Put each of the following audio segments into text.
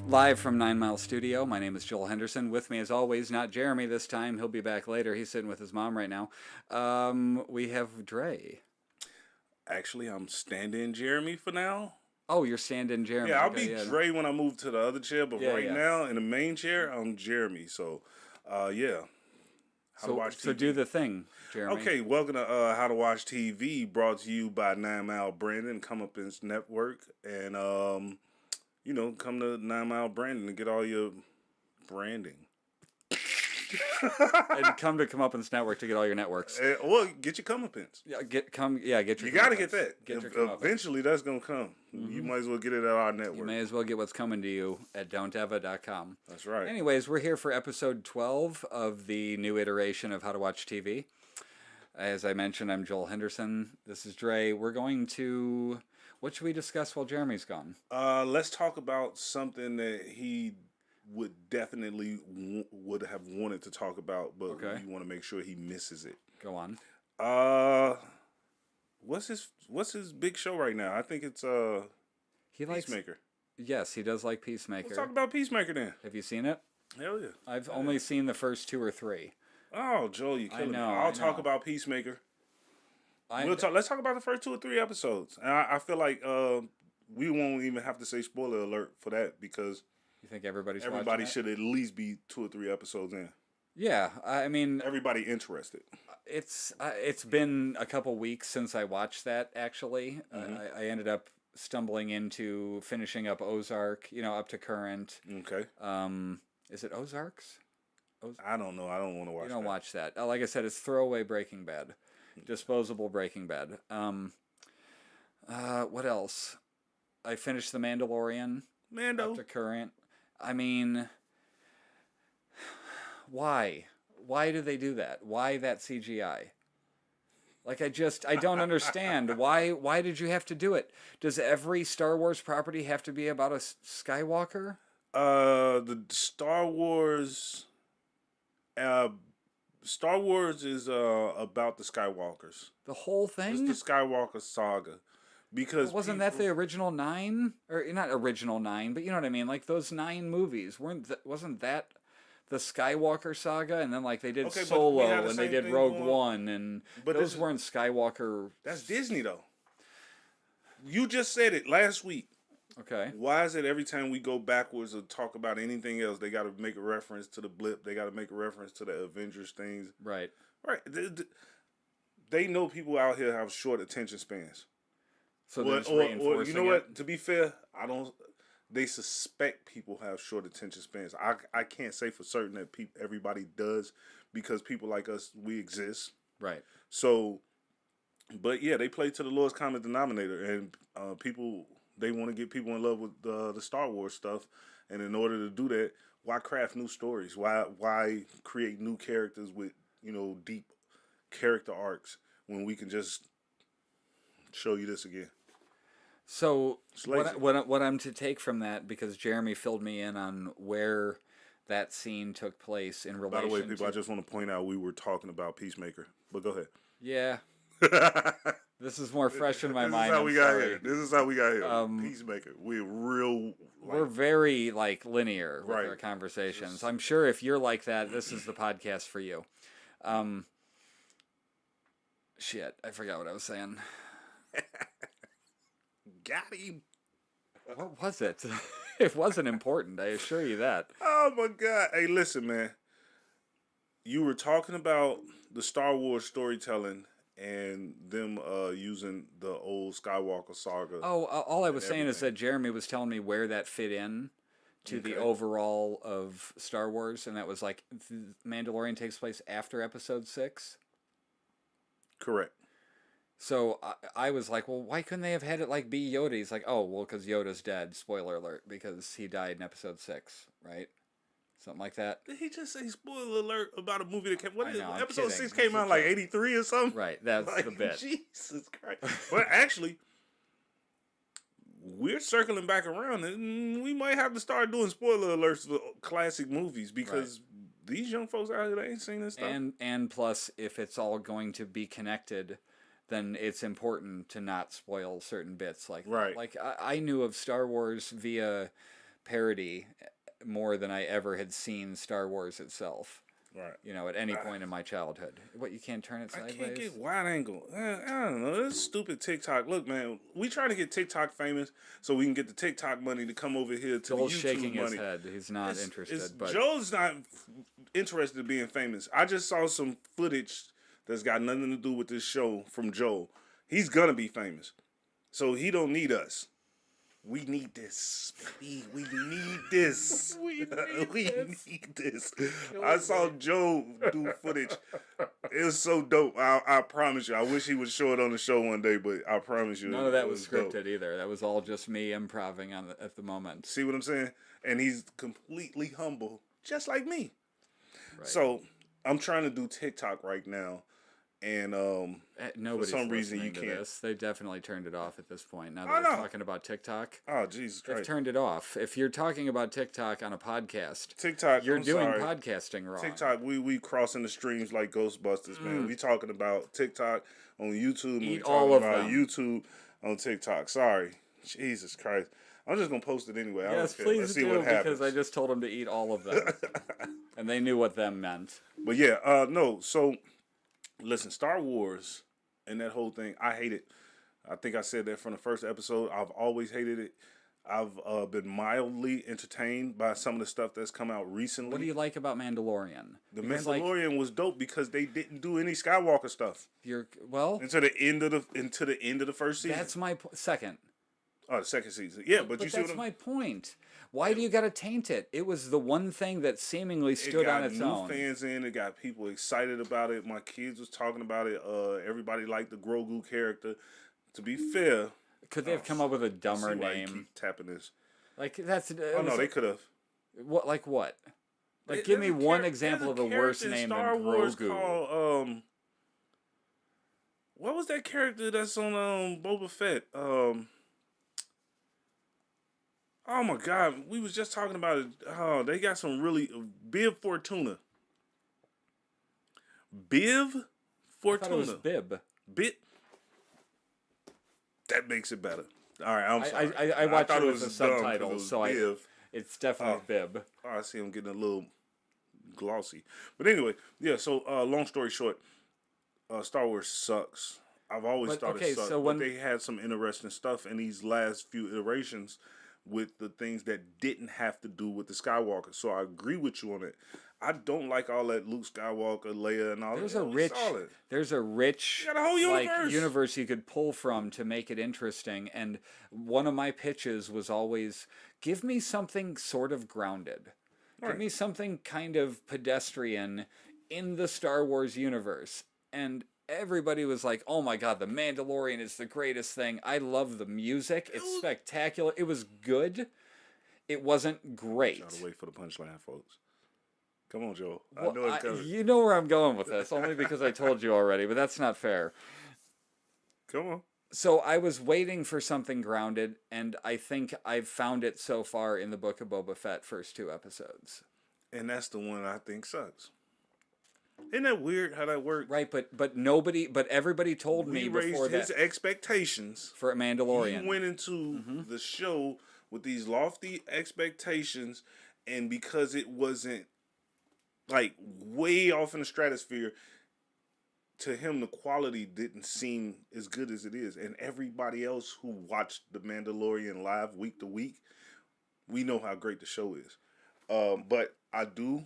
Live from 9 Mile Studio, my name is Joel Henderson. With me, as always, not Jeremy this time. He'll be back later. He's sitting with his mom right now. We have Dre. Actually, I'm stand-in Jeremy for now. Oh, you're stand-in Jeremy. Yeah, I'll be Dre when I move to the other chair, but now in the main chair, I'm Jeremy. So, yeah. How to Watch TV. So do the thing, Jeremy. Okay, welcome to How to Watch TV, brought to you by 9 Mile Brandon, Comeuppance Network, and come to 9 Mile Brandon to get all your branding. And come to Comeuppance Network to get all your networks. Well, get your comeuppance. Get your. You got to get that. Eventually, that's gonna come. Mm-hmm. You might as well get it at our network. You may as well get what's coming to you at don'teva.com. That's right. Anyways, we're here for episode 12 of the new iteration of How to Watch TV. As I mentioned, I'm Joel Henderson. This is Dre. We're going to. What should we discuss while Jeremy's gone? Let's talk about something that he would definitely would have wanted to talk about, but you want to make sure he misses it. Go on. What's his big show right now? I think it's Peacemaker. Yes, he does like Peacemaker. Let's talk about Peacemaker then. Have you seen it? Hell yeah. I've only seen the first 2 or 3. Oh, Joel, you killing me. I'll talk about Peacemaker. Let's talk about the first 2 or 3 episodes. And I feel like we won't even have to say spoiler alert for that because you think everybody should at least be 2 or 3 episodes in. Yeah, I mean everybody interested. It's been a couple weeks since I watched that. Actually, I ended up stumbling into finishing up Ozark. Up to current. Okay. Is it Ozarks? I don't know. I don't want to watch. You don't watch that. Like I said, it's throwaway Breaking Bad, disposable Breaking Bad. What else? I finished The Mandalorian. Mando. Up to current. I mean, why? Why do they do that? Why that CGI? Like, I don't understand. Why did you have to do it? Does every Star Wars property have to be about a Skywalker? The Star Wars is about the Skywalkers. The whole thing? It's the Skywalker saga. Because wasn't that the original 9? Or not original 9, but you know what I mean? Like those 9 movies, wasn't that the Skywalker saga? And then like they did Solo and they did Rogue One, and those weren't Skywalker. That's Disney though. You just said it last week. Okay. Why is it every time we go backwards or talk about anything else, they got to make a reference to the blip? They got to make a reference to the Avengers things. Right. Right. They know people out here have short attention spans. So they're just reinforcing you know what? To be fair, they suspect people have short attention spans. I can't say for certain that everybody does because people like us, we exist. Right. So, but yeah, they play to the lowest common denominator, and people, they want to get people in love with the Star Wars stuff. And in order to do that, why craft new stories? Why create new characters with, deep character arcs when we can just show you this again? So what I'm to take from that, because Jeremy filled me in on where that scene took place in relation. By the way, people, I just want to point out we were talking about Peacemaker, but go ahead. Yeah. This is more fresh in my mind. This is how we got here. Peacemaker. We're very linear with our conversations. I'm sure if you're like that, this is the podcast for you. Shit, I forgot what I was saying. Got him. What was it? It wasn't important, I assure you that. Oh my God. Hey, listen, man. You were talking about the Star Wars storytelling and them using the old Skywalker saga. Oh, all I was saying is that Jeremy was telling me where that fit in to the overall of Star Wars, and that was like Mandalorian takes place after Episode 6. Correct. So I was like, well, why couldn't they have had it be Yoda? He's like, oh, well, because Yoda's dead. Spoiler alert, because he died in Episode 6, right? Something like that. Did he just say spoiler alert about a movie that came? Episode 6 came out like 83 or something? Right, that's the bit. Jesus Christ. But actually, we're circling back around, and we might have to start doing spoiler alerts for classic movies because these young folks out here, they ain't seen this stuff. And plus, if it's all going to be connected, then it's important to not spoil certain bits like that. Right. Like I knew of Star Wars via parody more than I ever had seen Star Wars itself. Right. You know, at any point in my childhood. What, you can't turn it sideways? I can't get wide angle. I don't know. This stupid TikTok. Look, man, we trying to get TikTok famous so we can get the TikTok money to come over here to Joel's the YouTube shaking money. his head. He's not interested. But Joel's not interested in being famous. I just saw some footage that's got nothing to do with this show from Joel. He's gonna be famous, so he don't need us. We need this. We need this. we need this. I saw Joe do footage. It was so dope. I promise you. I wish he would show it on the show one day, but I promise you. None of that was scripted either. That was all just me improvising at the moment. See what I'm saying? And he's completely humble, just like me. Right. So I'm trying to do TikTok right now. And nobody's for some reason you to can't. This. They definitely turned it off at this point. Now that we're talking about TikTok. Oh, Jesus Christ. They've turned it off. If you're talking about TikTok on a podcast, you're doing podcasting wrong. TikTok, we crossing the streams like Ghostbusters, man. We talking about TikTok on YouTube. Eat all of them. YouTube on TikTok. Sorry. Jesus Christ. I'm just going to post it anyway. Yes, please Let's see what happens. Because I just told them to eat all of them. And they knew what them meant. But yeah, no, so... Listen, Star Wars and that whole thing, I hate it. I think I said that from the first episode. I've always hated it. I've been mildly entertained by some of the stuff that's come out recently. What do you like about Mandalorian? The Mandalorian was dope because they didn't do any Skywalker stuff. Into the end of the first season. That's my second. Oh, the second season. Yeah, but you see that's my point. Why do you got to taint it? It was the one thing that seemingly stood on its own. It got new fans in. It got people excited about it. My kids was talking about it. Everybody liked the Grogu character. To be fair, could they have come up with a dumber name? Keep tapping this. Like that's. No, they could have. What? Like what? Like, give me one example of a worse name than Grogu. Called, what was that character that's on Boba Fett? Oh my God, we was just talking about it. Oh, they got some really Bib Fortuna. Bib Fortuna. I thought it was Bib. Bit. That makes it better. All right, I'm sorry. I watched it with the subtitles, so it's definitely Bib. Oh, I see him getting a little glossy. But anyway, yeah. So long story short, Star Wars sucks. I've always thought it sucked. But they had some interesting stuff in these last few iterations with the things that didn't have to do with the Skywalker. So I agree with you on it. I don't like all that Luke Skywalker, Leia, and all that. There's a rich universe you could pull from to make it interesting. And one of my pitches was always, give me something sort of grounded. Right. Give me something kind of pedestrian in the Star Wars universe. And everybody was like, oh my God, The Mandalorian is the greatest thing. I love the music. It's spectacular. It was good. It wasn't great. Gotta wait for the punchline, folks. Come on, Joel. I know it's coming. You know where I'm going with this, only because I told you already, but that's not fair. Come on. So I was waiting for something grounded, and I think I've found it so far in the Book of Boba Fett first 2 episodes. And that's the one I think sucks. Isn't that weird how that worked? Right, but everybody told me before that. His expectations for a Mandalorian. He went into the show with these lofty expectations, and because it wasn't like way off in the stratosphere, to him the quality didn't seem as good as it is. And everybody else who watched The Mandalorian live week to week, we know how great the show is. But I do.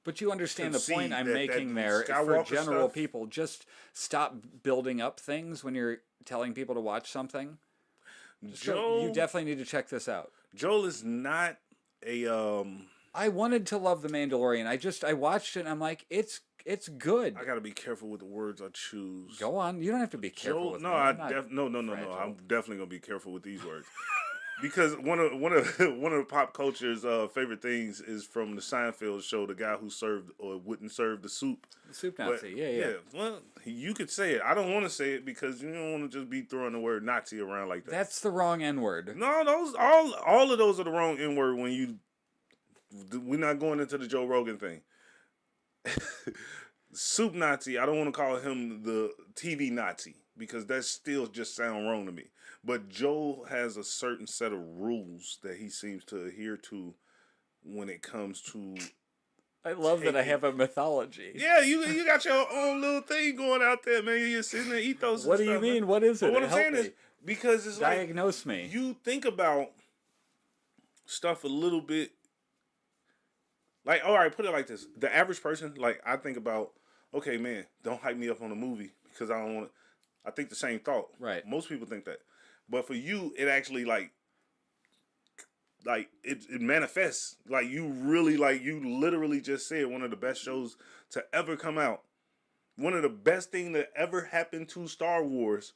But you understand the point I'm making there. For general people, just stop building up things when you're telling people to watch something. Joel, you definitely need to check this out. Joel is not a... I wanted to love The Mandalorian. I watched it and I'm like, it's good. I got to be careful with the words I choose. Go on. You don't have to be careful Joel, with no, I'm definitely going to be careful with these words. Because one of the pop culture's favorite things is from the Seinfeld show, the guy who served or wouldn't serve the soup. The soup Nazi, yeah. Well, you could say it. I don't want to say it because you don't want to just be throwing the word Nazi around like that. That's the wrong N-word. No, those all of those are the wrong N-word when we're not going into the Joe Rogan thing. Soup Nazi, I don't want to call him the TV Nazi because that still just sound wrong to me. But Joel has a certain set of rules that he seems to adhere to when it comes to. I love that I have a mythology. Yeah, you got your own little thing going out there, man. You're sitting there, ethos. What do you mean? Man. What is it? But what I'm Help saying me. is because it's diagnose me. You think about stuff a little bit. Like, all right, put it like this: the average person, like I think about, okay, man, don't hype me up on a movie because I don't want to. I think the same thought. Right. Most people think that, but for you, it actually like it manifests. Like you really you literally just said one of the best shows to ever come out. One of the best thing that ever happened to Star Wars.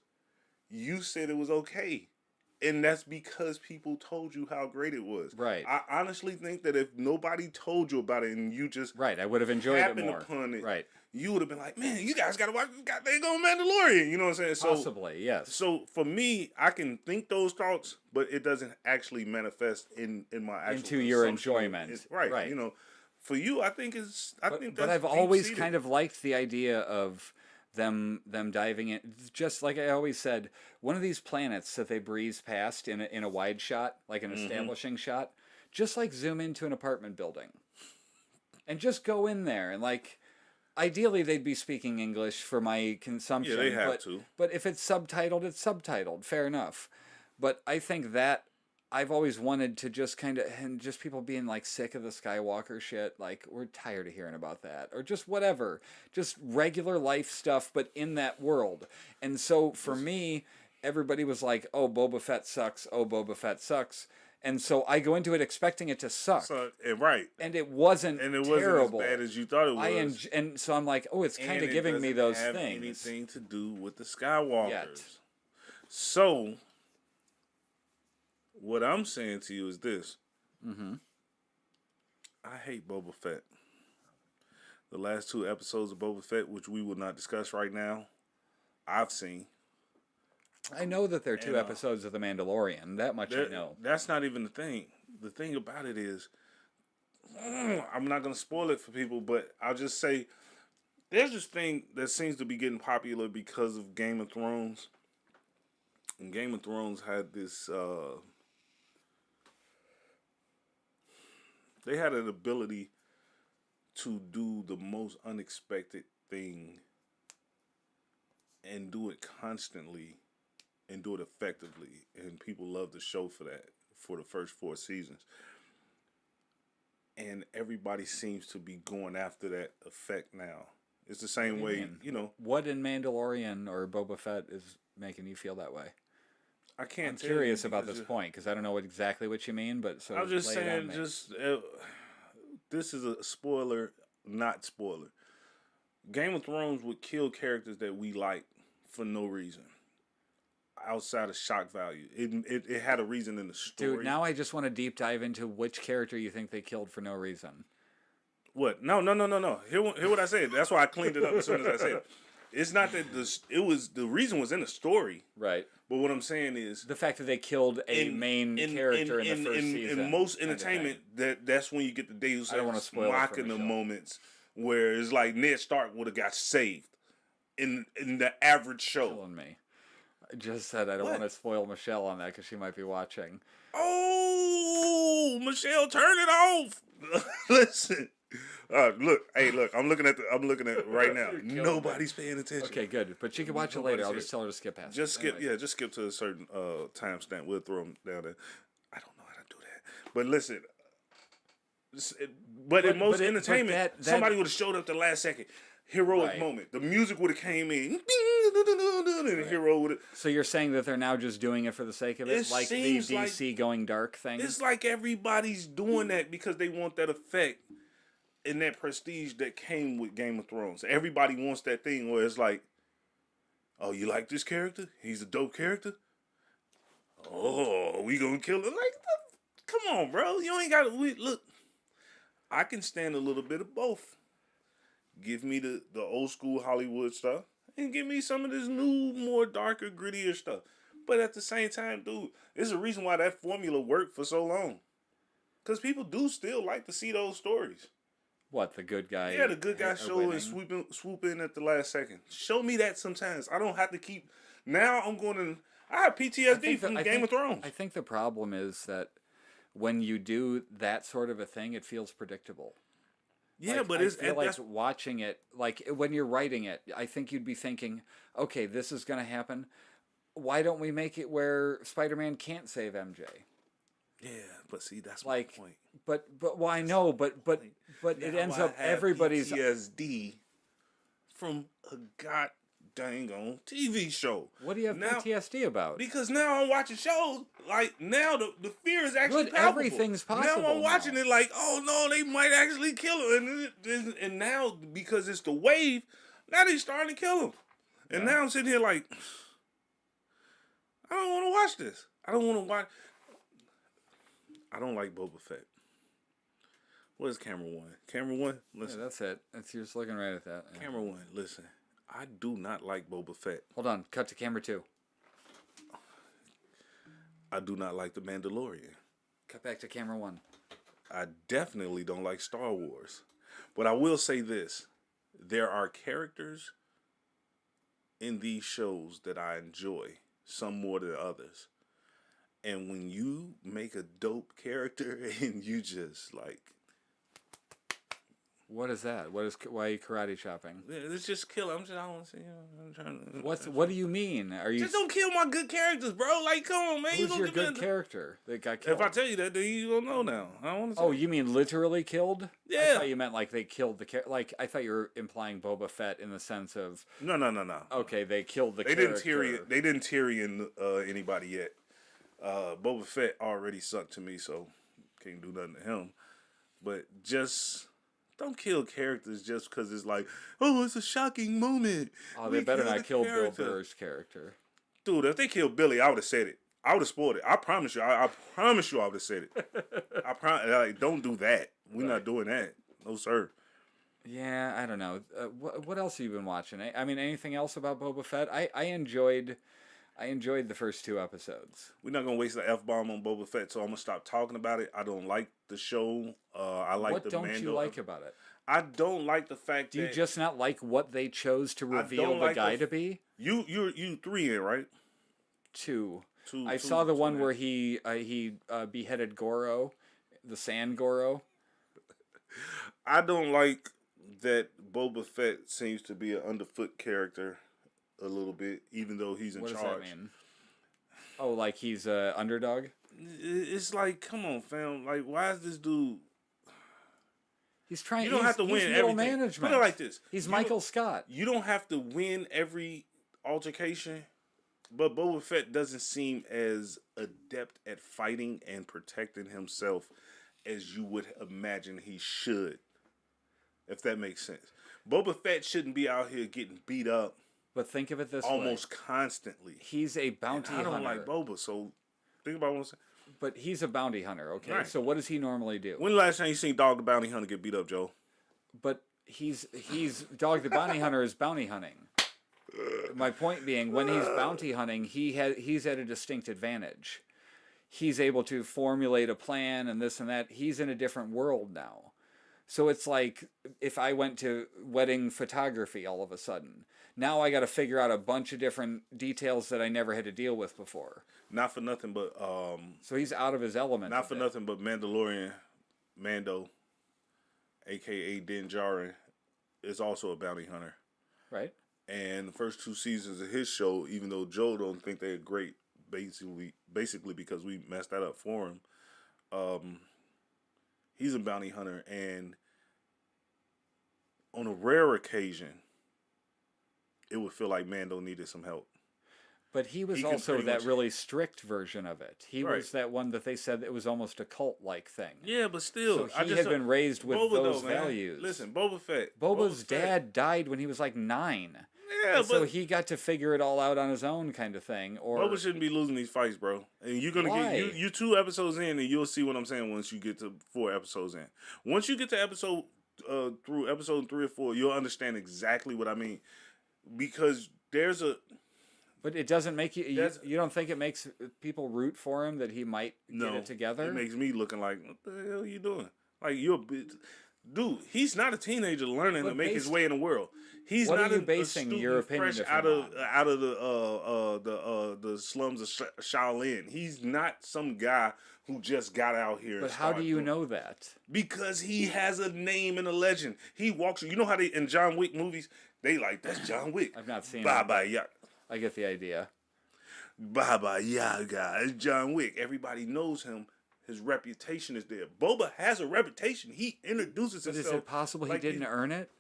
You said it was okay. And that's because people told you how great it was. Right. I honestly think that if nobody told you about it and you just right, I would have enjoyed it more. Upon it, right. You would have been like, man, you guys got to watch this goddamn Mandalorian. You know what I'm saying? Possibly, yes. So for me, I can think those thoughts, but it doesn't actually manifest in my actual into your enjoyment. Right. You know, for you, I think it's. But I've always kind of liked the idea of them diving in, just like I always said, one of these planets that they breeze past in a wide shot, like an establishing shot, just like zoom into an apartment building and just go in there and like ideally they'd be speaking English for my consumption. Yeah, they have to. But if it's subtitled, it's subtitled. Fair enough. But I think that I've always wanted to just kind of, and just people being like sick of the Skywalker shit, like we're tired of hearing about that, or just whatever, just regular life stuff, but in that world. And so for me, everybody was like, "Oh, Boba Fett sucks. Oh, Boba Fett sucks." And so I go into it expecting it to suck, right? And it wasn't. And it terrible. Wasn't as bad as you thought it was. And so I'm like, "Oh, it's kind of giving me those have things." Anything to do with the Skywalkers? Yet. So. What I'm saying to you is this. I hate Boba Fett. The last 2 episodes of Boba Fett, which we will not discuss right now, I've seen. I know that there are 2 episodes of The Mandalorian. That much I know. That's not even the thing. The thing about it is, I'm not going to spoil it for people, but I'll just say, there's this thing that seems to be getting popular because of Game of Thrones. And Game of Thrones had this... They had an ability to do the most unexpected thing and do it constantly and do it effectively. And people love the show for that, for the first 4 seasons. And everybody seems to be going after that effect now. It's the same way, you know. What in Mandalorian or Boba Fett is making you feel that way? I can't. I'm curious about this point because I don't know exactly what you mean, but so I'm just saying, this is a spoiler, not spoiler. Game of Thrones would kill characters that we like for no reason, outside of shock value. It had a reason in the story. Dude, now I just want to deep dive into which character you think they killed for no reason. What? No. Hear what I said. That's why I cleaned it up as soon as I said it. It's not that the reason was in the story. Right. But what I'm saying is... the fact that they killed a main character in the first season. In most entertainment, that's when you get the Deus Ex Machina moments where it's like Ned Stark would have got saved in the average show. Killing me. I just said I don't want to spoil Michelle on that because she might be watching. Oh, Michelle, turn it off. Listen. Look, I'm looking at it right now. Nobody's paying attention. Okay, good. But she can watch it later. I'll just tell her to skip past. Just skip to a certain timestamp. We'll throw them down there. I don't know how to do that. But listen, in most entertainment, somebody would have showed up the last second. Heroic moment. The music would have came in. And the hero would have... So you're saying that they're now just doing it for the sake of it? Like the DC going dark thing? It's like everybody's doing that because they want that effect and that prestige that came with Game of Thrones. Everybody wants that thing where it's like, oh, you like this character? He's a dope character? Oh, we gonna kill him? Like, come on, bro. You ain't gotta... Look, I can stand a little bit of both. Give me the old school Hollywood stuff and give me some of this new, more darker, grittier stuff. But at the same time, dude, there's a reason why that formula worked for so long. Because people do still like to see those stories. What, the good guy? Yeah, the good guy show and swoop in at the last second. Show me that sometimes. I don't have to keep. Now I'm going to. I have PTSD from Game of Thrones. I think the problem is that when you do that sort of a thing, it feels predictable. Yeah, like, but I feel like watching it, like when you're writing it, I think you'd be thinking, okay, this is going to happen. Why don't we make it where Spider-Man can't save MJ? Yeah, but see, that's like, my point. But well, I know, but it ends up everybody's PTSD from a dang on TV show. What do you have PTSD about? Because now I'm watching shows, like, now the fear is actually palpable. Everything's possible. Now I'm watching it like, oh no, they might actually kill him. And now, because it's the wave, now they starting to kill him. And now I'm sitting here like, I don't want to watch this. I don't want to watch. I don't like Boba Fett. What is camera one? Camera one? Listen. Yeah, that's it. You're just looking right at that. Yeah. Camera one, listen. I do not like Boba Fett. Hold on. Cut to camera two. I do not like The Mandalorian. Cut back to camera one. I definitely don't like Star Wars. But I will say this. There are characters in these shows that I enjoy. Some more than others. And when you make a dope character and you just like... What is that? Why are you karate chopping? It's just kill. I don't want to see. I'm trying to. What do you mean? Are you just don't kill my good characters, bro? Like, come on, man. Who's your good character that got killed? If I tell you that, then you don't know now. I don't want to. Oh, you mean literally killed? Yeah. I thought you meant like they killed the character. Like I thought you were implying Boba Fett in the sense of no. Okay, they killed the character. They didn't Tyrion anybody yet. Boba Fett already sucked to me, so can't do nothing to him. But just. Don't kill characters just because it's like, oh, it's a shocking moment. Oh, they better not kill Bill Burr's character. Dude, if they killed Billy, I would have said it. I would have spoiled it. I promise you. I promise you I would have said it. Like, don't do that. We're not doing that. No, sir. Yeah, I don't know. What else have you been watching? I mean, anything else about Boba Fett? I enjoyed the first 2 episodes. We're not going to waste the F-bomb on Boba Fett, so I'm going to stop talking about it. I don't like the show. I like what don't you like about it? I don't like the fact that... Do you just not like what they chose to reveal the guy to be? You 3 in, right? 2. I saw the one where he beheaded Goro, the Sand Goro. I don't like that Boba Fett seems to be an underfoot character a little bit, even though he's in charge. What does that mean? Oh, like he's a underdog? It's like, come on, fam. Like, why is this dude... He's trying. You don't have to win everything. Management. Put it like this: he's Michael Scott. You don't have to win every altercation, but Boba Fett doesn't seem as adept at fighting and protecting himself as you would imagine he should. If that makes sense, Boba Fett shouldn't be out here getting beat up. But think of it this way: almost constantly. He's a bounty hunter. I don't like Boba, so think about what I'm saying. But he's a bounty hunter, okay? Right. So what does he normally do? When the last time you seen Dog the Bounty Hunter get beat up, Joe? But he's Dog the Bounty Hunter is bounty hunting. My point being, when he's bounty hunting, he's at a distinct advantage. He's able to formulate a plan and this and that. He's in a different world now. So it's like if I went to wedding photography all of a sudden. Now I got to figure out a bunch of different details that I never had to deal with before. Not for nothing, but so he's out of his element. Not for nothing, but Mandalorian Mando, aka Din Djarin, is also a bounty hunter. Right. And the first 2 seasons of his show, even though Joe don't think they're great, basically because we messed that up for him. He's a bounty hunter, and on a rare occasion, it would feel like Mando needed some help. But he was also that really strict version of it. He was that one that they said it was almost a cult-like thing. Yeah, but still. So he had been raised with those values. Listen, Boba Fett. Boba's dad died when he was like 9. Yeah, but... So he got to figure it all out on his own kind of thing. Or Boba shouldn't be losing these fights, bro. And you're going to get... You 2 episodes in, and you'll see what I'm saying once you get to 4 episodes in. Once you get to through episode 3 or 4, you'll understand exactly what I mean. Because there's a... But it doesn't make you don't think it makes people root for him that he might get it together? It makes me looking like, what the hell are you doing? Like, Dude, he's not a teenager learning to make his way in the world. He's what not are you basing your opinion fresh of him out of the slums of Shaolin. He's not some guy who just got out here. But how do you know that? Because he has a name and a legend. He walks. You know how they in John Wick movies they like that's John Wick. I've not seen Baba it. Yaga. I get the idea. Baba Yaga. It's John Wick. Everybody knows him. His reputation is there. Boba has a reputation. He introduces himself. But is it possible he didn't earn it?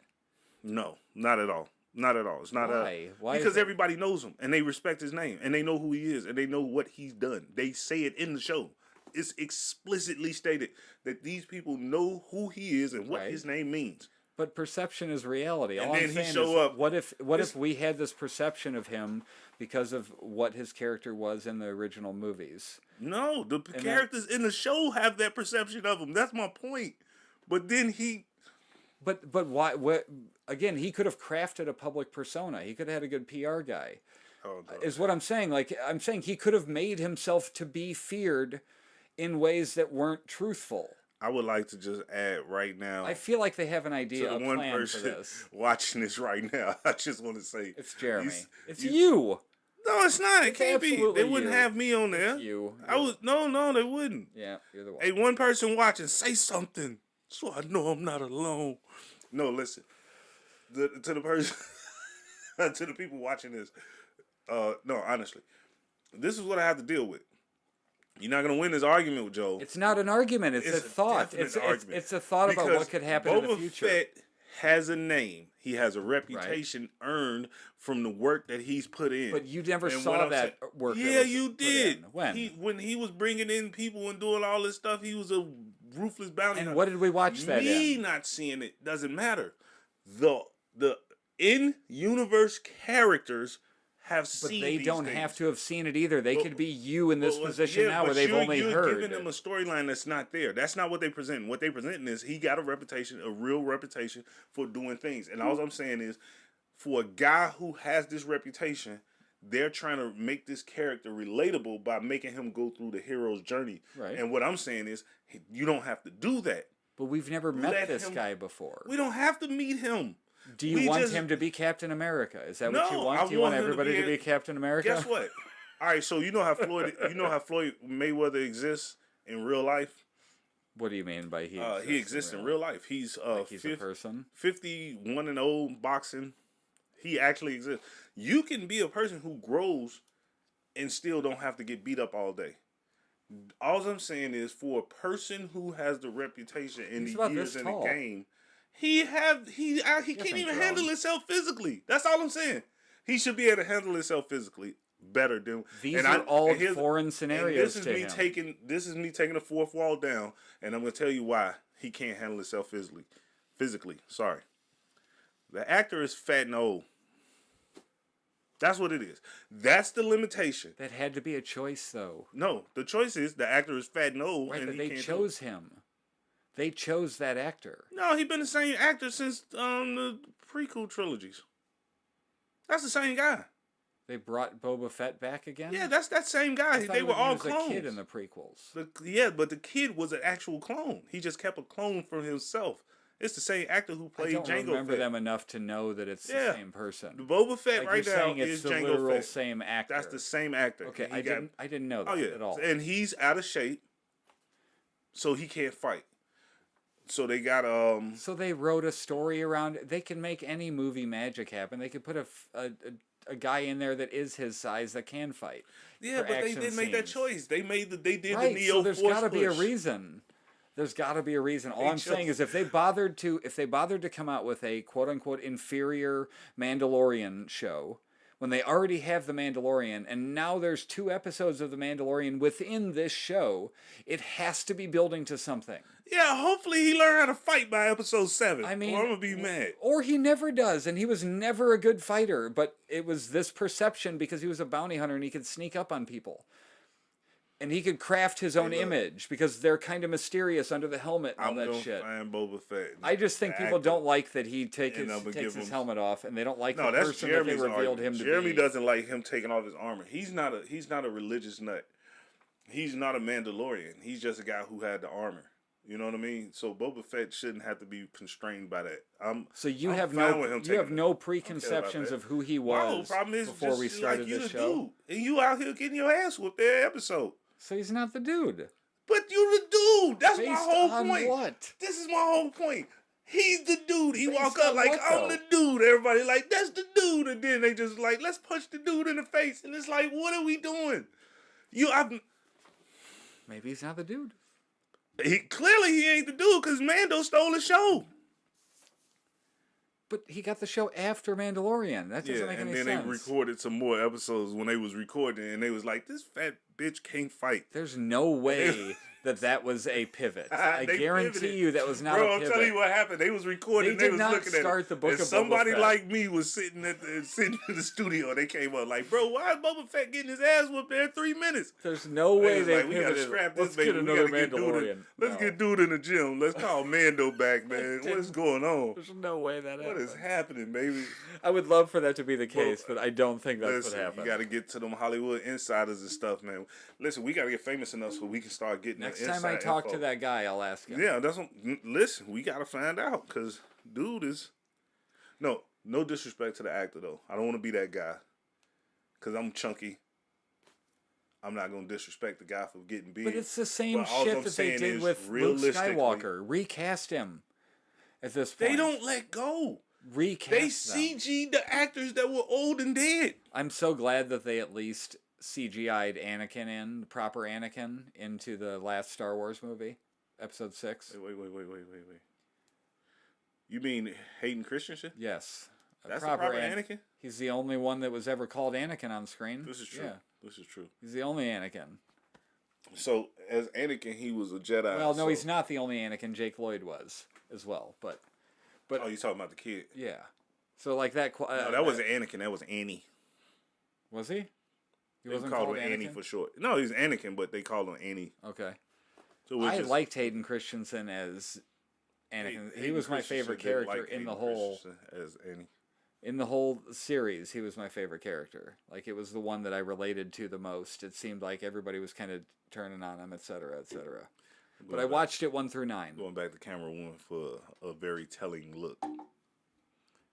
No, not at all. Not at all. It's not Why? Why? Because everybody knows him and they respect his name and they know who he is and they know what he's done. They say it in the show. It's explicitly stated that these people know who he is and what his name means. But perception is reality. And all then I'm he saying show is, up. what if we had this perception of him because of what his character was in the original movies? No, the characters in the show have that perception of him. That's my point. But then he. But why? What? Again, he could have crafted a public persona. He could have had a good PR guy. Oh, is what I'm saying. Like I'm saying, he could have made himself to be feared in ways that weren't truthful. I would like to just add right now. I feel like they have an idea, a one plan person for this. watching this right now, I just want to say it's Jeremy. It's you. No, it's not. It can't be. They wouldn't you. have me on there. It's you. I was no, they wouldn't. Yeah, you're the one. Hey, one person watching, say something so I know I'm not alone. No, listen. To the person, to the people watching this. No, honestly, this is what I have to deal with. You're not gonna win this argument with Joe. It's not an argument. It's a thought. It's a thought about what could happen in the future. Boba Fett has a name. He has a reputation earned from the work that he's put in. But you never saw that work. Yeah, you did. When? When he was bringing in people and doing all this stuff, he was a ruthless bounty hunter. And what did we watch that in? Me not seeing it doesn't matter. The in-universe characters have seen. But they don't things. have to have seen it either. They could be you in this position now, where they've only heard. You're giving them a storyline that's not there. That's not what they present. What they presenting is he got a reputation, a real reputation for doing things. And all I'm saying is, for a guy who has this reputation, they're trying to make this character relatable by making him go through the hero's journey. Right. And what I'm saying is, you don't have to do that. But we've never met this guy before. We don't have to meet him. Do you want him to be Captain America? Is that what you want? Do you want everybody to be Captain America? Guess what? All right, so you know how Floyd Mayweather exists in real life? What do you mean by he? He exists in real life. He's like he's a person. 51-0 boxing. He actually exists. You can be a person who grows and still don't have to get beat up all day. All I'm saying is, for a person who has the reputation in the years in the game, he can't even handle himself physically. That's all I'm saying. He should be able to handle himself physically better than these are all foreign scenarios. This is me taking the fourth wall down, and I'm going to tell you why he can't handle himself physically. Sorry, the actor is fat and old. That's what it is. That's the limitation. That had to be a choice, though. No, the choice is the actor is fat and old, right, and but they chose him. They chose that actor. No, he's been the same actor since the prequel trilogies. That's the same guy. They brought Boba Fett back again? Yeah, that's that same guy. They were all clones. He was a kid in the prequels. But the kid was an actual clone. He just kept a clone from himself. It's the same actor who played Jango Fett. I don't remember them enough to know that it's the same person. The Boba Fett like right now is the Jango literal Fett. Same actor. That's the same actor. Okay, I didn't know that at all. And he's out of shape, so he can't fight. So they got So they wrote a story around. They can make any movie magic happen. They could put a guy in there that is his size that can fight. Yeah, but they didn't make that choice. They did the Neo so there's got to be a push. Reason. There's got to be a reason. All I'm saying is if they bothered to come out with a quote unquote inferior Mandalorian show, when they already have the Mandalorian, and now there's 2 episodes of the Mandalorian within this show, it has to be building to something. Yeah, hopefully he learned how to fight by episode 7. I mean, or I'm gonna be mad. Or he never does, and he was never a good fighter. But it was this perception because he was a bounty hunter and he could sneak up on people. And he could craft his own image because they're kind of mysterious under the helmet and all that shit. I'm Boba Fett. I just think people don't like that he takes his helmet off, and they don't like the person that they revealed him to be. Jeremy doesn't like him taking off his armor. He's not a religious nut. He's not a Mandalorian. He's just a guy who had the armor. You know what I mean? So Boba Fett shouldn't have to be constrained by that. So you I'm have fine with him you have taking no it. preconceptions of who he My whole was problem is before just we started like you this the show. dude, and you out here getting your ass whooped every episode. So he's not the dude. But you the dude. That's Based my whole on point. What? This is my whole point. He's the dude. He Based walk up on like, what, I'm though? the dude. Everybody like, that's the dude. And then they just like, let's punch the dude in the face. And it's like, what are we doing? Maybe he's not the dude. Clearly he ain't the dude because Mando stole the show. But he got the show after Mandalorian. That doesn't make any sense. And then they recorded some more episodes when they was recording, and they was like, this fat bitch can't fight. There's no way that was a pivot. I guarantee you that was not a pivot. Bro, I'll tell you what happened. They was recording. They was looking at it. The book and of somebody Boba Fett. like me was sitting in the studio. They came up like, bro, why is Boba Fett getting his ass whooped there in 3 minutes? There's no way they like, we gotta scrap this, Let's baby. get another Mandalorian. Let's get dude in the gym. Let's call Mando back, man. What is going on? There's no way that happened. What is happening, baby? I would love for that to be the case, but I don't think that's what happened. You got to get to them Hollywood insiders and stuff, man. Listen, we got to get famous enough so we can start getting Next time I talk to that guy, I'll ask him. Yeah, that's what. Listen, we got to find out because dude is. No disrespect to the actor though. I don't want to be that guy because I'm chunky. I'm not gonna disrespect the guy for getting big. But it's the same shit that they did with Luke Skywalker. Recast him. At this point, they don't let go. Recast. They CG'd the actors that were old and dead. I'm so glad that they at least CGI'd Anakin proper Anakin into the last Star Wars movie, Episode 6. Wait. You mean Hayden Christensen? Yes. That's the proper Anakin? He's the only one that was ever called Anakin on screen. This is true. Yeah. This is true. He's the only Anakin. So, as Anakin, he was a Jedi. Well, no, he's not the only Anakin. Jake Lloyd was as well, but oh, you talking about the kid? Yeah. So like that. No, that wasn't Anakin. That was Annie. Was he? He wasn't called Annie for short. No, he's Anakin, but they called him Annie. Okay. So I liked Hayden Christensen as Anakin. He was my favorite character in the whole. As Annie. In the whole series, he was my favorite character. Like, it was the one that I related to the most. It seemed like everybody was kind of turning on him, etc., etc. But I watched it 1 through 9. Going back to camera 1 for a very telling look.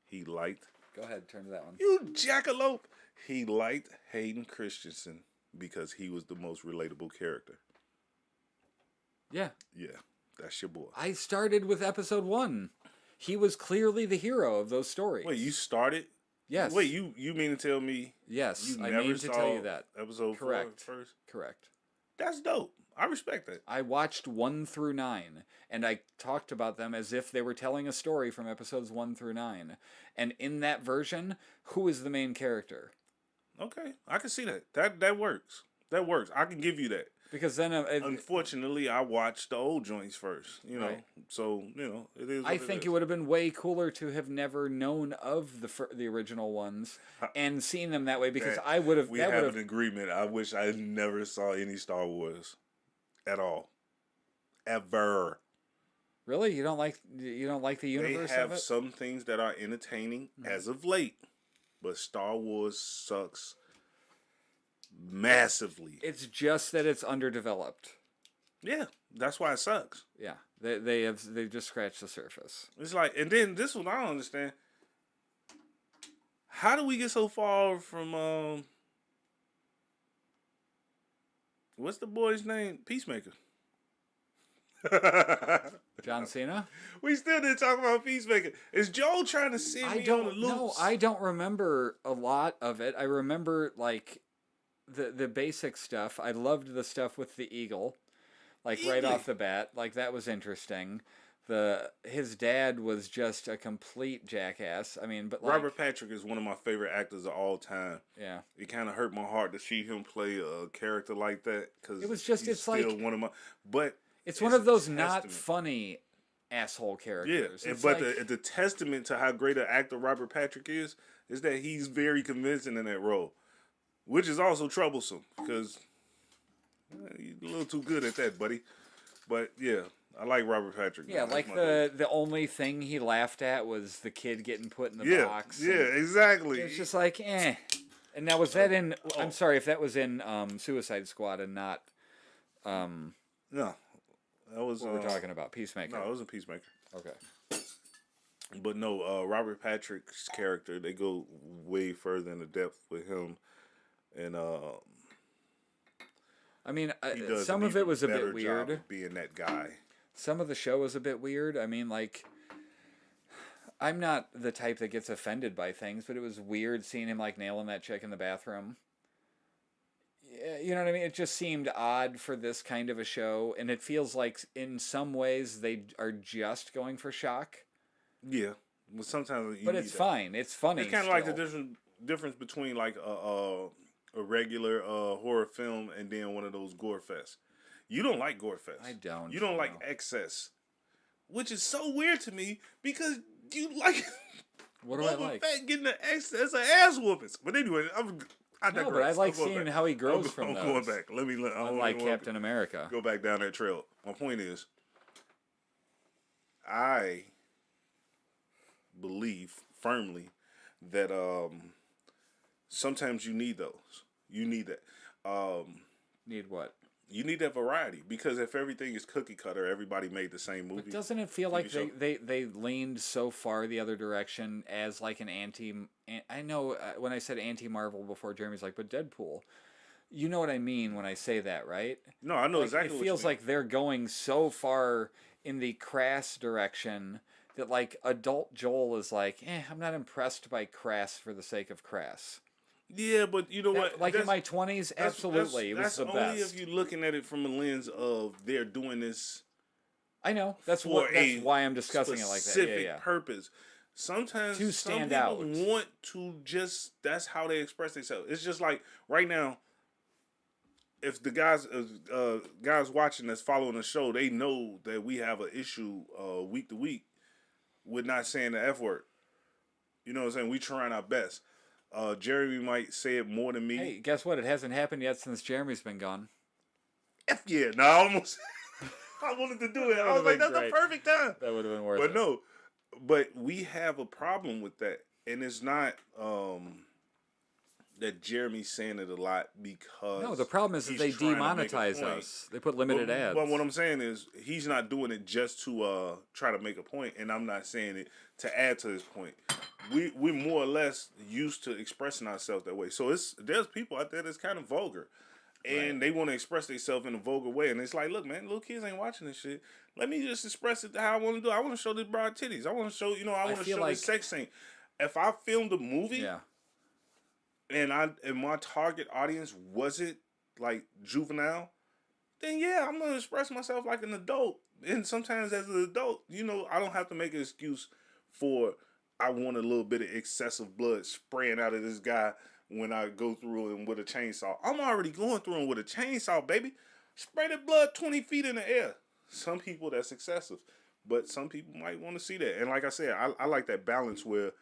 He liked... Go ahead, turn to that one. You jackalope! He liked Hayden Christensen because he was the most relatable character. Yeah. Yeah, that's your boy. I started with episode 1. He was clearly the hero of those stories. Wait, you started? Yes. Wait, you mean to tell me? Yes, you I never mean to tell you that. Episode 4 first? Correct. That's dope. I respect that. I watched 1 through 9, and I talked about them as if they were telling a story from episodes 1 through 9. And in that version, who is the main character? Okay, I can see that. That works. That works. I can give you that. Because then, unfortunately, I watched the old joints first. You know, right. So you know, it is. I think it would have been way cooler to have never known of the original ones and seen them that way. Because I would have. We have an agreement. I wish I never saw any Star Wars, at all, ever. Really, you don't like the universe? They have of it? some things that are entertaining as of late, but Star Wars sucks. Massively. It's just that it's underdeveloped. Yeah, that's why it sucks. Yeah, they've just scratched the surface. It's like, and then this one I don't understand. How do we get so far from what's the boy's name? Peacemaker. John Cena? We still didn't talk about Peacemaker. Is Joel trying to send me on the loops? No, I don't remember a lot of it. I remember like the basic stuff. I loved the stuff with the eagle, like right off the bat. Like that was interesting. His dad was just a complete jackass. I mean, but like, Robert Patrick is one of my favorite actors of all time. Yeah, it kind of hurt my heart to see him play a character like that because it was just it's still like one of my. But it's one of those not funny asshole characters. Yeah, but the testament to how great an actor Robert Patrick is that he's very convincing in that role. Which is also troublesome because you're a little too good at that, buddy. But yeah, I like Robert Patrick. Yeah, like the only thing he laughed at was the kid getting put in the box. Yeah, exactly. It's just like, eh. And now was that in? I'm sorry if that was in Suicide Squad and not. No, That was what we're talking about. Peacemaker. No, it wasn't Peacemaker. Okay. But no, Robert Patrick's character, they go way further into depth with him, and I mean, he does some of it was a bit weird. Of being that guy. Some of the show was a bit weird. I mean, like, I'm not the type that gets offended by things, but it was weird seeing him like nailing that chick in the bathroom. Yeah, you know what I mean? It just seemed odd for this kind of a show, and it feels like in some ways they are just going for shock. Yeah, but sometimes but it's fine. It's funny. It's kind of like the difference between like a regular horror film and then one of those gore fests. You don't like gore fests. I don't. You don't like excess, which is so weird to me because you like. What do I like? Fett getting the excess of ass whoopings. But anyway, I digress. No, but I like seeing how he grows from those. I'm going back. I like Captain America. Go back down that trail. My point is, I believe firmly that sometimes you need those. You need that. Need what? You need that variety because if everything is cookie cutter, everybody made the same movie. But doesn't it feel like they leaned so far the other direction as like an anti? I know when I said anti-Marvel before, Jeremy's like, but Deadpool. You know what I mean when I say that, right? No, I know like, exactly. It feels like they're going so far in the crass direction that like adult Joel is like, I'm not impressed by crass for the sake of crass. Yeah, but you know what? Like in my 20s, absolutely, it was the best. That's only if you're looking at it from a lens of they're doing this. I know that's why I'm discussing it like that. Specific purpose. Sometimes to stand out, want to just. That's how they express themselves. It's just like right now. If the guys watching that's following the show, they know that we have an issue week to week with not saying the F word. You know what I'm saying? We trying our best. Jeremy might say it more than me. Hey, guess what? It hasn't happened yet since Jeremy's been gone. F yeah. No, I almost. I wanted to do it. I was like, that's the perfect time. That would have been worth it. But no. But we have a problem with that. And it's not that Jeremy's saying it a lot because... No, the problem is that they demonetize us. They put limited ads. But what I'm saying is he's not doing it just to try to make a point, and I'm not saying it to add to his point. We're more or less used to expressing ourselves that way. So there's people out there that's kind of vulgar. And they want to express themselves in a vulgar way. And it's like, look, man, little kids ain't watching this shit. Let me just express it how I want to do. I want to show this broad titties. I want to show, I want to show this sex scene. If I filmed a movie and my target audience wasn't like juvenile, then yeah, I'm going to express myself like an adult. And sometimes as an adult, I don't have to make an excuse for I want a little bit of excessive blood spraying out of this guy when I go through him with a chainsaw. I'm already going through him with a chainsaw, baby. Spray the blood 20 feet in the air. Some people, that's excessive. But some people might want to see that. And like I said, I like that balance where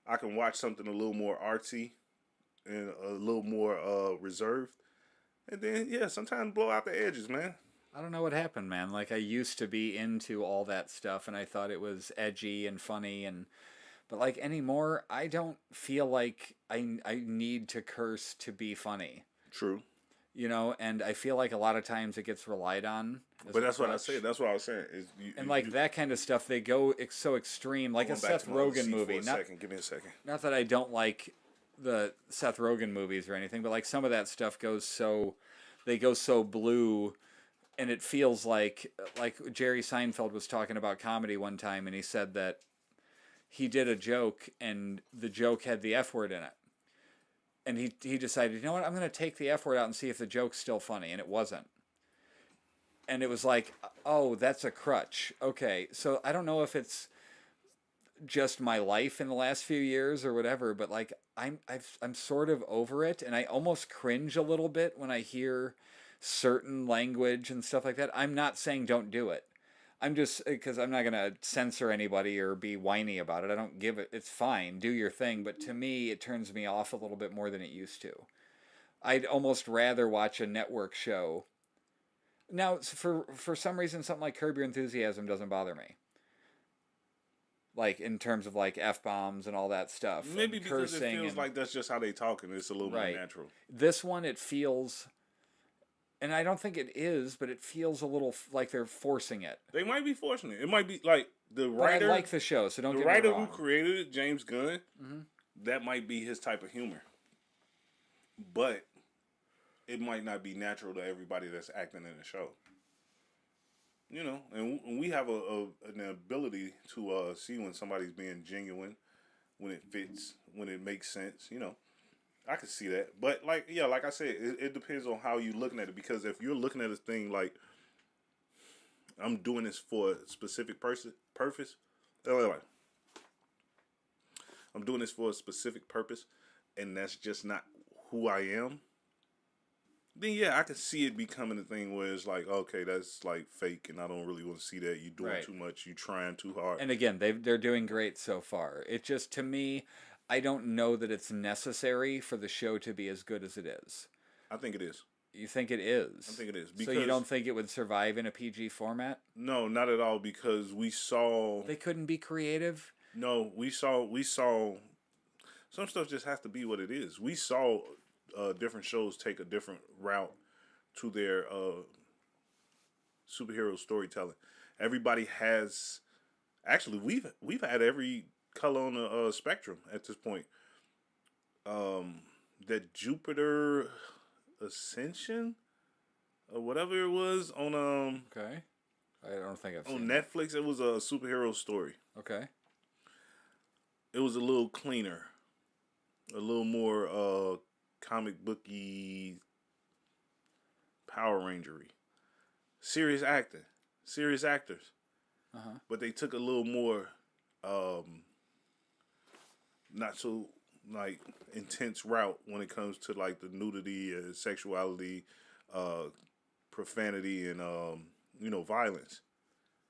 I can watch something a little more artsy and a little more reserved. And then, yeah, sometimes blow out the edges, man. I don't know what happened, man. Like, I used to be into all that stuff, and I thought it was edgy and funny, but like anymore, I don't feel like I need to curse to be funny. True. And I feel like a lot of times it gets relied on. But that's what I said. That's what I was saying. That kind of stuff, they go so extreme, like a Seth Rogen movie. Give me a second. Not that I don't like the Seth Rogen movies or anything, but like some of that stuff they go so blue, and it feels like Jerry Seinfeld was talking about comedy one time, and he said that he did a joke, and the joke had the F word in it. And he decided, you know what, I'm going to take the F word out and see if the joke's still funny, and it wasn't. And it was like, oh, that's a crutch. Okay, so I don't know if it's just my life in the last few years or whatever, but like I'm sort of over it, and I almost cringe a little bit when I hear certain language and stuff like that. I'm not saying don't do it. I'm just, because I'm not going to censor anybody or be whiny about it. I don't give it. It's fine. Do your thing. But to me, it turns me off a little bit more than it used to. I'd almost rather watch a network show. Now, for some reason, something like Curb Your Enthusiasm doesn't bother me. Like, in terms of, like, F-bombs and all that stuff. Maybe because it feels like that's just how they talk, and it's a little more natural. This one, it feels And I don't think it is, but it feels a little like they're forcing it. They might be forcing it. It might be like the writer. But I like the show, so don't get me writer wrong. who created it, James Gunn. Mm-hmm. That might be his type of humor, but it might not be natural to everybody that's acting in the show. You know, and we have an ability to see when somebody's being genuine, when it fits, when it makes sense. You know, I can see that. But like I said, it depends on how you're looking at it. Because if you're looking at this thing like, I'm doing this for a specific purpose, I'm doing this for a specific purpose, and that's just not who I am, then yeah, I can see it becoming a thing where it's like, okay, that's like fake, and I don't really want to see that. You're doing too much. You're trying too hard. And again, they're doing great so far. It just, to me, I don't know that it's necessary for the show to be as good as it is. I think it is. You think it is? I think it is. So you don't think it would survive in a PG format? No, not at all, because we saw... They couldn't be creative? No, we saw... Some stuff just has to be what it is. We saw different shows take a different route to their superhero storytelling. Everybody has... Actually, we've had every color on the spectrum at this point. That Jupiter Ascension or whatever it was on Okay. I don't think I've on seen Netflix. It was a superhero story. Okay. It was a little cleaner, a little more comic booky, Power Rangery. Serious acting, serious actors. But they took a little more not so like intense route when it comes to like the nudity and sexuality, profanity, and violence.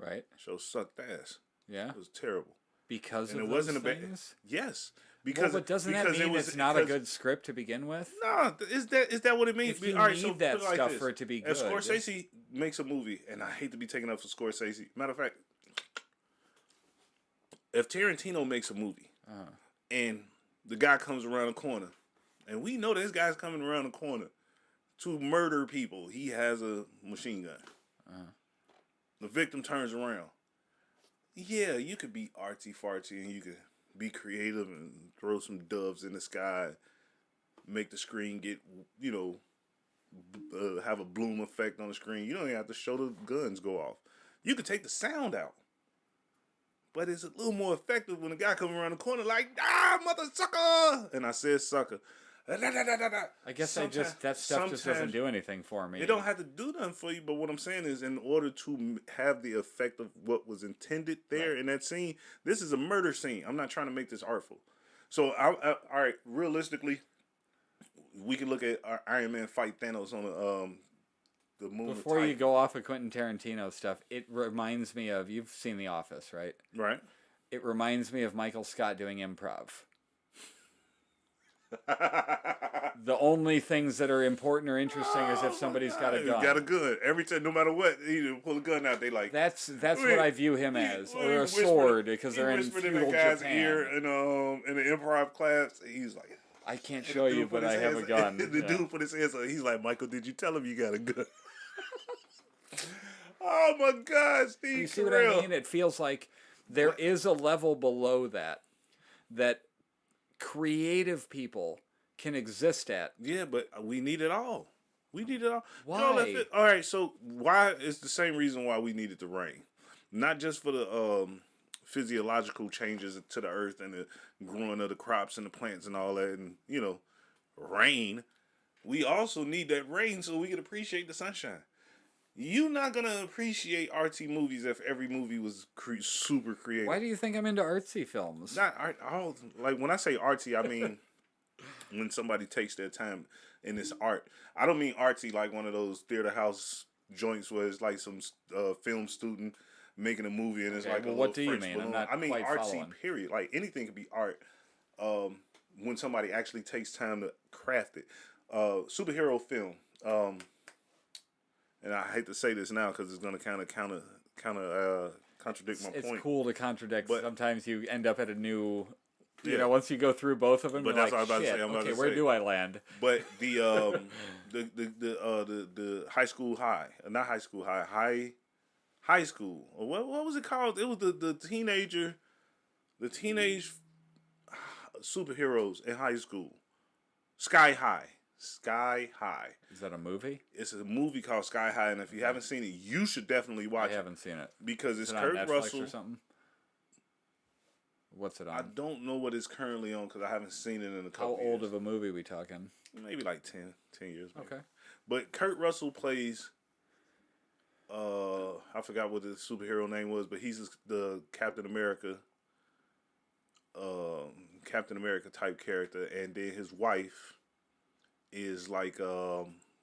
Right. Show sucked ass. Yeah. It was terrible. Because and of it those wasn't things? Yes. Because but doesn't that mean it's not a good script to begin with? No, is that what it means? If you All right, need so that like stuff this. for it to be good. If Scorsese makes a movie, and I hate to be taken up for Scorsese. Matter of fact, if Tarantino makes a movie, and the guy comes around the corner, and we know this guy's coming around the corner to murder people. He has a machine gun. The victim turns around. Yeah, you could be artsy-fartsy, and you could be creative and throw some doves in the sky, make the screen get, have a bloom effect on the screen. You don't even have to show the guns go off. You could take the sound out. But it's a little more effective when the guy comes around the corner like, mother sucker! And I said sucker. I guess that stuff just doesn't do anything for me. It don't have to do nothing for you, but what I'm saying is in order to have the effect of what was intended there in that scene, this is a murder scene. I'm not trying to make this artful. So, all right, realistically, we can look at Iron Man fight Thanos on the moon. Before you go off of Quentin Tarantino stuff, it reminds me of, you've seen The Office, right? Right. It reminds me of Michael Scott doing improv. The only things that are important or interesting is if somebody's got a gun. Got a gun. Every time, no matter what, he pull a gun out. They like that's what I view him as, or a sword, because they're in feudal guy's Japan. Ear in the improv class, he's like, I can't show you, but I have a gun. The dude put his hands up. He's like, Michael, did you tell him you got a gun? Oh my God, Steve! You see what I mean? It feels like there is a level below that creative people can exist at. Yeah, but we need it all. We need it all. Why? All right, so why is the same reason why we needed to rain? Not just for the physiological changes to the earth and the growing of the crops and the plants and all that, and rain. We also need that rain so we can appreciate the sunshine. You're not gonna appreciate artsy movies if every movie was super creative. Why do you think I'm into artsy films? Not art. Like when I say artsy, I mean when somebody takes their time in this art. I don't mean artsy like one of those theater house joints where it's like some film student making a movie and it's like what do you mean? I mean artsy. Following. Period. Like anything could be art. When somebody actually takes time to craft it. Superhero film. And I hate to say this now because it's going to kind of contradict my point. It's cool to contradict, but sometimes you end up at a new You know, once you go through both of them, but you're that's like, what I was shit, about to say. I'm about okay, to where say. do I land? But the high school high, not high school high school. What was it called? It was the teenage superheroes in high school. Sky High. Sky High. Is that a movie? It's a movie called Sky High, and if you haven't seen it, you should definitely watch it. I haven't seen it. Because it's it Kurt on Netflix Russell or something? What's it on? I don't know what it's currently on because I haven't seen it in a couple years. How old of a movie we talking? Maybe like 10 years. Maybe. Okay. But Kurt Russell plays, I forgot what the superhero name was, but he's the Captain America type character, and then his wife is like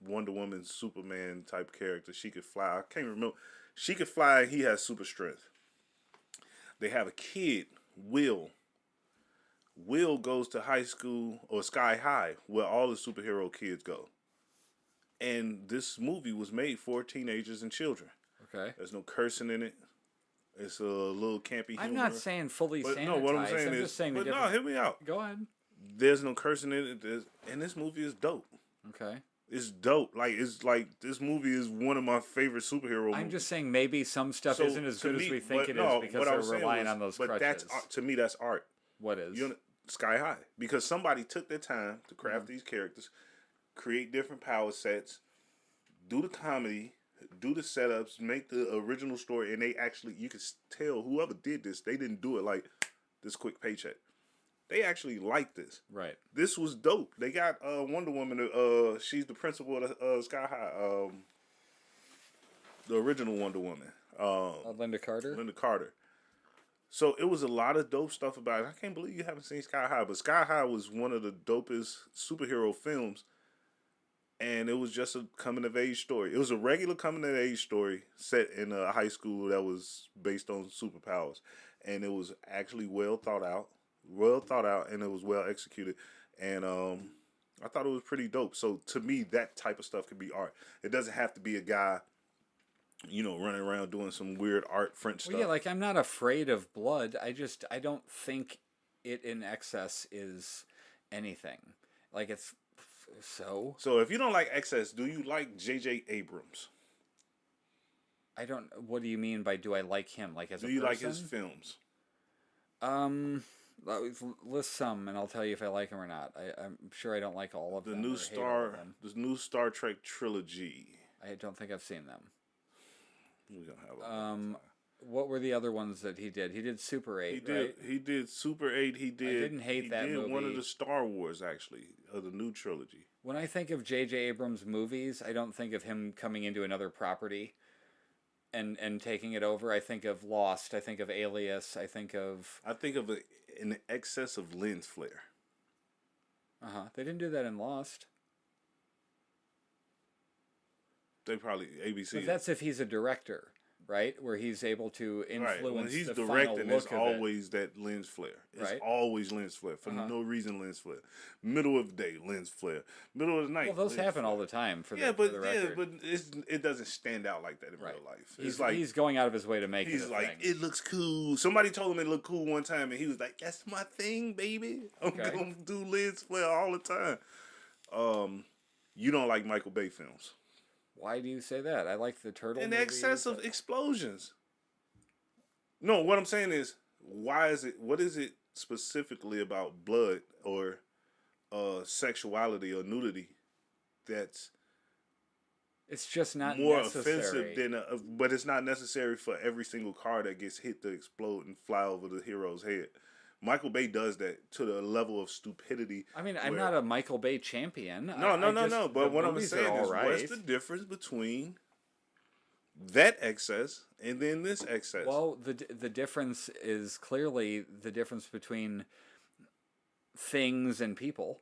Wonder Woman, Superman type character. She could fly. I can't remember. She could fly. He has super strength. They have a kid, Will. Will goes to high school or Sky High, where all the superhero kids go. And this movie was made for teenagers and children. Okay. There's no cursing in it. It's a little campy humor. I'm not saying fully sanitized. No, what I'm saying is, just saying but no, hear me out. Go ahead. There's no cursing in it, and this movie is dope. Okay. It's dope. It's like this movie is one of my favorite superhero movies. I'm just saying maybe some stuff isn't as good as we think it is because they're relying on those crutches. That's to me, that's art. What is? Sky High. Because somebody took their time to craft these characters, create different power sets, do the comedy, do the setups, make the original story, and they actually, you can tell whoever did this, they didn't do it like this quick paycheck. They actually liked this. Right. This was dope. They got Wonder Woman. She's the principal of Sky High. The original Wonder Woman. Linda Carter. Linda Carter. So it was a lot of dope stuff about it. I can't believe you haven't seen Sky High, but Sky High was one of the dopest superhero films, and it was just a coming of age story. It was a regular coming of age story set in a high school that was based on superpowers, and it was actually well thought out, and it was well executed, and I thought it was pretty dope. So to me, that type of stuff could be art. It doesn't have to be a guy, running around doing some weird art French stuff. Yeah, like I'm not afraid of blood. I don't think it in excess is anything. Like it's so. So if you don't like excess, do you like J.J. Abrams? I don't. What do you mean by do I like him? Like as a person? Do you like his films? List some, and I'll tell you if I like them or not. I'm sure I don't like all of them. The new Star Trek trilogy. I don't think I've seen them. We don't have what were the other ones that he did? He did Super 8, right? He did Super 8. I didn't hate that movie. One of the Star Wars, actually, of the new trilogy. When I think of J.J. Abrams movies, I don't think of him coming into another property and taking it over. I think of Lost. I think of Alias. I think of an excess of lens flare. They didn't do that in Lost. They probably ABC. But that's if he's a director, right? Where he's able to influence when he's the directing, final look it's always that lens flare. It's right? always lens flare for no reason. Lens flare. Middle of the day, lens flare. Middle of the night. Well, those happen all the time for the record. But it doesn't stand out like that in real life. It's like he's going out of his way to make it. He's like, it looks cool. Somebody told him it looked cool one time, and he was like, "That's my thing, baby. I'm gonna do lens flare all the time." You don't like Michael Bay films. Why do you say that? I like the turtle. In excess of explosions. No, what I'm saying is, what is it specifically about blood or sexuality or nudity that's it's just not more necessary. Offensive than but it's not necessary for every single car that gets hit to explode and fly over the hero's head. Michael Bay does that to the level of stupidity. I mean, I'm not a Michael Bay champion. No. But what I'm saying is, what's the difference between that excess and then this excess? Well, the difference is clearly the difference between things and people.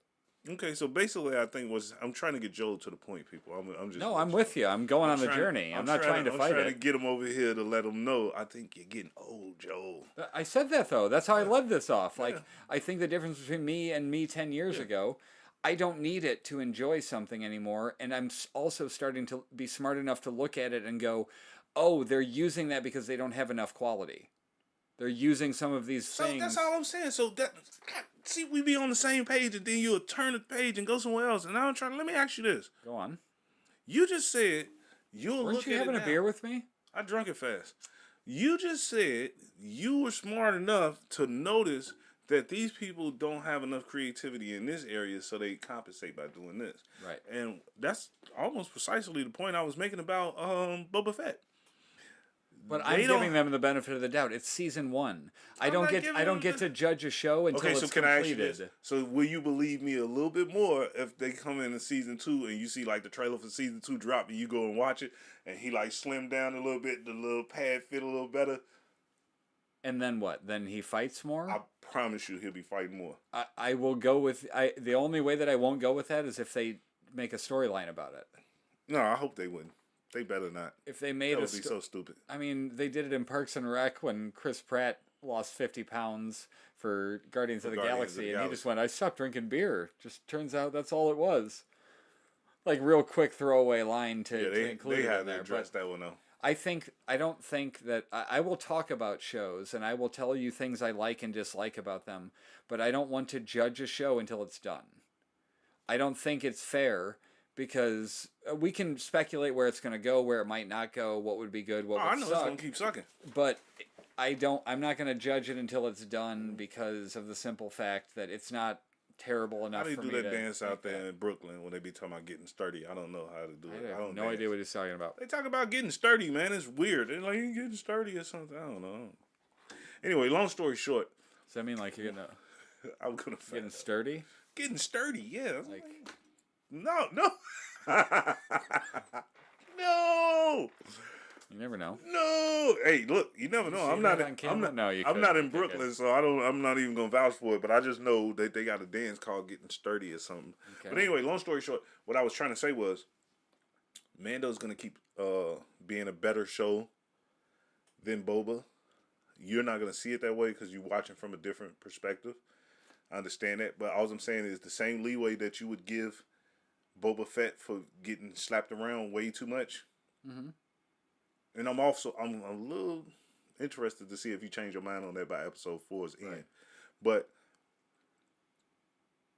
Okay, so basically, I think I'm trying to get Joel to the point, people. I'm with you. I'm going on the journey. I'm not trying to fight it. I'm trying to get him over here to let him know. I think you're getting old, Joel. I said that though. That's how I led this off. Like I think the difference between me and me 10 years ago, I don't need it to enjoy something anymore, and I'm also starting to be smart enough to look at it and go, "Oh, they're using that because they don't have enough quality." They're using some of these things. So that's all I'm saying. So that see, we be on the same page, and then you'll turn the page and go somewhere else. And I'm trying. Let me ask you this. Go on. You just said you'll Weren't look you at having it a beer with me? I drunk it fast. You just said you were smart enough to notice that these people don't have enough creativity in this area, so they compensate by doing this. Right. And that's almost precisely the point I was making about Boba Fett. But I'm giving them the benefit of the doubt. It's season 1. I don't get to judge a show until it's completed. I ask you this? So will you believe me a little bit more if they come in season 2 and you see like the trailer for season 2 drop and you go and watch it and he like slimmed down a little bit, the little pad fit a little better? And then what? Then he fights more? I promise you he'll be fighting more. I will go with... the only way that I won't go with that is if they make a storyline about it. No, I hope they wouldn't. They better not. If they made that would be so stupid. I mean, they did it in Parks and Rec when Chris Pratt lost 50 pounds for Guardians of the Galaxy, and he just went, I stopped drinking beer. Just turns out that's all it was. Like, real quick throwaway line to include they in there. Address that one, though. I don't think that... I will talk about shows, and I will tell you things I like and dislike about them, but I don't want to judge a show until it's done. I don't think it's fair... Because we can speculate where it's going to go, where it might not go, what would be good, what would suck. I know it's going to keep sucking. But I'm not going to judge it until it's done because of the simple fact that it's not terrible enough for me to... How do you do that dance out there in Brooklyn when they be talking about getting sturdy? I don't know how to do it. I have no idea what he's talking about. They talk about getting sturdy, man. It's weird. They're like, you're getting sturdy or something. I don't know. Anyway, long story short. Does that mean like you're going to... I'm going to... Getting sturdy? Getting sturdy, yeah. Like... No. No. You never know. No. Hey, look, you never know. I'm not in Brooklyn, so I'm not even gonna vouch for it. But I just know that they got a dance called "Getting Sturdy" or something. Okay. But anyway, long story short, what I was trying to say was, Mando's gonna keep being a better show than Boba. You're not gonna see it that way because you're watching from a different perspective. I understand that, but all I'm saying is the same leeway that you would give Boba Fett for getting slapped around way too much. Mm-hmm. And I'm a little interested to see if you change your mind on that by episode 4's end. But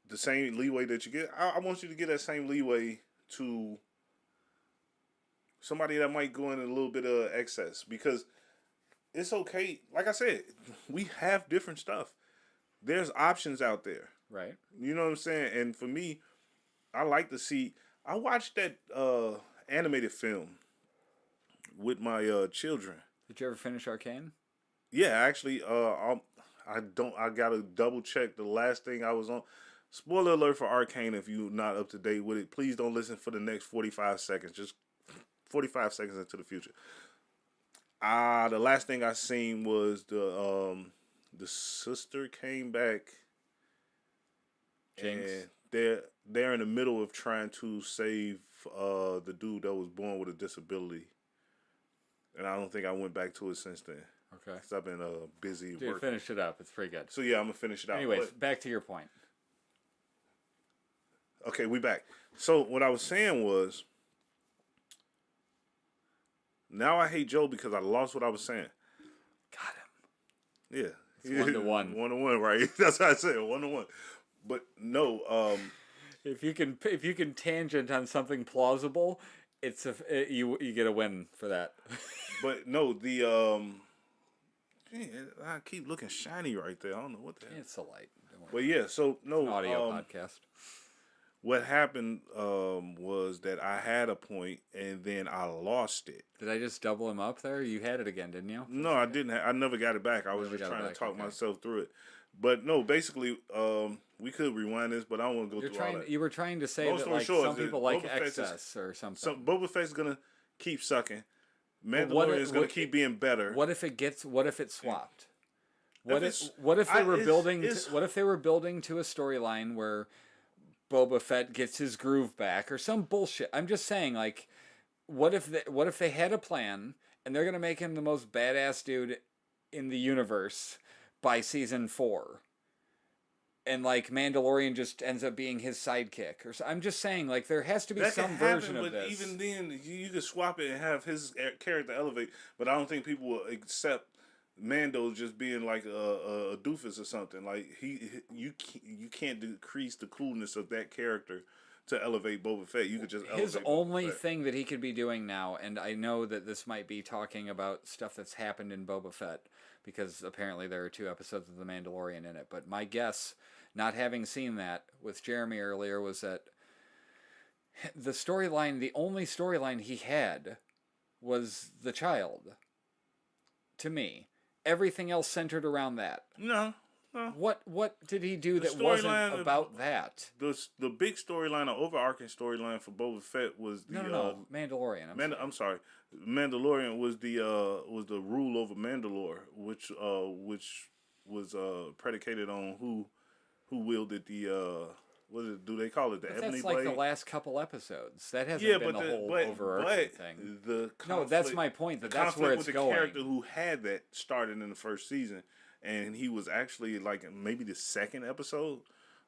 the same leeway that you get, I want you to get that same leeway to somebody that might go in a little bit of excess, because it's okay. Like I said, we have different stuff. There's options out there. Right. You know what I'm saying? And for me, I like to see... I watched that animated film with my children. Did you ever finish Arcane? Yeah, actually, I gotta double check the last thing I was on. Spoiler alert for Arcane if you're not up to date with it. Please don't listen for the next 45 seconds. Just 45 seconds into the future. The last thing I seen was the sister came back. Jinx. And they're in the middle of trying to save the dude that was born with a disability. And I don't think I went back to it since then. Okay. Because I've been busy working. Finish it up. It's pretty good. So yeah, I'm going to finish it out. Anyways, back to your point. Okay, we back. So what I was saying was, now I hate Joe because I lost what I was saying. Got him. Yeah. It's 1-1. 1-1, right? That's what I said, 1-1. But no, if you can tangent on something plausible, you get a win for that. But no, I keep looking shiny right there. I don't know what the hell. It's a light. But yeah, so no, it's an audio podcast. What happened was that I had a point and then I lost it. Did I just double him up there? You had it again, didn't you? No, I didn't. I never got it back. I was just trying to talk myself through it. But no, basically, we could rewind this, but I don't want to go through all that. You were trying to say that like some people like excess or something. Boba Fett's gonna keep sucking. Mandalorian is gonna keep being better. What if it swapped? What if they were building to a storyline where Boba Fett gets his groove back or some bullshit? I'm just saying, like, what if they had a plan and they're gonna make him the most badass dude in the universe by season 4, and like Mandalorian just ends up being his sidekick, or I'm just saying, like, there has to be some version of this. Even then, you could swap it and have his character elevate, but I don't think people will accept Mando just being like a doofus or something. Like you can't decrease the coolness of that character to elevate Boba Fett. You could just elevate his only thing that he could be doing now, and I know that this might be talking about stuff that's happened in Boba Fett, because apparently there are 2 episodes of The Mandalorian in it. But my guess, not having seen that with Jeremy earlier, was that the only storyline he had was the child. To me, everything else centered around that. No. What did he do that wasn't about that? The big storyline, the overarching storyline for Boba Fett was the Mandalorian. I'm sorry. Mandalorian was the rule over Mandalore, which was predicated on who wielded the do they call it the Ebony That's Blade? like the last couple episodes. That hasn't been the whole overarching thing. That's my point. That's where it's going. The character who had that started in the first season, and he was actually like maybe the second episode.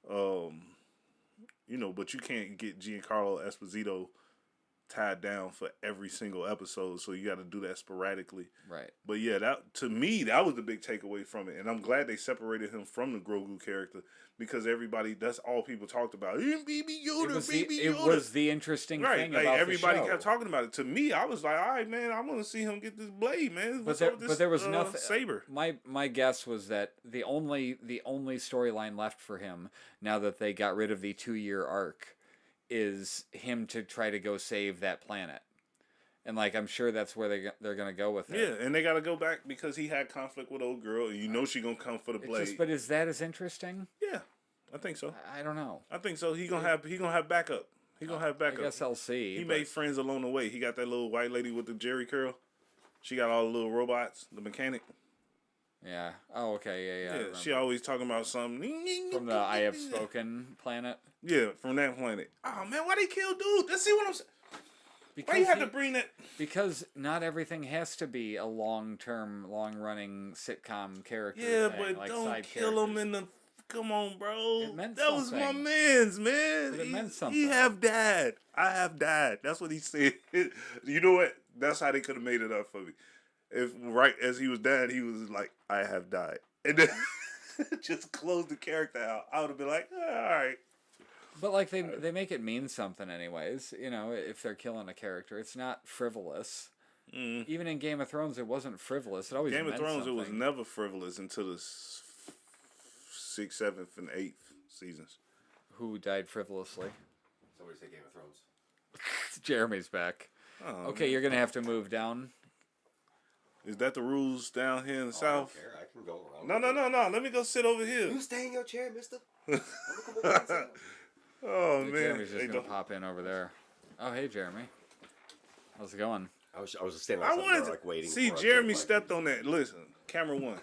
But you can't get Giancarlo Esposito tied down for every single episode, so you got to do that sporadically. Right. But yeah, to me that was the big takeaway from it, and I'm glad they separated him from the Grogu character, because that's all people talked about. Baby Yoda, Baby Yoda. It was the interesting thing about everybody the show. Kept talking about it. To me, I was like, all right, man, I'm gonna see him get this blade, man. But there was nothing. Saber. My guess was that the only storyline left for him, now that they got rid of the 2-year arc, is him to try to go save that planet. And I'm sure that's where they're gonna go with it. Yeah, and they gotta go back because he had conflict with old girl, and she gonna come for the blade. But is that as interesting? Yeah, I think so. I don't know. I think so. He gonna have backup. He gonna have backup. I guess I'll see. He made friends along the way. He got that little white lady with the Jerry curl. She got all the little robots. The mechanic. Yeah. Oh, okay. Yeah. She always talking about something. From the I Have Spoken planet? Yeah, from that planet. Oh, man, why they kill dude? Let's see what I'm saying. Why you have to bring that? Because not everything has to be a long-term, long-running sitcom character. Yeah, thing, but don't kill him in the... Come on, bro. It meant that something. was my man's, man. But it meant something. He have died. I have died. That's what he said. You know what? That's how they could have made it up for me. If right as he was dying, he was like, I have died. And then just close the character out. I would have been like, all right. But they make it mean something anyways, if they're killing a character. It's not frivolous. Mm. Even in Game of Thrones, it wasn't frivolous. It always Game meant of Thrones, something. it was never frivolous until the 6th, 7th, and 8th seasons. Who died frivolously? Somebody say Game of Thrones. Jeremy's back. Oh, okay, man. You're going to have to move down. Is that the rules down here in the South? I don't care. I can go around. No. Let me go sit over here. You stay in your chair, mister. Oh, man. Jeremy's just going to pop in over there. Oh, hey, Jeremy. How's it going? I was just standing outside waiting. See, Jeremy stepped on that. Listen, camera 1.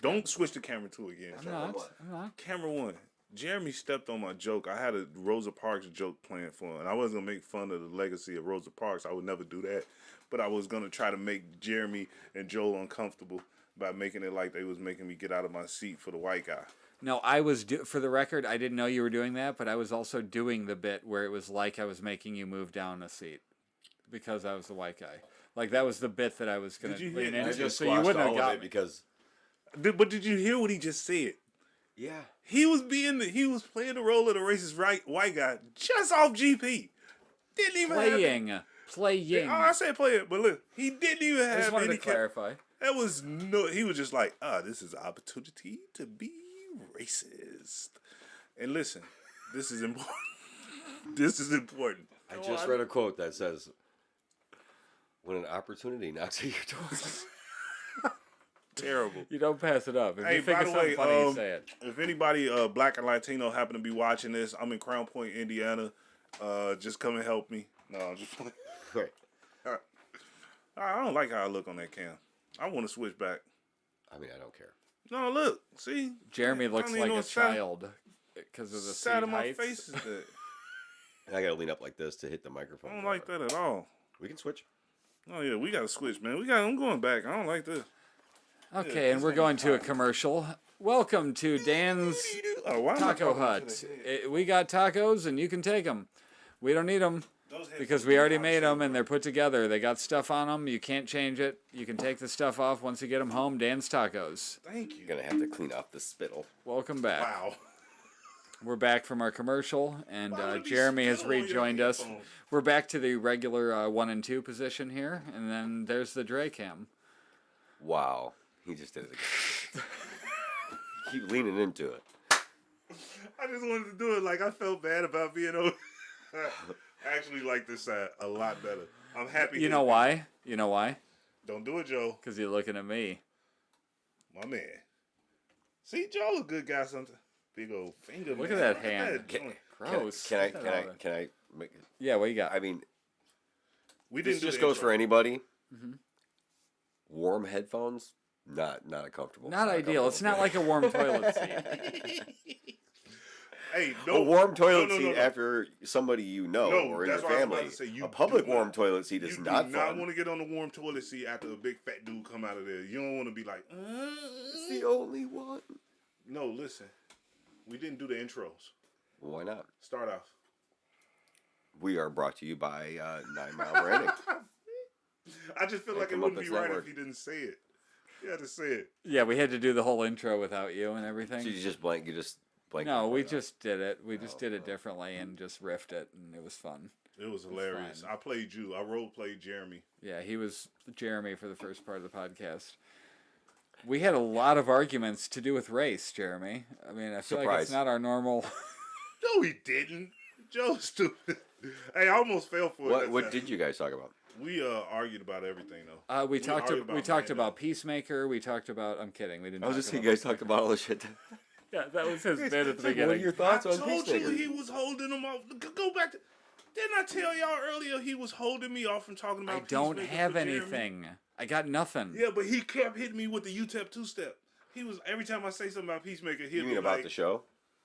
Don't switch to camera 2 again. I'm not. Camera 1. Jeremy stepped on my joke. I had a Rosa Parks joke planned for him, and I wasn't going to make fun of the legacy of Rosa Parks. I would never do that. But I was going to try to make Jeremy and Joel uncomfortable by making it like they was making me get out of my seat for the white guy. No, I was, for the record, I didn't know you were doing that, but I was also doing the bit where it was like I was making you move down a seat because I was the white guy. Like, that was the bit that I was going to lean into. I just so you wouldn't have got it because... But did you hear what he just said? Yeah. He was playing the role of the racist white guy just off GP. Didn't even playing. Oh, I said play it, but look, he didn't even have. I just wanted to clarify. That was he was just like, this is an opportunity to be racist. And listen, this is important. This is important. I just read a quote that says, "When an opportunity knocks at your door." Terrible. You don't pass it up. If you think of something funny, you say it. If anybody Black and Latino happen to be watching this, I'm in Crown Point, Indiana. Just come and help me. No, I'm just playing. Right. I don't like how I look on that cam. I want to switch back. I mean, I don't care. No, look. See? Jeremy looks like a child because of the side of my heights. face is that. And I got to lean up like this to hit the microphone. I don't like that at all. We can switch. Oh, yeah, we got to switch, man. I'm going back. I don't like this. Okay, and we're going to a commercial. Welcome to Dan's Taco Hut. We got tacos, and you can take them. We don't need them. Because we already made them and they're put together. They got stuff on them. You can't change it. You can take the stuff off once you get them home. Dan's Tacos. Thank you. You're going to have to clean off the spittle. Welcome back. Wow. We're back from our commercial, and Jeremy has rejoined us. We're back to the regular 1 and 2 position here, and then there's the Dre cam. Wow. He just did it again. Keep leaning into it. I just wanted to do it like I felt bad about being over. I actually like this side a lot better. I'm happy. You know why? You know why? Don't do it, Joe. Because you're looking at me. My man. See, Joe's a good guy sometimes. Big old finger. Look man. at that hand. Gross. Can I make it? Yeah, what you got? I mean, we this didn't just do goes for anybody. Mm-hmm. Warm headphones, not a comfortable. Not ideal. It's not like a warm toilet seat. Hey, a warm toilet seat after somebody you know or in your family. A public warm toilet seat is not fun. You do not want to get on the warm toilet seat after a big fat dude come out of there. You don't want to be like, it's the only one. No, listen. We didn't do the intros. Why not? Start off. We are brought to you by 9 Mile Branding. I just feel like it wouldn't be right if he didn't say it. You had to say it. Yeah, we had to do the whole intro without you and everything. So you just blank. No, we just did it. We just did it differently and just riffed it, and it was fun. It was hilarious. I played you. I role played Jeremy. Yeah, he was Jeremy for the first part of the podcast. We had a lot of arguments to do with race, Jeremy. I mean, I feel like it's not our normal. No, he didn't. Joe's stupid. Hey, I almost fell for it. What did you guys talk about? We argued about everything though. We talked about Peacemaker. We talked about. I'm kidding. We didn't. I was just saying, you guys talked about all the shit. Yeah, that was his bit at the beginning. What are your thoughts on I Peacemaker? told you he was holding him off. Go back to. Didn't I tell y'all earlier he was holding me off from talking about Peacemaker? I don't have anything. I got nothing. Yeah, but he kept hitting me with the UTEP two-step. He was every time I say something about Peacemaker, he'd You mean be about like, the show?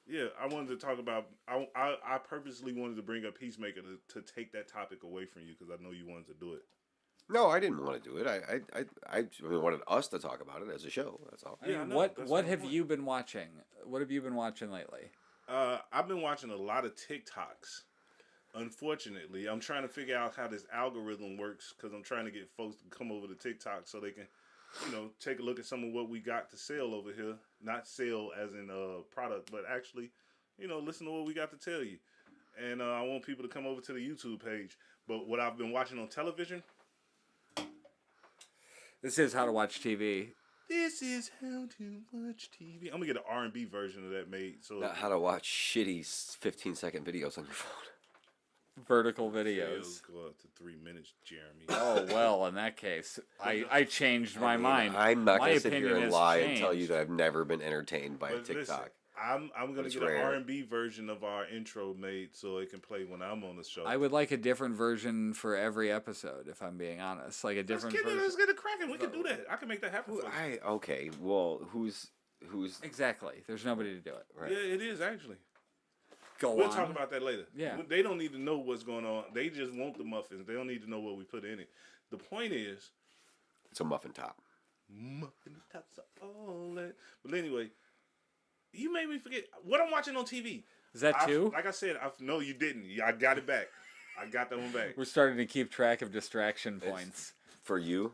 Yeah, I wanted to talk about. I purposely wanted to bring up Peacemaker to take that topic away from you because I know you wanted to do it. No, I didn't want to do it. I wanted us to talk about it as a show. That's all. I mean, what have you been watching? What have you been watching lately? I've been watching a lot of TikToks. Unfortunately, I'm trying to figure out how this algorithm works because I'm trying to get folks to come over to TikTok so they can, take a look at some of what we got to sell over here. Not sell as in product, but actually, listen to what we got to tell you. And I want people to come over to the YouTube page. But what I've been watching on television. This is How to Watch TV. This is How to Watch TV. I'm going to get an R&B version of that made. So not how to watch shitty 15-second videos on your phone. Vertical videos. Go up to 3 minutes, Jeremy. Oh, well, in that case, I changed my mind. I'm not going to sit here and lie and tell you that I've never been entertained by TikTok. Listen, I'm going to get an R&B version of our intro made so it can play when I'm on the show. I would like a different version for every episode, if I'm being honest. Like a different version. Let's get it cracking. We can do that. I can make that happen for you. Okay, well, who's... Exactly. There's nobody to do it. Right? Yeah, it is, actually. We'll talk about that later. Yeah. They don't need to know what's going on. They just want the muffins. They don't need to know what we put in it. The point is... It's a muffin top. Muffin tops are all that. But anyway... You made me forget what I'm watching on TV. Is that two? Like I said, no, you didn't. I got it back. I got that one back. We're starting to keep track of distraction points. For you?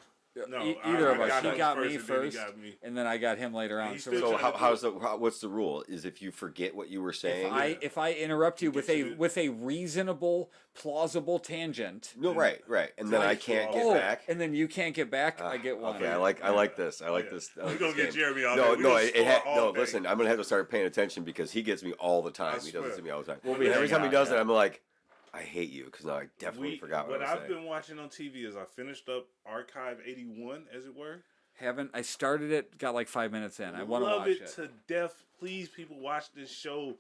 No, either of us. He got me first, and then I got him later on. So what's the rule? Is if you forget what you were saying? If I interrupt you with a reasonable, plausible tangent. No, right, and then I can't get back. And then you can't get back. I get one. Okay, I like this. I like this. We're gonna get Jeremy out. No. Listen, I'm gonna have to start paying attention because he gets me all the time. He does it to me all the time. Every time he does it, I'm like, I hate you because now I definitely forgot what I've been watching on TV is I finished up Archive 81, as it were. I started it, got like 5 minutes in. I want to watch it. Love it to death. Please, people, watch this show.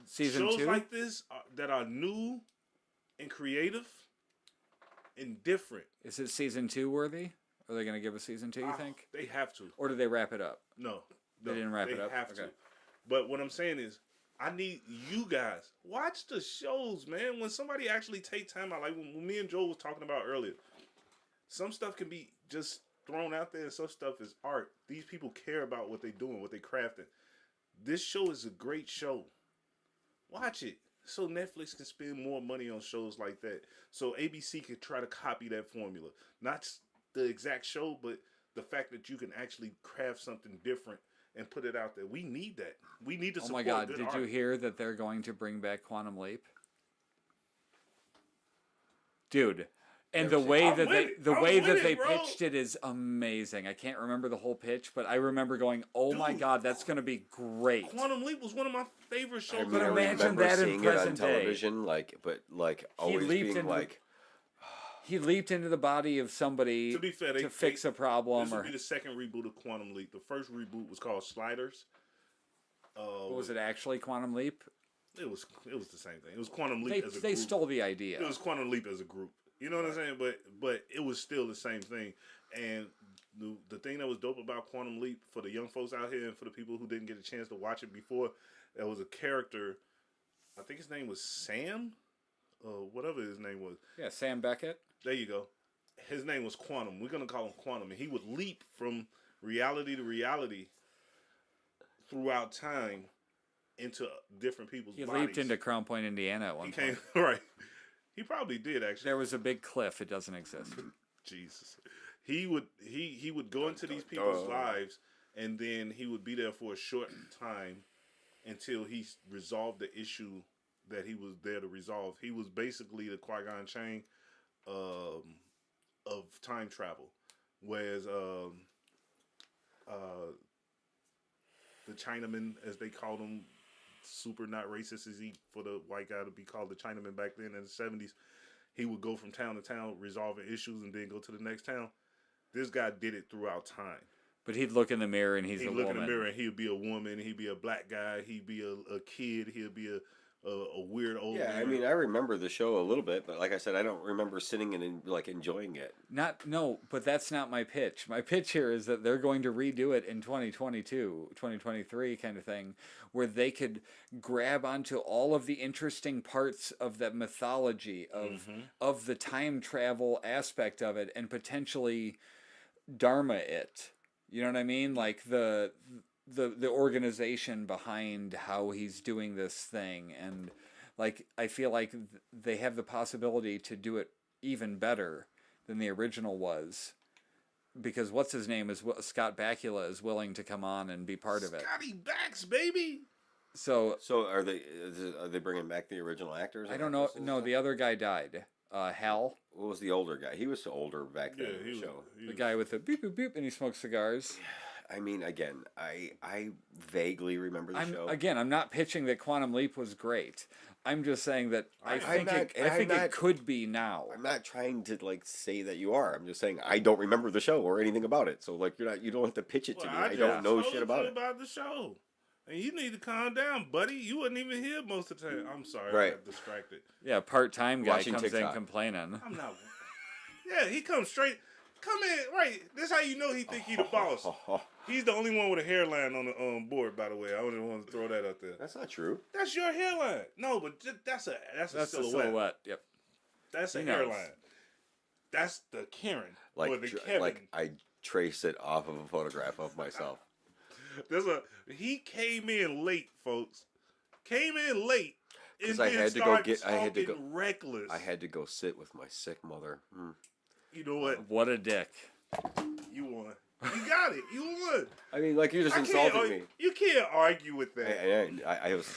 Season shows 2? like this that are new and creative and different. Is it season 2 worthy? Are they going to give us season 2, you think? They have to. Or did they wrap it up? No. They didn't wrap it up? They have to. But what I'm saying is, I need you guys watch the shows, man. When somebody actually take time out, like when me and Joel was talking about earlier, some stuff can be just thrown out there, and some stuff is art. These people care about what they're doing, what they're crafting. This show is a great show. Watch it. so Netflix can spend more money on shows like that. So ABC can try to copy that formula. Not the exact show, but the fact that you can actually craft something different and put it out there. We need that. We need to support good art. Oh my God, did you hear that they're going to bring back Quantum Leap? Dude, and the way that they pitched it is amazing. I can't remember the whole pitch, but I remember going, "Oh my God, that's going to be great." Quantum Leap was one of my favorite shows. I mean, I imagine that in present day. Television, always being like. He leaped into the body of somebody to be fair, to fix a problem. This would be the second reboot of Quantum Leap. The first reboot was called Sliders. Was it actually Quantum Leap? It was the same thing. It was Quantum Leap as a group. They stole the idea. It was Quantum Leap as a group. You know what I'm saying? But it was still the same thing. And the thing that was dope about Quantum Leap for the young folks out here and for the people who didn't get a chance to watch it before, there was a character, I think his name was Sam, whatever his name was. Yeah, Sam Beckett. There you go. His name was Quantum. We're going to call him Quantum. And he would leap from reality to reality throughout time into different people's bodies. He leaped into Crown Point, Indiana at one point. Right. He probably did, actually. There was a big cliff. It doesn't exist. Jesus. He would go into these people's lives, and then he would be there for a short time until he resolved the issue that he was there to resolve. He was basically the Qui-Gon Jinn of time travel, whereas the Chinaman, as they called him, super not racist as he for the white guy to be called the Chinaman back then in the 70s, he would go from town to town resolving issues and then go to the next town. This guy did it throughout time. But he'd look in the mirror and he'd look in the mirror and he'd be a woman, he'd be a black guy, he'd be a kid, he'd be a weird old man. I mean, I remember the show a little bit, but like I said, I don't remember sitting and enjoying it. But that's not my pitch. My pitch here is that they're going to redo it in 2022, 2023 kind of thing, where they could grab onto all of the interesting parts of that mythology of the time travel aspect of it and potentially Dharma it. You know what I mean? Like the organization behind how he's doing this thing, and like I feel like they have the possibility to do it even better than the original was, because what's his name is Scott Bakula is willing to come on and be part of it. Scotty Backs, baby. So are they bringing back the original actors? I don't know. No, the other guy died. Hal. What was the older guy? He was older back then in the show. The guy with the beep boop beep and he smokes cigars. I mean, again, I vaguely remember the show. Again, I'm not pitching that Quantum Leap was great. I'm just saying that I think it could be now. I'm not trying to say that you are. I'm just saying I don't remember the show or anything about it. So you don't have to pitch it to me. I don't know shit about it. About the show. And you need to calm down, buddy. You wasn't even here most of the time. I'm sorry, I got distracted. Yeah, part-time guy comes in complaining. I'm not. Yeah, he comes straight. Come in, right. This how you know he think he the boss. He's the only one with a hairline on the board, by the way. I only want to throw that out there. That's not true. That's your hairline. No, but that's a silhouette. Yep. That's a hairline. That's the Karen or the Kevin. Like I trace it off of a photograph of myself. He came in late, folks. Came in late. Because I had to go reckless. I had to go sit with my sick mother. You know what? What a dick. You won. You got it. You won. I mean, you just insulted me. You can't argue with that.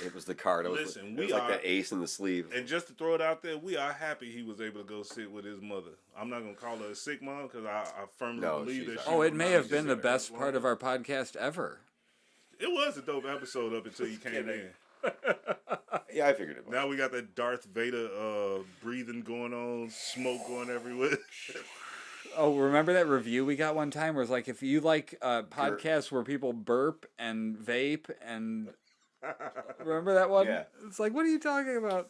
It was the card. It was like that ace in the sleeve. And just to throw it out there, we are happy he was able to go sit with his mother. I'm not going to call her a sick mom because I firmly believe that it may have been the best part of our podcast ever. It was a dope episode up until you came in. Yeah, I figured it was. Now we got that Darth Vader breathing going on, smoke going everywhere. Oh, remember that review we got one time where it's like, if you like podcasts where people burp and vape and... Remember that one? Yeah. It's like, what are you talking about?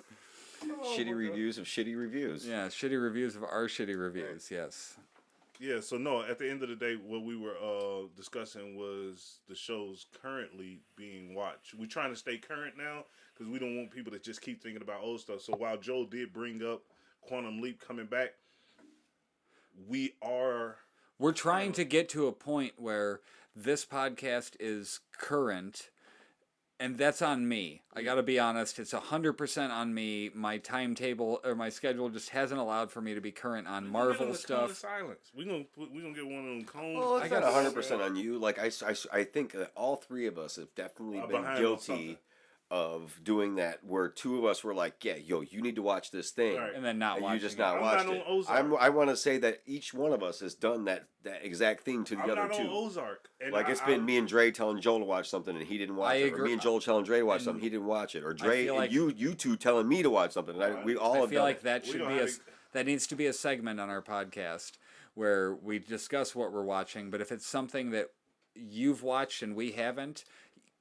Shitty reviews of shitty reviews. Yeah, shitty reviews of our shitty reviews, yes. Yeah, so no, at the end of the day, what we were discussing was the shows currently being watched. We're trying to stay current now because we don't want people to just keep thinking about old stuff. So while Joe did bring up Quantum Leap coming back, we're trying to get to a point where this podcast is current and that's on me. I got to be honest. It's 100% on me. My timetable or my schedule just hasn't allowed for me to be current on Marvel stuff. Cone of silence. We gonna get one of them cones. Well, I got 100% on you. Like I think that all three of us have definitely been guilty of doing that, where two of us were like, yeah, yo, you need to watch this thing, and then not watch it. You just not watched it. I want to say that each one of us has done that exact thing to the other two. I'm not on Ozark. Like it's been me and Dre telling Joel to watch something and he didn't watch it, or me and Joel telling Dre to watch something, he didn't watch it, or Dre and you two telling me to watch something. We all have feel like that should be that needs to be a segment on our podcast where we discuss what we're watching. But if it's something that you've watched and we haven't,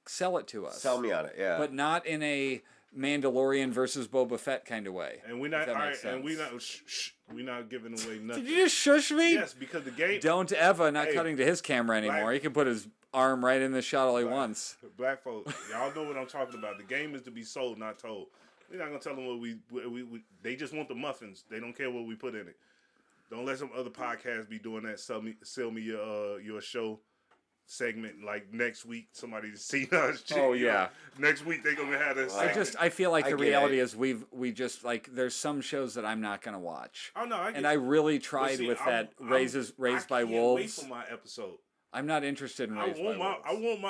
sell it to us. Sell me on it, yeah. But not in a Mandalorian versus Boba Fett kind of way. And we're not. All right, and we're not giving away nothing. Did you just shush me? Yes, because the game. Don't ever not cutting to his camera anymore. He can put his arm right in the shot all he wants. Black folks, y'all know what I'm talking about. The game is to be sold, not told. We're not gonna tell them what we they just want the muffins. They don't care what we put in it. Don't let some other podcasts be doing that. Sell me your show segment like next week. Somebody to see us. Oh yeah. Next week they gonna have this. I feel like the reality is we just like there's some shows that I'm not gonna watch. Oh no, I really tried with that Raised by Wolves. Wait for my episode. I'm not interested in Raised by Wolves.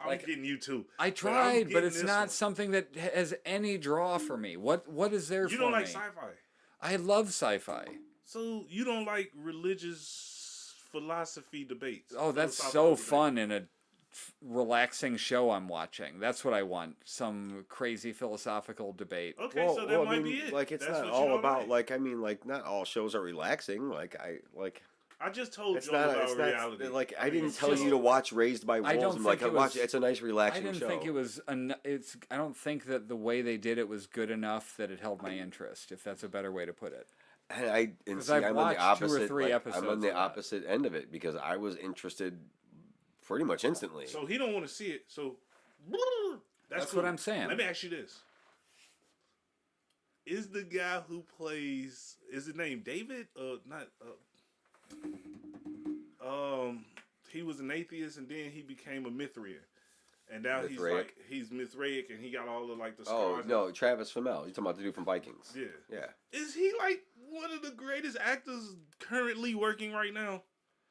I'm getting you too. I tried, but it's not something that has any draw for me. What is there for me? You don't like sci-fi. I love sci-fi. So you don't like religious philosophy debates? Oh, that's so fun in a relaxing show I'm watching. That's what I want. Some crazy philosophical debate. Okay, so that might be it. Like it's not all about like not all shows are relaxing. I just told you about reality. Like I didn't tell you to watch Raised by Wolves. Watch it. It's a nice relaxing show. I didn't think it was. I don't think that the way they did it was good enough that it held my interest. If that's a better way to put it. And I'm on the opposite. 2 or 3 episodes. I'm on the opposite end of it because I was interested pretty much instantly. So he don't want to see it. So that's cool. What I'm saying. Let me ask you this: is the guy who plays is his name David? Not. He was an atheist and then he became a Mithrian. And now he's Mithraic and he got all the the scars. Oh no, Travis Fimmel. You talking about the dude from Vikings? Yeah. Yeah. Is he one of the greatest actors currently working right now?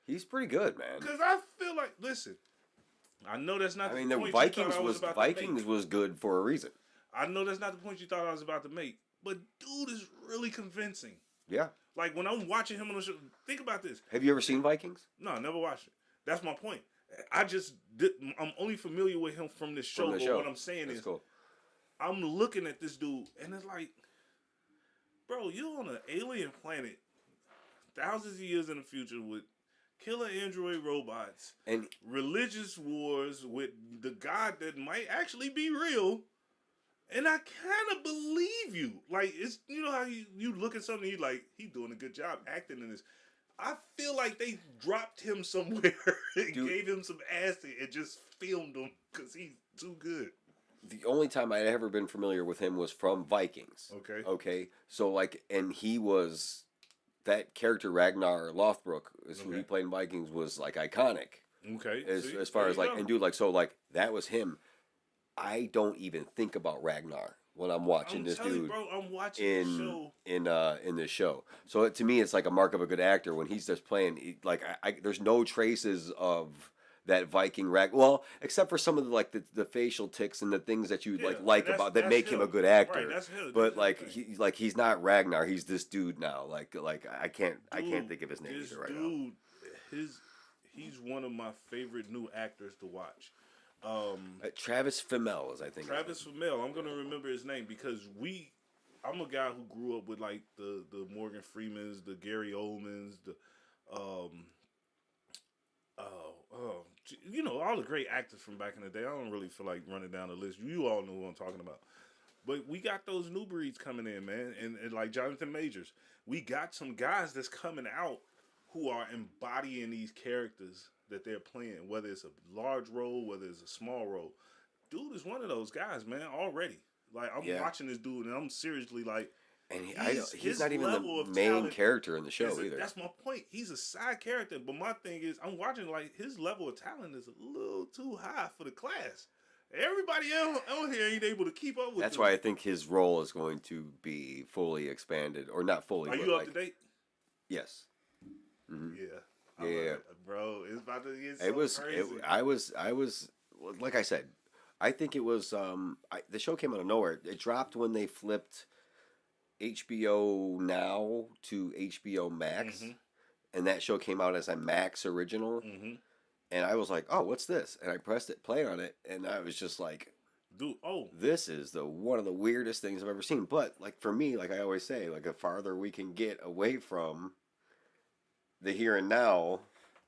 He's pretty good, man. Because I feel like, listen, I know that's not. The Vikings was good for a reason. I know that's not the point you thought I was about to make, but dude is really convincing. Yeah. Like when I'm watching him on the show, think about this. Have you ever seen Vikings? No, I never watched it. That's my point. I'm only familiar with him from this show, but what I'm saying is, cool. I'm looking at this dude, and it's like, bro, you're on an alien planet, thousands of years in the future with killer android robots and religious wars with the God that might actually be real. And I kind of believe you. Like, it's, you know how you look at something, and you're like, he's doing a good job acting in this. I feel like they dropped him somewhere and gave him some acid and just filmed him because he's too good. The only time I'd ever been familiar with him was from Vikings. Okay. So, and he was, that character Ragnar Lothbrok, who he played in Vikings, was, iconic. Okay. As far as, and dude, that was him. I don't even think about Ragnar when I'm watching this dude. Bro, I'm watching the show. In this show. So to me, it's like a mark of a good actor when he's just playing. There's no traces of that Viking Well, except for some of the facial tics and the things that you like about that make him a good actor. Right, that's him. But he's not Ragnar. He's this dude now. I can't think of his name either right now. He's one of my favorite new actors to watch. Travis Fimmel is, I think. Travis Fimmel. I'm gonna remember his name because I'm a guy who grew up with the Morgan Freemans, the Gary Oldmans, the all the great actors from back in the day. I don't really feel like running down the list. You all know who I'm talking about. But we got those new breeds coming in, man, and like Jonathan Majors. We got some guys that's coming out who are embodying these characters that they're playing, whether it's a large role, whether it's a small role. Dude is one of those guys, man, already. I'm watching this dude, and I'm seriously and he's not even the main character in the show either. That's my point. He's a side character, but my thing is, I'm watching his level of talent is a little too high for the class. Everybody on here ain't able to keep up with. That's why I think his role is going to be fully expanded, or not fully. Are but you up to date? Yes. Mm-hmm. Yeah. Yeah, bro, it's about to get so it was. crazy. I was like I said. I think it was. The show came out of nowhere. It dropped when they flipped HBO Now to HBO Max, and that show came out as a Max original. Mm-hmm. And I was like, "Oh, what's this?" And I pressed it, play on it, and I was just like, "Dude, this is one of the weirdest things I've ever seen." But like for me, like I always say, like the farther we can get away from the here and now,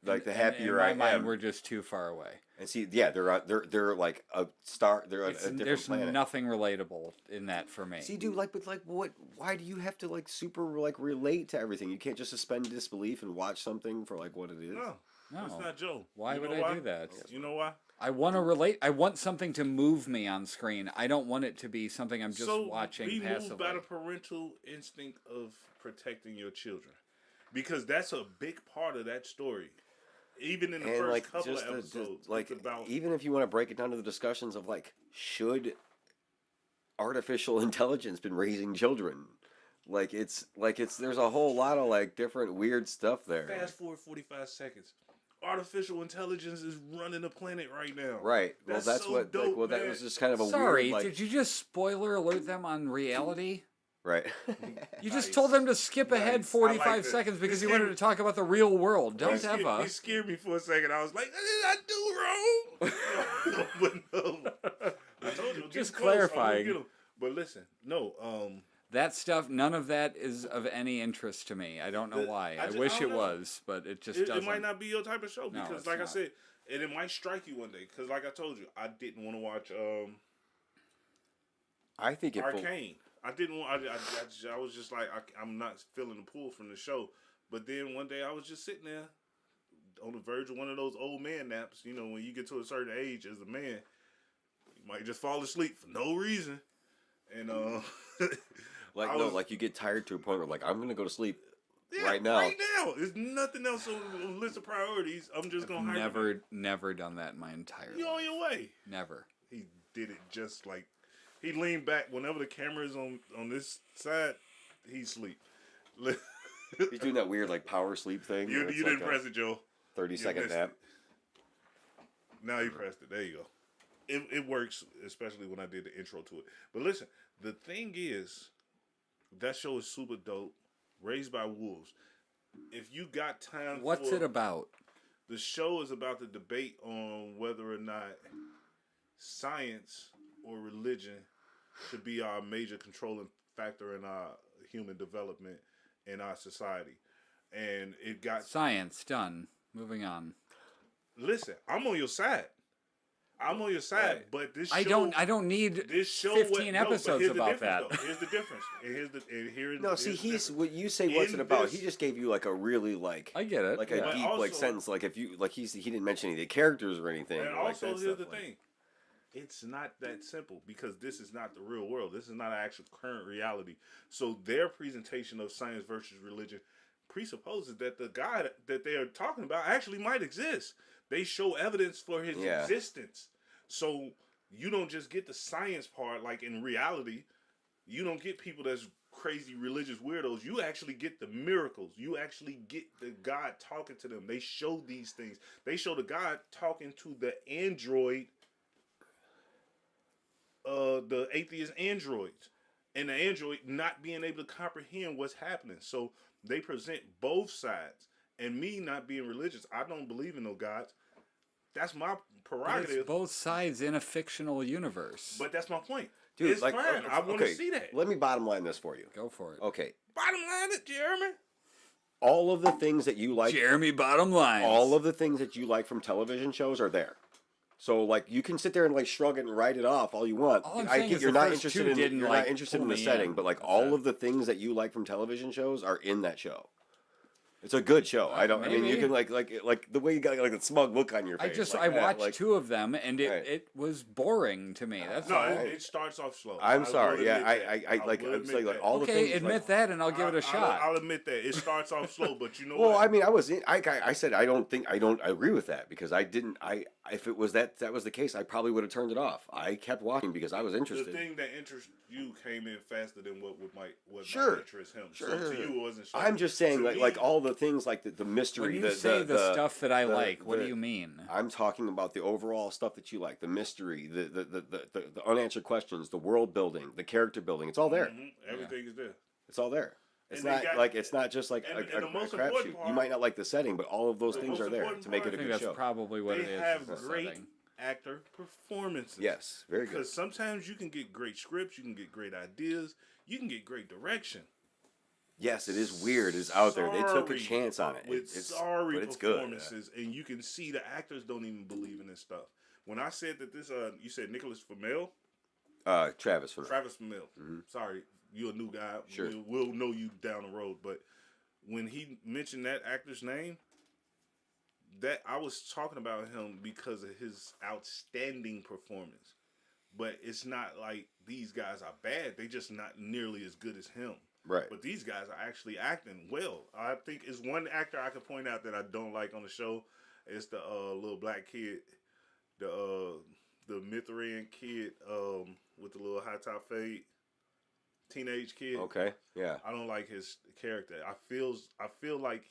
like the happier I am. In my mind, we're just too far away. And see, yeah, they're like a star. They're a different there's planet. Nothing relatable in that for me. See, dude, like, but like, what? Why do you have to like super like relate to everything? You can't just suspend disbelief and watch something for like what it is. No, it's not Joe. Why would I do that? You know why? I want to relate. I want something to move me on screen. I don't want it to be something I'm just watching be passively. Moved by the parental instinct of protecting your children, because that's a big part of that story. Even in the first couple of episodes, even if you want to break it down to the discussions of like, should artificial intelligence been raising children? There's a whole lot of like different weird stuff there. Fast forward 45 seconds. Artificial intelligence is running the planet right now. Right. That's so what. Dope, like, that was just kind of a Sorry, weird. Like, did you just spoiler alert them on reality? Right. You just told them to skip ahead 45 seconds because you wanted to talk about the real world. Don't ever. He scared me for a second. I was like, "What did I do wrong?" But no, I told you. Just clarifying. But listen, no. That stuff, none of that is of any interest to me. I don't know why. I wish it was, but it just doesn't. It might not be your type of show because, like not. I said, and it might strike you one day. Because, like I told you, I didn't want to watch. I think it. Arcane. I didn't want. I was just like, I'm not feeling the pull from the show. But then one day I was just sitting there on the verge of one of those old man naps. You know, when you get to a certain age as a man, you might just fall asleep for no reason. And like you get tired to a point where like I'm gonna go to sleep right now. Right now, there's nothing else on the list of priorities. I'm just gonna never done that in my entire life. You on your way? Never. He did it just like he leaned back whenever the camera is on this side. He sleep. He's doing that weird like power sleep thing. You didn't press it, Joe. 30-second nap. Now you pressed it. There you go. It works, especially when I did the intro to it. But listen, the thing is, that show is super dope. Raised by Wolves. If you got time, what's it about? The show is about the debate on whether or not science or religion should be our major controlling factor in our human development in our society. And it got science done. Moving on. Listen, I'm on your side. Right. But this show, I don't need this show 15 episodes about that. Here's the difference. What you say. What's it about? He just gave you like a really like. I get it. Like a deep like sentence. Like if you like he didn't mention any of the characters or anything. And like also here's the thing. It's not that simple because this is not the real world. This is not an actual current reality. So their presentation of science versus religion presupposes that the God that they are talking about actually might exist. They show evidence for his existence. So you don't just get the science part, like in reality, you don't get people that's crazy religious weirdos. You actually get the miracles. You actually get the God talking to them. They show these things. They show the God talking to the android, the atheist androids, and the android not being able to comprehend what's happening. So they present both sides. And me not being religious, I don't believe in no gods. That's my prerogative. But it's both sides in a fictional universe. But that's my point. Dude, it's fine. I want to see that. Let me bottom line this for you. Go for it. Okay. Bottom line it, Jeremy. All of the things that you like. Jeremy bottom line. All of the things that you like from television shows are there. So like you can sit there and like shrug it and write it off all you want. I get you're not interested in the setting, but like all of the things that you like from television shows are in that show. It's a good show. I mean, you can like the way you got like a smug look on your face. I watched 2 of them and it was boring to me. That's all. It starts off slow. I'm sorry. Yeah, I like all the things. Okay, admit that, and I'll give it a shot. I'll admit that it starts off slow, but you know. Well, I mean, I said I don't agree with that because I if it was that was the case, I probably would have turned it off. I kept watching because I was interested. The thing that interests you came in faster than what might Sure. interest him. Sure. So to you, it wasn't. I'm just saying, like all the things, like the mystery. When you say the stuff that I like, what do you mean? I'm talking about the overall stuff that you like, the mystery, the unanswered questions, the world building, the character building. It's all there. Mm-hmm. Everything is there. It's all there. It's And not it's not just like and a the most crapshoot. important part- You might not like the setting, but all of those things most are there important to make it part- a I think good that's show. probably what They it is. have the great setting. actor performances. Yes, very good. Because sometimes you can get great scripts, you can get great ideas, you can get great direction. Yes, it is weird. It's out there. They took a Sorry chance on it. With sorry but it's good. performances, and you can see the actors don't even believe in this stuff. When I said that this, you said Nicholas Flamel? Travis for Travis Flamel. Sorry, you're a new guy. Sure. We'll know you down the road. But when he mentioned that actor's name, that I was talking about him because of his outstanding performance. But it's not like these guys are bad. They just not nearly as good as him. Right. But these guys are actually acting well. I think it's one actor I could point out that I don't like on the show. It's the little black kid, the Mithrian kid with the little high top fade, teenage kid. Okay. Yeah. I don't like his character. I feel like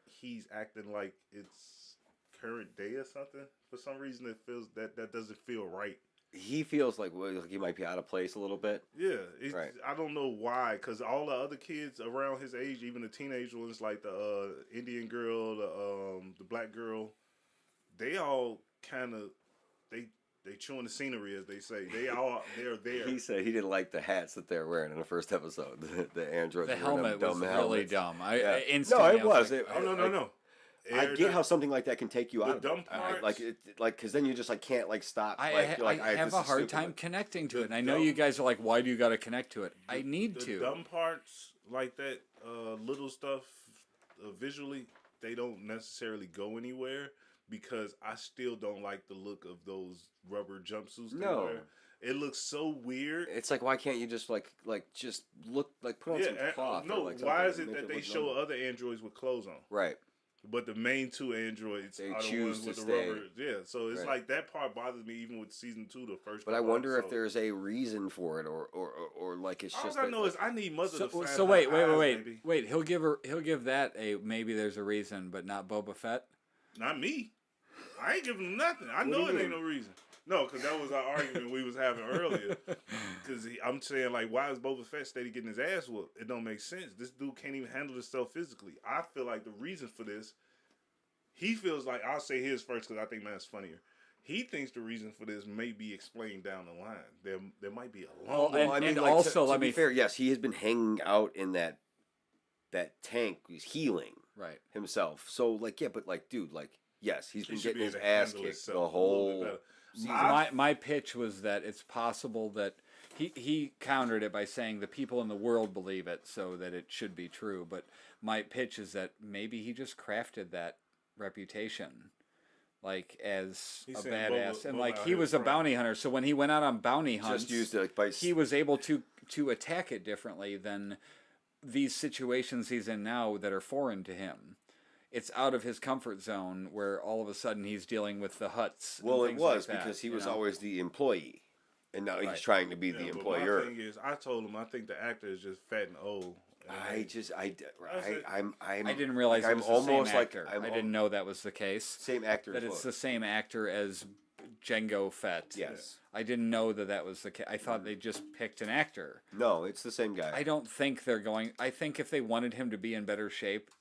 he's acting like it's current day or something. For some reason, it feels that doesn't feel right. He feels like he might be out of place a little bit. Yeah, Right. I don't know why, because all the other kids around his age, even the teenage ones, like the Indian girl, the black girl, they all kind of they chewing the scenery, as they say. They're there. He said he didn't like the hats that they're wearing in the first episode. The androids. The wearing helmet them was dumb really helmets. dumb. Yeah. I instantly. No, it was. Like, Oh no. I get how something like that can take you the out of dumb it. parts- Because then you just can't stop. I have this a is hard stupid. time connecting to it. And I The know you dumb- guys are like, why do you got to connect to it? I need The to. dumb parts like that, little stuff, visually, they don't necessarily go anywhere because I still don't like the look of those rubber jumpsuits. They No. wear. It looks so weird. It's like, why can't you just just look put on some cloth? No, or why something is and it make that they look show normal? other androids with clothes on? Right. But the main two androids They are the choose ones with to the stay. rubber. Yeah, so it's Right. like that part bothers me even with season 2, the first. But I couple wonder if episodes. there's a reason for it, or like it's All just. I that, know is I need mother to find So her wait. eyes, baby. Wait. He'll give that a maybe there's a reason, but not Boba Fett. Not me. I ain't giving him nothing. I What do know you it ain't mean? no reason. No, because that was our argument we was having earlier. Because I'm saying, like, why is Boba Fett steady getting his ass whooped? It don't make sense. This dude can't even handle himself physically. I feel like the reason for this, he feels like, I'll say his first because I think mine's funnier. He thinks the reason for this may be explained down the line. There might be a long. Well, and also, to let be me fair. Yes, he has been hanging out in that tank. He's healing right. himself. So dude, yes, he's He been should be getting his able to ass handle kicked himself the a little whole bit better. season. My pitch was that it's possible that he countered it by saying the people in the world believe it, so that it should be true. But my pitch is that maybe he just crafted that reputation, like as He's a saying badass, and Boba like out he here was a front. bounty hunter. So when he went out on bounty hunts, Just used it by he was able to attack it differently than these situations he's in now that are foreign to him. It's out of his comfort zone where all of a sudden he's dealing with the Huts. Well, and it things was like that, because he you was know? always the employee, and now Right. he's trying to be Yeah, the but employer. my thing is, I told him I think the actor is just fat and old. And I didn't realize like, it was I'm the same almost like actor. I'm I didn't know that was the case. same actor. That as it's well. the same actor as Django Fett. Yes. I didn't know that was the case. I thought they just picked an actor. No, it's the same guy. I don't think they're going. I think if they wanted him to be in better shape,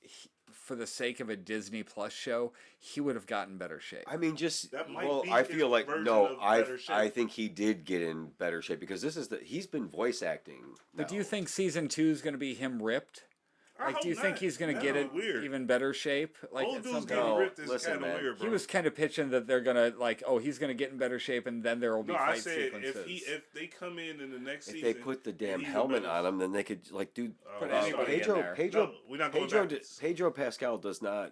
for the sake of a Disney Plus show, he would have gotten better shape. I mean, just That might well, be I his feel like version no, of I better shape. I think he did get in better shape because he's been voice acting. But do you now. think season 2 is going to be him ripped? I Like, hope do you think not. he's going to That get would it be weird. even better shape? Like Old at dudes some getting point? No, ripped is listen, kind of man. weird, bro. He was kind of pitching that they're gonna he's gonna get in better shape, and then there will be No, I fight said sequences. if they come in the next If season, they put the damn and he's helmet better- on him, then they could dude. Put Oh, anybody in there. No, we're not going backwards. Pedro Pascal does not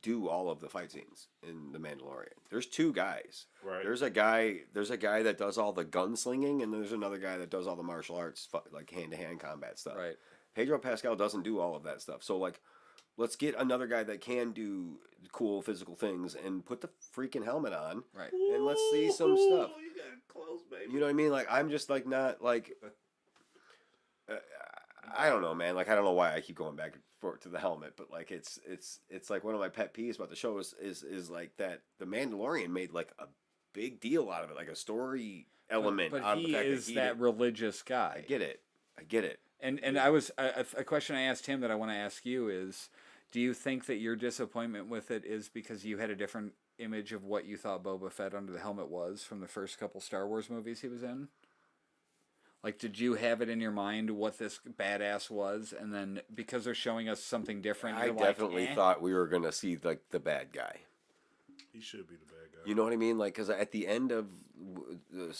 do all of the fight scenes in The Mandalorian. There's two guys. Right. There's a guy that does all the gunslinging, and there's another guy that does all the martial arts, like hand-to-hand combat stuff. Right. Pedro Pascal doesn't do all of that stuff. So Let's get another guy that can do cool physical things and put the freaking helmet on. Right. And let's see some stuff. You got it close, baby. You know what I mean? Like, I'm just like not like. I don't know, man. Like, I don't know why I keep going back to the helmet, but like, it's like one of my pet peeves about the show is like that the Mandalorian made like a big deal out of it, like a story element. But out he of the fact is that religious guy. I get it. And I was a question I asked him that I want to ask you is, do you think that your disappointment with it is because you had a different image of what you thought Boba Fett under the helmet was from the first couple Star Wars movies he was in? Like, did you have it in your mind what this badass was, and then because they're showing us something different, I you're definitely like, thought we were gonna see like the bad guy. He should be the bad guy. You know what I mean? Like, because at the end of you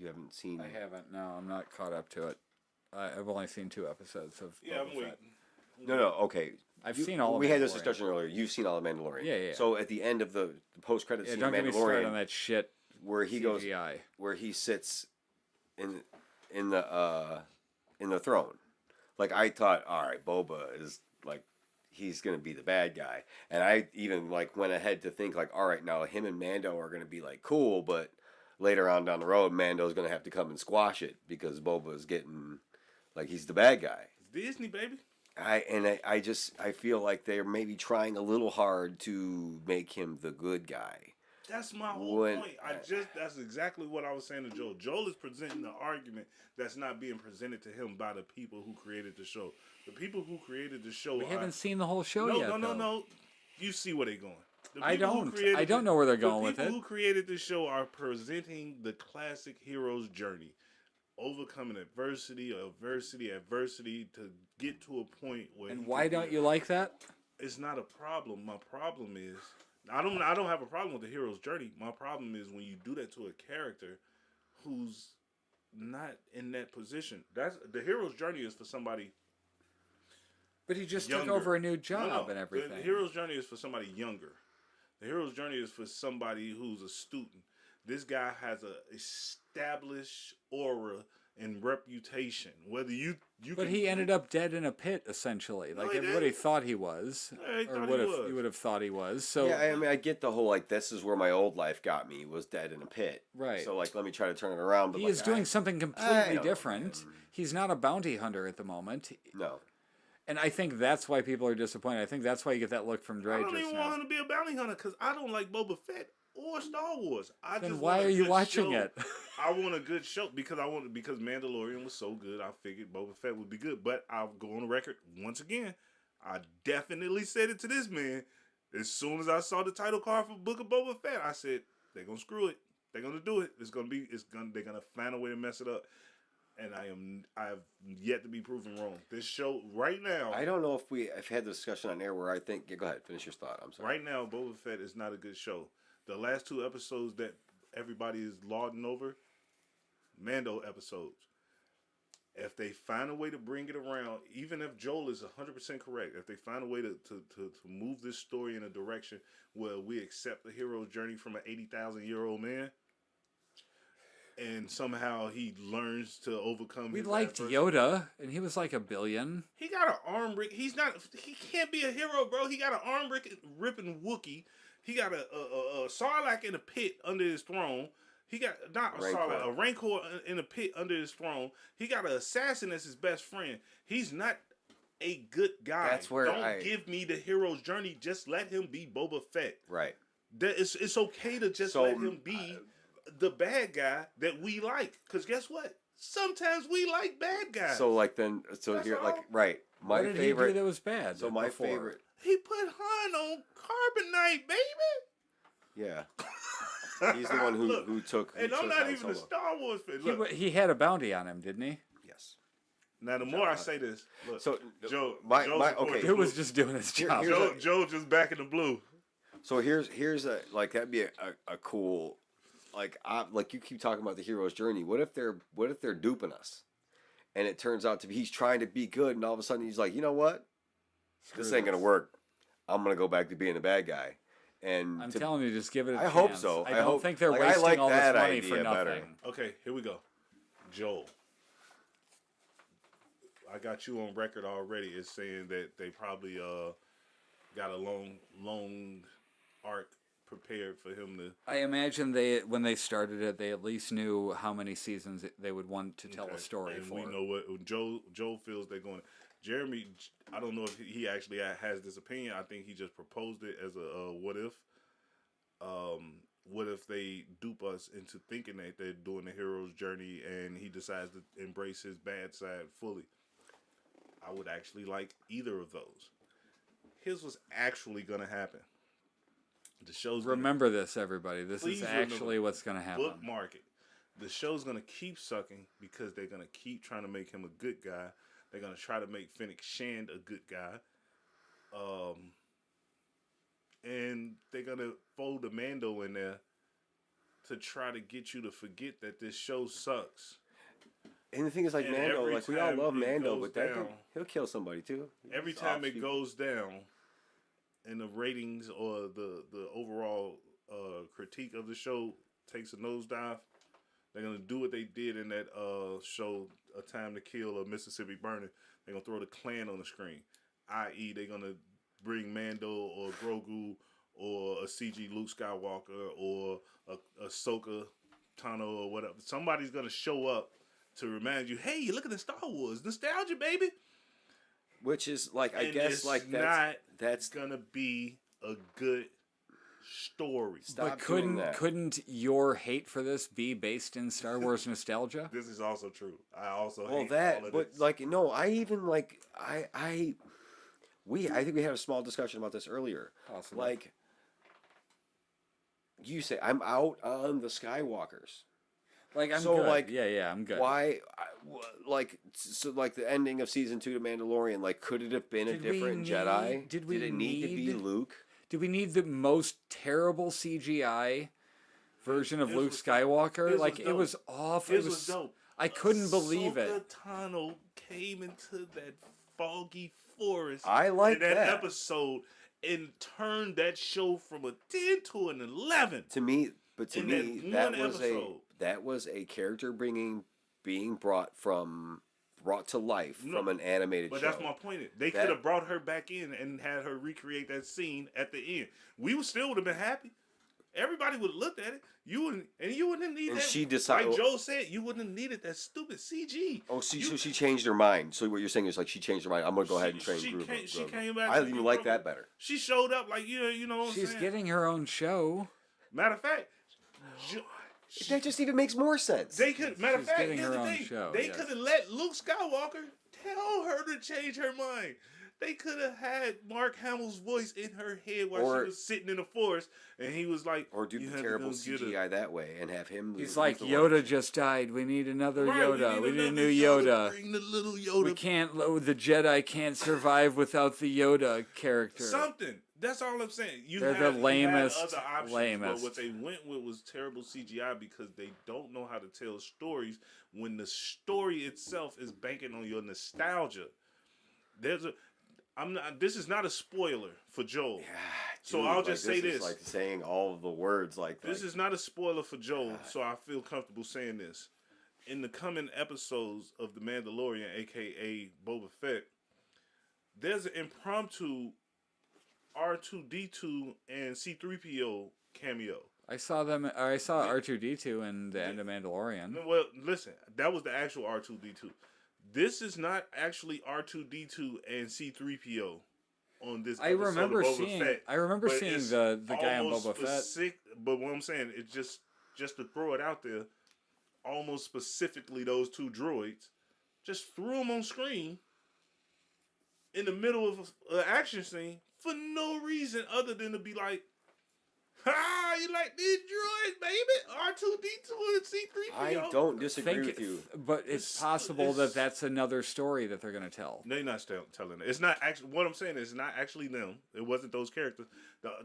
haven't seen. I haven't. No, I'm not caught up to it. I've only seen 2 episodes of Yeah, Boba I'm Fett. waiting. No, okay. I've seen all of We had this Mandalorian. discussion earlier. You've seen all of Mandalorian. Yeah. So at the end of the post-credit Yeah, scene don't of get me started on Mandalorian, that shit. where he CGI. goes, where he sits in the throne. Like, I thought, all right, Boba is like, he's gonna be the bad guy, and I even like went ahead to think like, all right, now him and Mando are gonna be like cool, but later on down the road, Mando's gonna have to come and squash it because Boba's getting like he's the bad guy. It's Disney, baby. I feel like they're maybe trying a little hard to make him the good guy. That's my whole point. That's exactly what I was saying to Joel. Joel is presenting the argument that's not being presented to him by the people who created the show. The people who created the show. We haven't seen the whole show yet. No. You see where they're going. I don't know where they're going with it. The people who created the show are presenting the classic hero's journey, overcoming adversity to get to a point where. And why don't you like that? It's not a problem. My problem is I don't have a problem with the hero's journey. My problem is when you do that to a character who's not in that position. That's the hero's journey is for somebody. But he just younger. took over a new job and everything. The hero's journey is for somebody younger. The hero's journey is for somebody who's a student. This guy has a established aura and reputation. Whether you but he ended up dead in a pit, essentially. Like everybody thought he was, or you would have thought he was. So yeah, I mean, I get the whole like this is where my old life got me was dead in a pit. Right. So like, let me try to turn it around. But he like, is doing something completely different. He's not a bounty hunter at the moment. No. And I think that's why people are disappointed. I think that's why you get that look from Dre. I don't even want him to be a bounty hunter because I don't like Boba Fett or Star Wars. Then why are you watching it? I want a good show because Mandalorian was so good. I figured Boba Fett would be good. But I'll go on the record once again. I definitely said it to this man as soon as I saw the title card for Book of Boba Fett. I said they're gonna screw it. They're gonna do it. They're gonna find a way to mess it up. And I have yet to be proven wrong. This show right now. I don't know if I've had the discussion on air where I think. Go ahead, finish your thought. I'm sorry. Right now, Boba Fett is not a good show. The last 2 episodes that everybody is lauding over, Mando episodes. If they find a way to bring it around, even if Joel is 100% correct, if they find a way to move this story in a direction where we accept the hero's journey from an 80,000-year-old man, and somehow he learns to overcome. We liked Yoda, and he was like $1 billion. He got an arm ripping. He can't be a hero, bro. He got an arm ripping Wookiee. He got a Sarlacc in a pit under his throne. He got a Rancor in a pit under his throne. He got an assassin as his best friend. He's not a good guy. That's where Don't give me the hero's journey. Just let him be Boba Fett. Right. It's okay to just let him be the bad guy that we like. Because guess what? Sometimes we like bad guys. So like then, so That's here, all. like right. My what did favorite. he do that was bad? So my favorite. He put Han on carbonite, baby. Yeah. He's the one who took. And I'm not even a Star Wars fan. He had a bounty on him, didn't he? Yes. Now the more I say this, look, so Joe, okay. Who was just doing his job? Joe just back in the blue. So here's a like that'd be a cool, like you keep talking about the hero's journey. What if they're duping us, and it turns out to be he's trying to be good, and all of a sudden he's like, you know what, this ain't gonna work. I'm gonna go back to being a bad guy. And I'm telling you, just give it a chance. I hope so. I don't think they're wasting all this money for nothing. Okay, here we go. Joel. I got you on record already as saying that they probably got a long arc prepared for him to. I imagine when they started it, they at least knew how many seasons they would want to tell a story and for. We know what Joe feels they're going. Jeremy, I don't know if he actually has this opinion. I think he just proposed it as a what if. What if they dupe us into thinking that they're doing the hero's journey and he decides to embrace his bad side fully? I would actually like either of those. Here's what's actually going to happen. The show's remember this, everybody. This is actually what's going to happen. Bookmark it. The show's going to keep sucking because they're going to keep trying to make him a good guy. They're going to try to make Fennec Shand a good guy. And they're going to fold the Mando in there to try to get you to forget that this show sucks. And the thing is, like, and Mando, like, we all love Mando, but he'll kill somebody, too. Every time it goes down and the ratings or the overall critique of the show takes a nosedive, they're going to do what they did in that show, A Time to Kill or Mississippi Burning. They're going to throw the Klan on the screen, i.e. they're going to bring Mando or Grogu or a CG Luke Skywalker or a Ahsoka Tano or whatever. Somebody's going to show up to remind you, hey, you look at the Star Wars. Nostalgia, baby. Which is, like, I guess, like, that's going to be a good story. But couldn't your hate for this be based in Star Wars nostalgia? This is also true. I also hate that, all of but this. Like, no, I even like I think we had a small discussion about this earlier. Possibly. Like, you say I'm out on the Skywalkers. Like, I'm so good. Like, yeah, I'm good. Why, like, so like the ending of season 2 to Mandalorian, like, could it have been a different Jedi? Did it need to be Luke? Did we need the most terrible CGI version of Luke Skywalker? Like, it was awful. It was dope. I couldn't believe it. Tano came into that foggy forest. I like in that episode and turned that show from a 10 to an 11. To me, that was a character being brought to life from an animated show. But that's my point. They could have brought her back in and had her recreate that scene at the end. We still would have been happy. Everybody would have looked at it. You wouldn't need that. She decided, like Joe said, you wouldn't have needed that stupid CG. Oh, so she changed her mind. So what you're saying is, like, she changed her mind. I'm gonna go ahead and train Grogu. She came back. I even like that better. She showed up like you know. What She's getting her own show. Matter of fact, that just even makes more sense. They could. Matter of fact, here's the thing. They could have let Luke Skywalker tell her to change her mind. They could have had Mark Hamill's voice in her head while she was sitting in the forest, and he was like, or do the terrible CGI that way and have him. He's like, Yoda just died. We need another Yoda. We need a new Yoda. Bring the little Yoda. We can't. The Jedi can't survive without the Yoda character. Something. That's all I'm saying. They're the lamest. Other options, but what they went with was terrible CGI because they don't know how to tell stories when the story itself is banking on your nostalgia. This is not a spoiler for Joel. Yeah, so I'll just say this. Like saying all of the words like this is not a spoiler for Joel, so I feel comfortable saying this. In the coming episodes of The Mandalorian, aka Boba Fett, there's an impromptu R2-D2 and C-3PO cameo. I saw R2-D2 in the end of Mandalorian. Well, listen, that was the actual R2-D2. This is not actually R2-D2 and C-3PO on this episode of Boba Fett. I remember seeing the guy on Boba Fett. But what I'm saying, it's just to throw it out there, almost specifically those two droids, just threw them on screen in the middle of an action scene for no reason other than to be like, ha! You like these droids, baby? R2-D2 and C-3PO. I don't disagree with you, but it's possible that that's another story that they're going to tell. They're not telling it. It's not actually. What I'm saying is, it's not actually them. It wasn't those characters.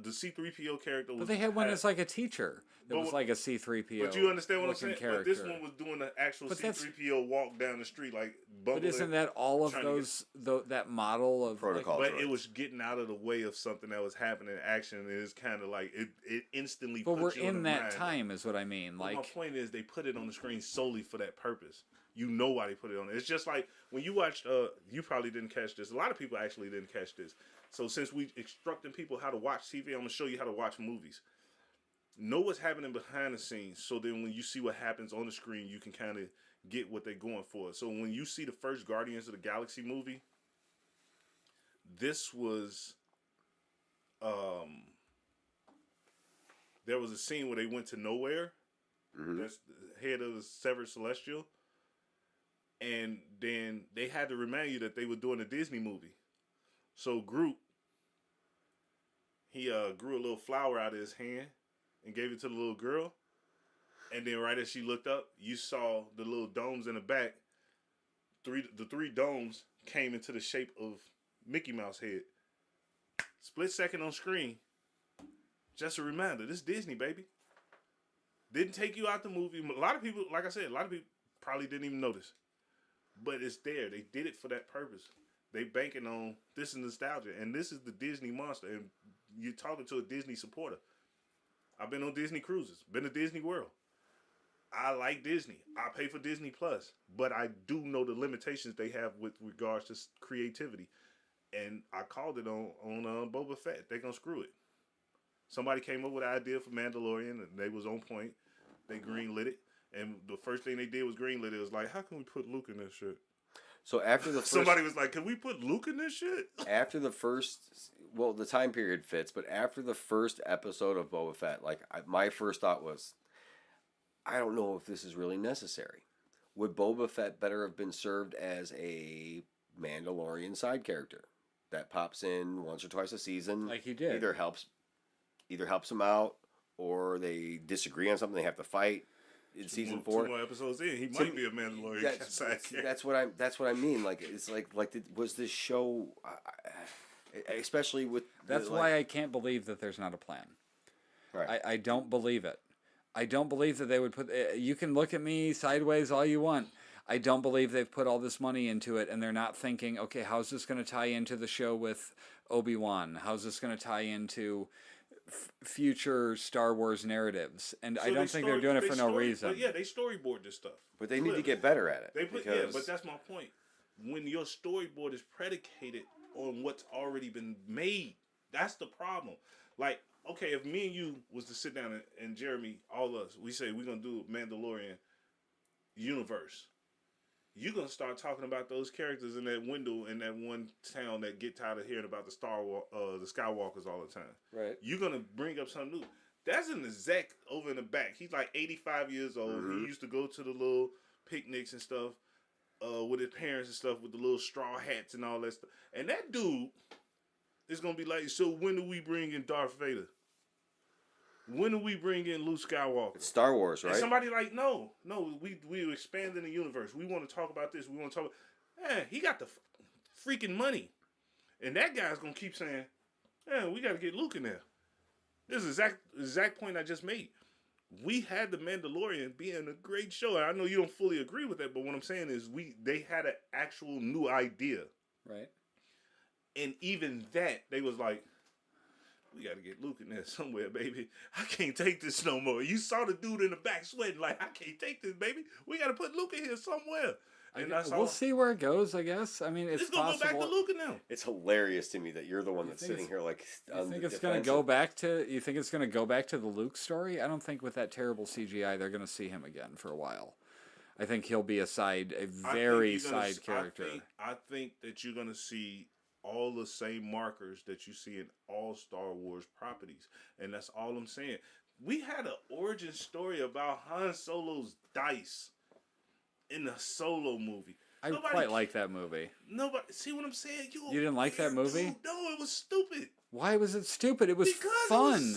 The C-3PO character was. But they had one as like a teacher. That was like a C-3PO. But you understand what I'm saying? Character. But this one was doing the actual C-3PO walk down the street, like bumbling. But isn't that all of those that model of protocol? But it was getting out of the way of something that was happening in action, and it's kind of like it instantly. But we're in that time, is what I mean. Like, my point is, they put it on the screen solely for that purpose. You know why they put it on there. It's just like when you watched, you probably didn't catch this. A lot of people actually didn't catch this. So since we instructing people how to watch TV, I'm going to show you how to watch movies. Know what's happening behind the scenes. So then when you see what happens on the screen, you can kind of get what they're going for. So when you see the first Guardians of the Galaxy movie, this was, there was a scene where they went to nowhere. Mm-hmm. That's the head of the Severed Celestial. And then they had to remind you that they were doing a Disney movie. So Groot, he grew a little flower out of his hand and gave it to the little girl. And then right as she looked up, you saw the little domes in the back. The three domes came into the shape of Mickey Mouse head. Split second on screen. Just a reminder, this is Disney, baby. Didn't take you out the movie. A lot of people, like I said, a lot of people probably didn't even notice. But it's there. They did it for that purpose. They banking on this is nostalgia. And this is the Disney monster. And you're talking to a Disney supporter. I've been on Disney cruises. Been to Disney World. I like Disney. I pay for Disney Plus. But I do know the limitations they have with regards to creativity. And I called it on Boba Fett. They're going to screw it. Somebody came up with an idea for Mandalorian, and they was on point. They greenlit it. And the first thing they did was greenlit it. It was like, how can we put Luke in this shit? So after the first, somebody was like, can we put Luke in this shit? After the first, well, the time period fits, but after the first episode of Boba Fett, my first thought was, I don't know if this is really necessary. Would Boba Fett better have been served as a Mandalorian side character that pops in once or twice a season? Like he did. Either helps them out, or they disagree on something, they have to fight. In season 4, 2 more episodes in, he might be a Mandalorian side character. That's what I mean. Like it's was this show, especially with. That's why I can't believe that there's not a plan. Right. I don't believe it. I don't believe that they would put. You can look at me sideways all you want. I don't believe they've put all this money into it, and they're not thinking, okay, how's this going to tie into the show with Obi-Wan? How's this going to tie into future Star Wars narratives? And so I don't think they're doing it for no reason. But yeah, they storyboard this stuff. But they need to get better at it. Yeah, but that's my point. When your storyboard is predicated on what's already been made, that's the problem. Like, okay, if me and you was to sit down and Jeremy, all us, we say we're going to do Mandalorian universe. You're going to start talking about those characters in that window in that one town that get tired of hearing about the Skywalkers all the time. Right. You're going to bring up something new. That's an exec over in the back. He's like 85 years old. Mm-hmm. He used to go to the little picnics and stuff with his parents and stuff with the little straw hats and all that stuff. And that dude is going to be like, so when do we bring in Darth Vader? When do we bring in Luke Skywalker? It's Star Wars, right? And somebody like, no, we expanding the universe. We want to talk about this. We want to talk. Man, he got the freaking money, and that guy's gonna keep saying, "Man, we got to get Luke in there." This is exact point I just made. We had the Mandalorian being a great show. I know you don't fully agree with that, but what I'm saying is they had an actual new idea, right? And even that, they was like, we got to get Luke in there somewhere, baby. I can't take this no more. You saw the dude in the back sweating like, I can't take this, baby. We got to put Luke in here somewhere. And we'll see where it goes, I guess. I mean, it's possible. Let's go back to Luke now. It's hilarious to me that you're the one that's sitting here like. You think it's going to go back to? You think it's going to go back to the Luke story? I don't think with that terrible CGI they're going to see him again for a while. I think he'll be a very side character. I think that you're going to see all the same markers that you see in all Star Wars properties. And that's all I'm saying. We had an origin story about Han Solo's dice in the Solo movie. I quite like that movie. Nobody, see what I'm saying? You didn't like that movie? Dude. No, it was stupid. Why was it stupid? It was fun.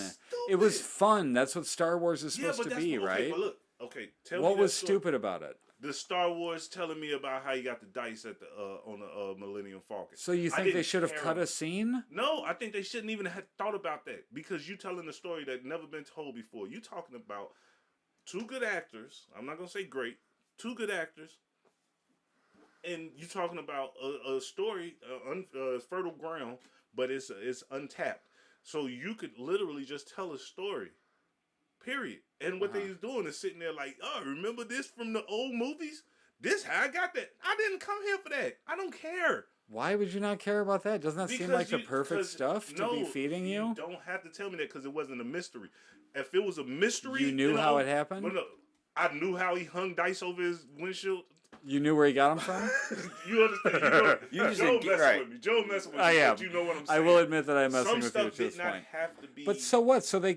It was fun. That's what Star Wars is supposed to be, right? But look, okay, tell me what was stupid about it? The Star Wars telling me about how you got the dice at the on the Millennium Falcon. So you think they should have cut a scene? No, I think they shouldn't even have thought about that because you telling a story that never been told before. You talking about two good actors. I'm not gonna say great. Two good actors, and you talking about a story, fertile ground, but it's untapped. So you could literally just tell a story. Period. And what they's doing is sitting there like, oh, remember this from the old movies? This how I got that. I didn't come here for that. I don't care. Why would you not care about that? Doesn't that seem like the perfect stuff to be feeding you? You don't have to tell me that because it wasn't a mystery. If it was a mystery... You knew how it happened? No, I knew how he hung dice over his windshield. You knew where he got them from? You understand? You just Joe didn't messing right. with me. Joe messing with me. I am. But you know what I'm saying. I will admit that I'm messing Some with stuff you to did this not point. have to be... But so what? So they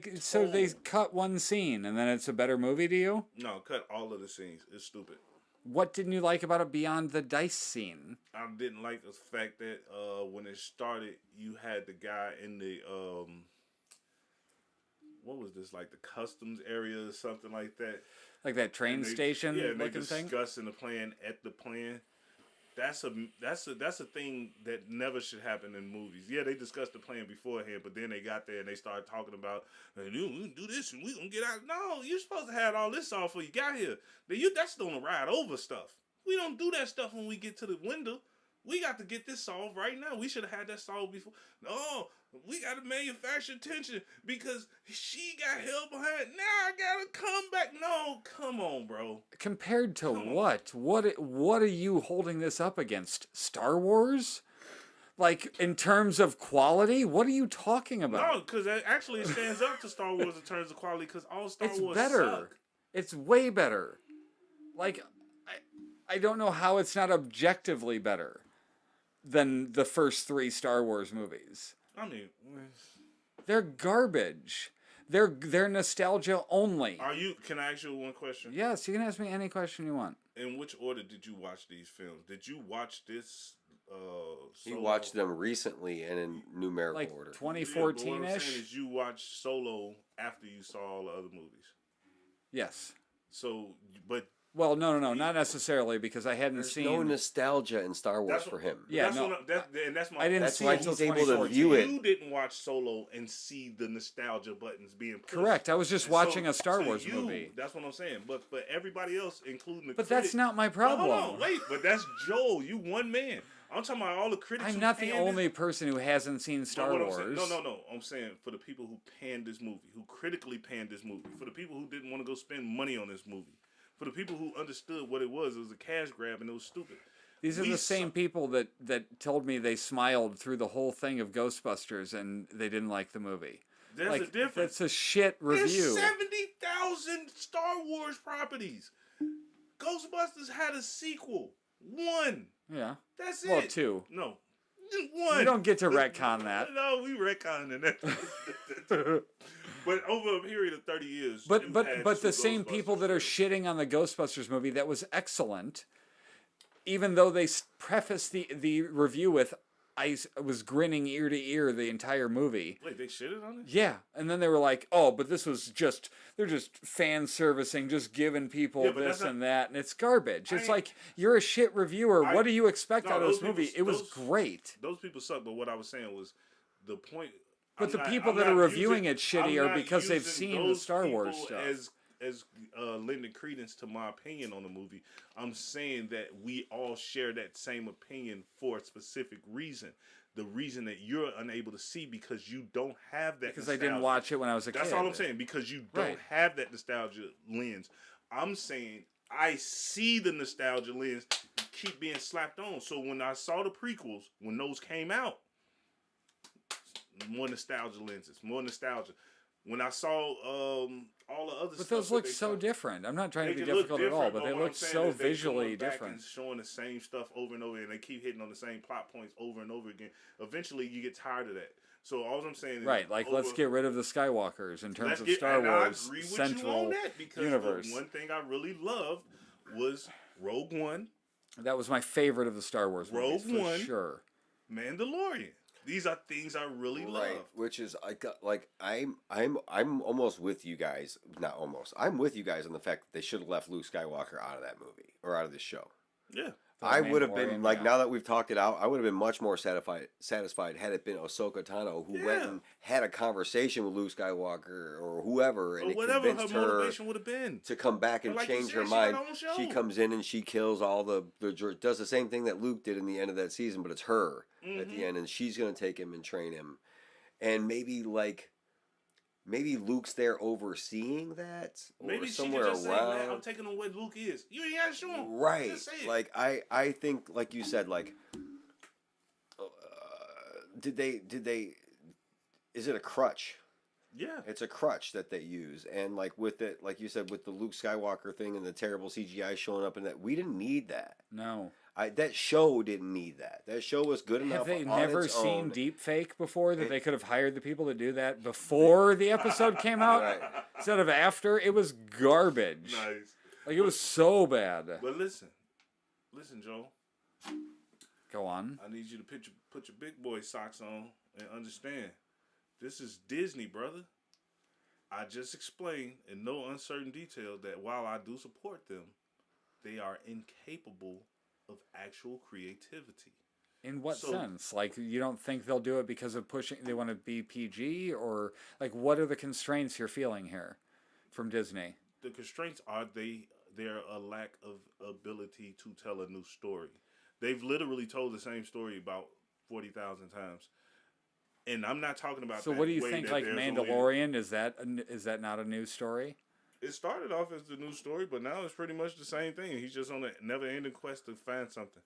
cut one scene and then it's a better movie to you? No, cut all of the scenes. It's stupid. What didn't you like about it beyond the dice scene? I didn't like the fact that when it started, you had the guy in the what was this, like the customs area or something like that? Like that train station looking thing? Discussing the plan at the plan. That's a thing that never should happen in movies. Yeah, they discussed the plan beforehand, but then they got there and they started talking about, we can do this and we gonna get out. No, you're supposed to have all this off before you got here. That's on the ride over stuff. We don't do that stuff when we get to the window. We got to get this solved right now. We should have had that solved before. No, we got to manufacture tension because she got held behind. Now I got to come back. No, come on, bro. Compared to what? What are you holding this up against? Star Wars? Like, in terms of quality? What are you talking about? No, because actually it stands up to Star Wars in terms of quality because all Star Wars better. Suck. It's way better. Like, I don't know how it's not objectively better than the first 3 Star Wars movies. I mean, they're garbage. They're nostalgia only. Can I ask you one question? Yes, you can ask me any question you want. In which order did you watch these films? Did you watch this He watched them recently and in numerical order. 2014-ish? Yeah, what I'm saying is you watched Solo after you saw all the other movies. Yes. So, but... Well, no, not necessarily because I hadn't There's seen. no nostalgia in Star Wars for him. Yeah, that's my. I didn't that's see why it until he's able to view it. You didn't watch Solo and see the nostalgia buttons being pushed. Correct. I was just watching a Star Wars you, movie. That's what I'm saying. But for everybody else, including the But critic, that's not my problem. No, hold on, wait. But that's Joel. You one man. I'm talking about all the critics. I'm not the only person who hasn't seen Star Wars. No. I'm saying for the people who panned this movie, who critically panned this movie, for the people who didn't want to go spend money on this movie. For the people who understood what it was a cash grab and it was stupid. These are the same people that told me they smiled through the whole thing of Ghostbusters and they didn't like the movie. There's a difference. That's a shit review. There's 70,000 Star Wars properties. Ghostbusters had a sequel. 1. Yeah. That's it. Well, 2. No. 1. You don't get to retcon that. No, we retconning that. But over a period of 30 years. But the same people that are shitting on the Ghostbusters movie that was excellent, even though they prefaced the review with, I was grinning ear to ear the entire movie. Wait, they shitted on it? Yeah. And then they were like, oh, but this was they're just fan servicing, just giving people this and that. And it's garbage. It's like, you're a shit reviewer. What do you expect out of this movie? It was great. Those people suck, but what I was saying was the point... But the people that are reviewing it shitty are because they've seen the Star Wars stuff. As lending credence to my opinion on the movie, I'm saying that we all share that same opinion for a specific reason. The reason that you're unable to see because you don't have that. Because nostalgia. I didn't watch it when I was a kid. That's all I'm saying. Because you don't have that nostalgia lens. I'm saying I see the nostalgia lens keep being slapped on. So when I saw the prequels, when those came out. More nostalgia lenses, more nostalgia. When I saw all the other stuff, but those look so different. I'm not trying to be difficult at all, but they look so visually different. Showing the same stuff over and over, and they keep hitting on the same plot points over and over again. Eventually, you get tired of that. So all I'm saying is, let's get rid of the Skywalkers in terms of Star Wars central universe. One thing I really loved was Rogue One. That was my favorite of the Star Wars movies, Rogue One, for sure. Mandalorian. These are things I really love. Which is I'm almost with you guys. Not almost. I'm with you guys on the fact that they should have left Luke Skywalker out of that movie or out of this show. Yeah. I would have been now that we've talked it out, I would have been much more satisfied had it been Ahsoka Tano who went and had a conversation with Luke Skywalker or whoever, and whatever her motivation would have been to come back and change her mind. She comes in and she kills all the does the same thing that Luke did in the end of that season, but it's her at the end, and she's gonna take him and train him, and maybe maybe Luke's there overseeing that, or maybe somewhere she could just around. say, "I'm taking him where Luke is." You ain't gotta show him. Right. Just say it. Like I think, like you said, like did they? Is it a crutch? Yeah, It's a crutch that they use, and like with it, like you said, with the Luke Skywalker thing and the terrible CGI showing up in that, we didn't need that. No. That show didn't need that. That show was good enough. Have they on never its seen own. deep fake before that they could have hired the people to do that before the episode came out Right. instead of after? It was garbage. nice. Like it was so bad. But listen, Joe. Go on. I need you to put your big boy socks on and understand. This is Disney, brother. I just explained in no uncertain detail that while I do support them, they are incapable of actual creativity. In what sense? Like, you don't think they'll do it because of pushing, they want to be PG? Or, like, what are the constraints you're feeling here from Disney? The constraints are they're a lack of ability to tell a new story. They've literally told the same story about 40,000 times. And I'm not talking about. So what do you think? Like Mandalorian, is that not a new story? It started off as the new story, but now it's pretty much the same thing. He's just on a never-ending quest to find something.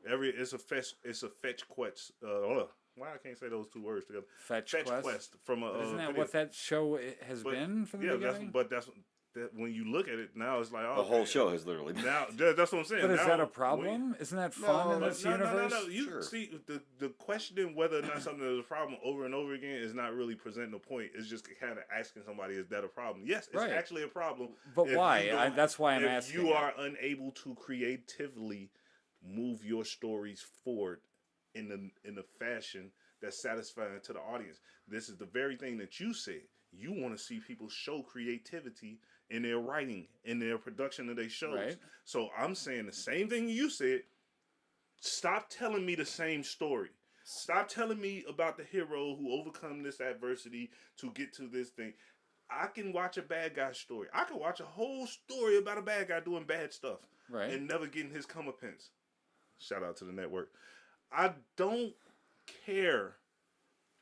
It's a fetch quest. Why I can't say those two words together? Fetch quest from a. But isn't that what that show has been from the beginning? That's when you look at it now, it's like the whole show has literally been. Now that's what I'm saying. But is now, that a problem? Isn't that fun in this universe? No. You see, the questioning whether or not something is a problem over and over again is not really presenting a point. It's just kind of asking somebody, is that a problem? Yes, it's actually a problem. But why? That's why I'm asking. If you are unable to creatively move your stories forward in a fashion that's satisfying to the audience, this is the very thing that you said. You want to see people show creativity in their writing, in their production of their shows. Right. So I'm saying the same thing you said. Stop telling me the same story. Stop telling me about the hero who overcome this adversity to get to this thing. I can watch a bad guy story. I can watch a whole story about a bad guy doing bad stuff. Right. And never getting his comeuppance. Shout out to the network. I don't care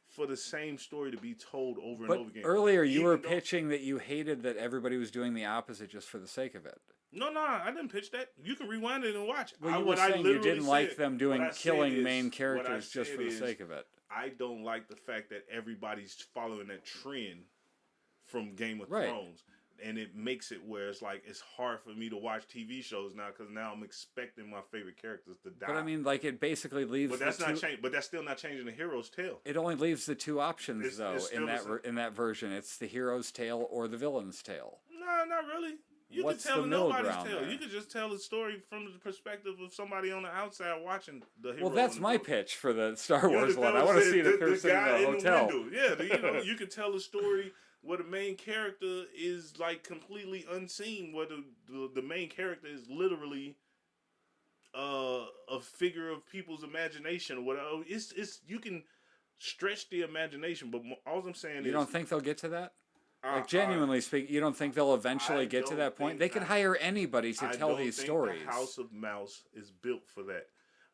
for the same story to be told over and over again. Earlier you were pitching that you hated that everybody was doing the opposite just for the sake of it. No, I didn't pitch that. You can rewind it and watch it. Well, you were saying you didn't like them killing main characters just for the sake of it. I don't like the fact that everybody's following that trend from Game of Thrones. And it makes it where it's like it's hard for me to watch TV shows now because now I'm expecting my favorite characters to die. But I mean, like it basically leaves. But that's not change. But that's still not changing the hero's tale. It only leaves the two options though in that version. It's the hero's tale or the villain's tale. No, not really. You can tell nobody's tale. You can just tell the story from the perspective of somebody on the outside watching the hero. Well, that's my pitch for the Star Wars one. I want to see the person in the hotel. Yeah, you can tell a story where the main character is like completely unseen, where the main character is literally a figure of people's imagination or whatever. It's you can stretch the imagination, but all I'm saying is you don't think they'll get to that? Like genuinely speaking, you don't think they'll eventually get to that point? They could hire anybody to tell these stories. The House of Mouse is built for that.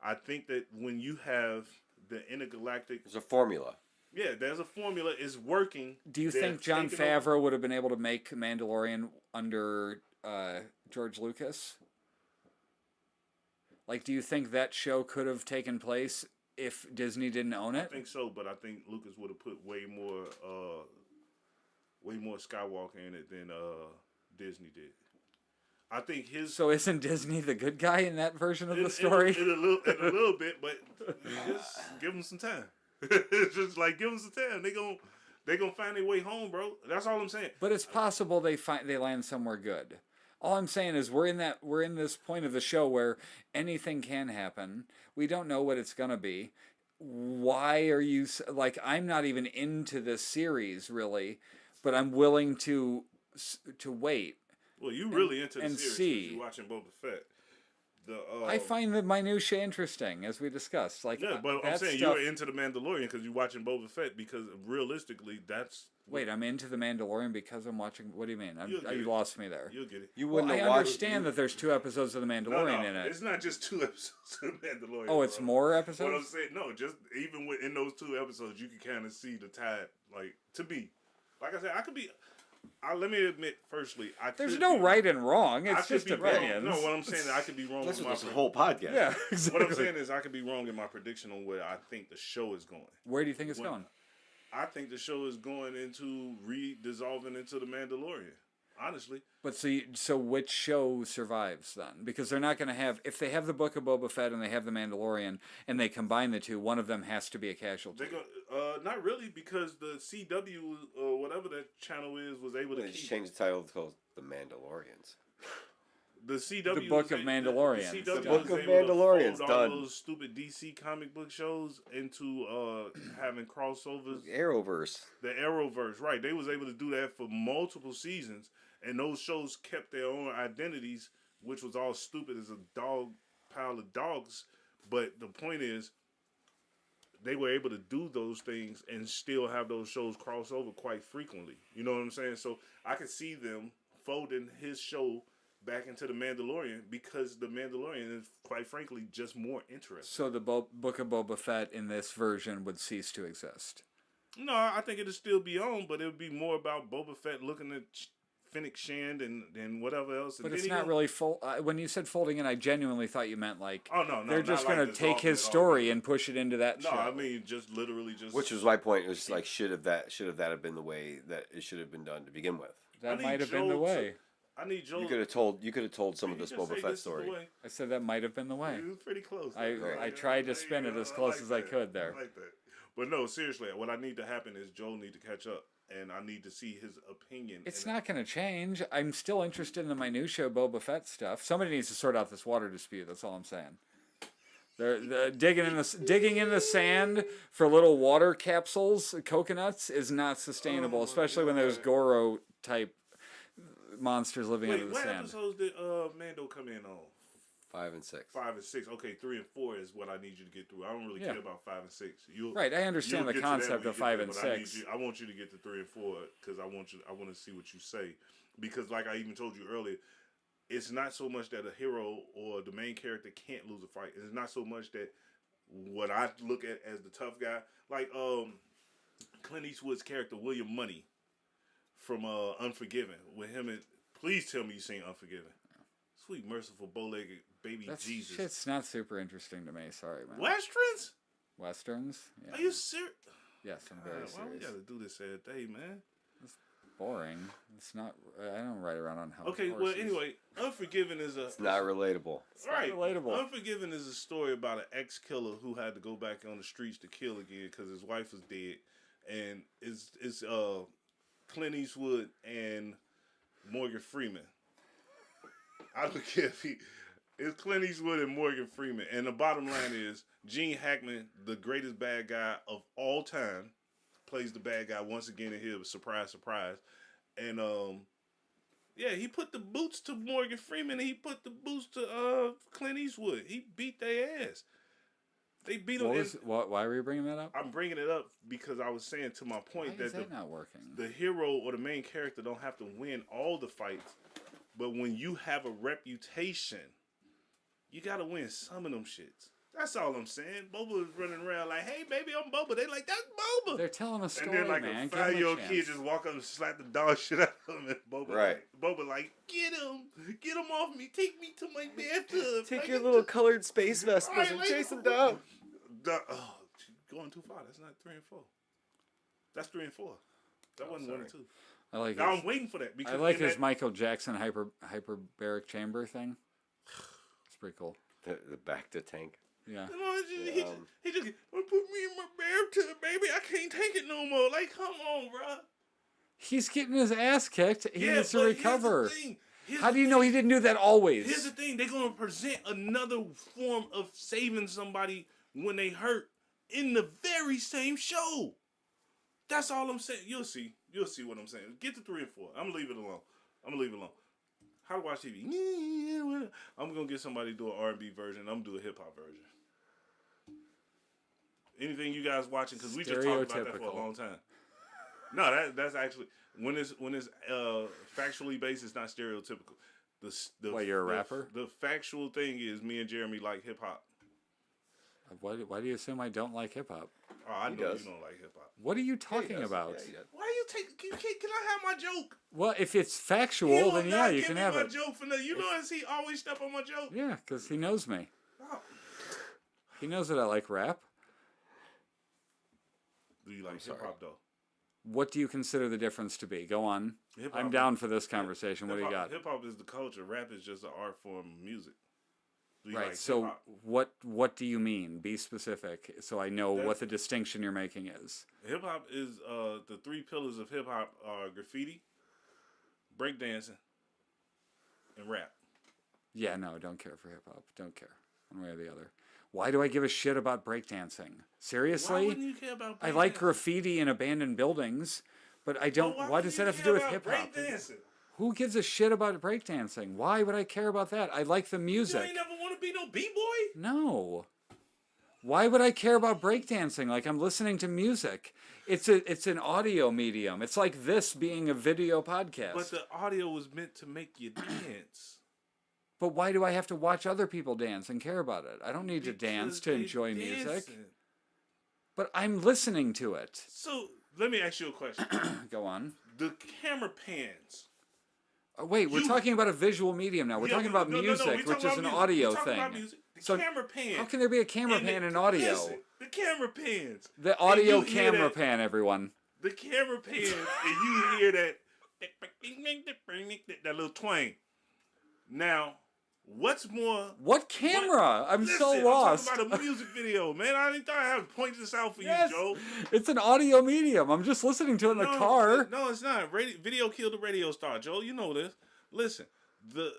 I think that when you have the intergalactic, there's a formula. Yeah, there's a formula. It's working. Do you think Jon Favreau would have been able to make Mandalorian under George Lucas? Like, do you think that show could have taken place if Disney didn't own it? I think so, but I think Lucas would have put way more Skywalker in it than Disney did. I think his. So isn't Disney the good guy in that version of the story? In a little bit, but just give them some time. It's just like give them some time. They gonna find their way home, bro. That's all I'm saying. But it's possible they land somewhere good. All I'm saying is we're in this point of the show where anything can happen. We don't know what it's gonna be. Why are you like? I'm not even into this series really, but I'm willing to wait. Well, you really into the series see. You're watching Boba Fett. I find the minutia interesting, as we discussed. Like, yeah, but I'm saying you're into the Mandalorian because you're watching Boba Fett. Because realistically, that's wait. I'm into the Mandalorian because I'm watching. What do you mean? You lost me there. You'll get it. You wouldn't. I understand that there's 2 episodes of the Mandalorian in it. It's not just 2 episodes of the Mandalorian. Oh, it's more episodes. What I'm saying, no, just even within those 2 episodes, you can kind of see the tide. Like to me, Like I said, I could be. Let me admit, firstly, there's no right and wrong. It's just opinions. No, what I'm saying is I could be wrong. That's what this whole podcast. Yeah, exactly. What I'm saying is I could be wrong in my prediction on where I think the show is going. Where do you think it's going? I think the show is going into dissolving into the Mandalorian. Honestly. But so which show survives then? Because they're not going to have, if they have the Book of Boba Fett and they have the Mandalorian and they combine the two, one of them has to be a casualty. Not really, because the CW or whatever that channel was able to change the title to The Mandalorians. The CW, the Book of Mandalorian. The Book of Mandalorian's done. All those stupid DC comic book shows into having crossovers. Arrowverse. The Arrowverse, right? They was able to do that for multiple seasons, and those shows kept their own identities, which was all stupid as a dog pile of dogs. But the point is, they were able to do those things and still have those shows cross over quite frequently. You know what I'm saying? So I could see them folding his show back into the Mandalorian because the Mandalorian is, quite frankly, just more interesting. So the Book of Boba Fett in this version would cease to exist? No, I think it'll still be on, but it would be more about Boba Fett looking at Fennec Shand and whatever else. But it's not really when you said folding in, I genuinely thought you meant like, oh no, they're just going to take his story and push it into that show. No, I mean just literally just. Which was my point. It was like should have that have been the way that it should have been done to begin with. That might have been the way. I need Joel. You could have told some of this Boba Fett story. I said that might have been the way. It was pretty close. I tried to spin it as close as I could there. I like that. But no, seriously, what I need to happen is Joel need to catch up, and I need to see his opinion. It's not going to change. I'm still interested in the minutia Boba Fett stuff. Somebody needs to sort out this water dispute. That's all I'm saying. They're digging in the sand for little water capsules, coconuts, is not sustainable, especially when there's Goro type monsters living under the sand. What episodes did Mando come in on? 5 and 6. 5 and 6. Okay, 3 and 4 is what I need you to get through. I don't really care about 5 and 6. Right, I understand the concept of 5 and 6. I want you to get to 3 and 4 because I want to see what you say. Because like I even told you earlier, it's not so much that a hero or the main character can't lose a fight. It's not so much that what I look at as the tough guy, like Clint Eastwood's character William Money from Unforgiven, with him and please tell me you seen Unforgiven. Sweet, merciful, bow-legged baby Jesus. Shit's not super interesting to me. Sorry, man. Westerns? Yeah. Are you serious? Yes, I'm very serious. Why we gotta do this every day, man? It's boring. It's not. I don't ride around on hell. Okay, well, anyway, Unforgiven is a. It's not relatable. It's not relatable. Unforgiven is a story about an ex-killer who had to go back on the streets to kill again because his wife was dead, and it's Clint Eastwood and Morgan Freeman. I don't care if it's Clint Eastwood and Morgan Freeman. And the bottom line is Gene Hackman, the greatest bad guy of all time, plays the bad guy once again in here. Surprise, surprise. And he put the boots to Morgan Freeman and he put the boots to Clint Eastwood. He beat their ass. They beat him. Why were you bringing that up? I'm bringing it up because I was saying to my point that not working. The hero or the main character don't have to win all the fights. But when you have a reputation, you gotta win some of them shits. That's all I'm saying. Boba is running around like, "Hey, baby, I'm Boba." They like, "That's Boba." They're telling a story, and then like man. a 5-year-old kid just walk up and slap the dog shit out of him, and Boba like, "Get him off me, take me to my bathtub. Take your little colored space Vespas and chase him down." Going too far. That's not 3 and 4. That's 3 and 4. That wasn't 1 and 2. I like. Now I'm waiting for that because I like his Michael Jackson hyperbaric chamber thing. It's pretty cool. The back to tank. He Yeah. just put me in my bathtub, baby. I can't take it no more. Like, come on, bro. He's getting his ass kicked. He needs to recover. Here's How do you know he didn't do that always? Here's the thing. They're going to present another form of saving somebody when they hurt in the very same show. That's all I'm saying. You'll see. You'll see what I'm saying. Get to 3 and 4. I'm going to leave it alone. How to watch TV? I'm going to get somebody to do an R&B version. I'm going to do a hip-hop version. Anything you guys watching? Because we just talked about that for a long time. No, that's actually... When it's factually based, it's not stereotypical. You're a rapper? The factual thing is me and Jeremy like hip-hop. Why do you assume I don't like hip hop? Oh, I know you don't like hip hop. What are you talking about? Yeah, why you take? Can I have my joke? Well, if it's factual, then yeah, you can have it. Joke for you notice he always step on my joke. Yeah, because he knows me. Oh. He knows that I like rap. Do you like hip hop though? What do you consider the difference to be? Go on. Hip-hop, I'm down for this conversation. What do you got? Hip hop is the culture. Rap is just an art form of music. Right. Like so hip-hop? what do you mean? Be specific, so I know what the distinction you're making is. Hip hop is the three pillars of hip hop are graffiti, breakdancing, and rap. Yeah, no, don't care for hip hop. Don't care one way or the other. Why do I give a shit about breakdancing? Seriously? Why wouldn't you care about breakdancing? I like graffiti in abandoned buildings, but I don't. Why does that have to do with hip hop? Who gives a shit about breakdancing? Why would I care about that? I like the music. You ain't never want to be no b-boy? No. Why would I care about breakdancing? Like, I'm listening to music. It's an audio medium. It's like this being a video podcast. But the audio was meant to make you dance. But why do I have to watch other people dance and care about it? I don't need to dance to enjoy music. But I'm listening to it. So, let me ask you a question. Go on. The camera pans. Wait, we're talking about a visual medium now. We're talking about music, which is an audio thing. The camera pan. How can there be a camera pan in audio? Listen, the camera pans. The audio camera pan, everyone. The camera pans, and you hear that little twang. Now, what's more? What camera? I'm so lost. I'm talking about a music video, man. I didn't thought I had to point this out for you, Joe. It's an audio medium. I'm just listening to it in the car. No, it's not. Video killed the radio star, Joe. You know this. Listen, the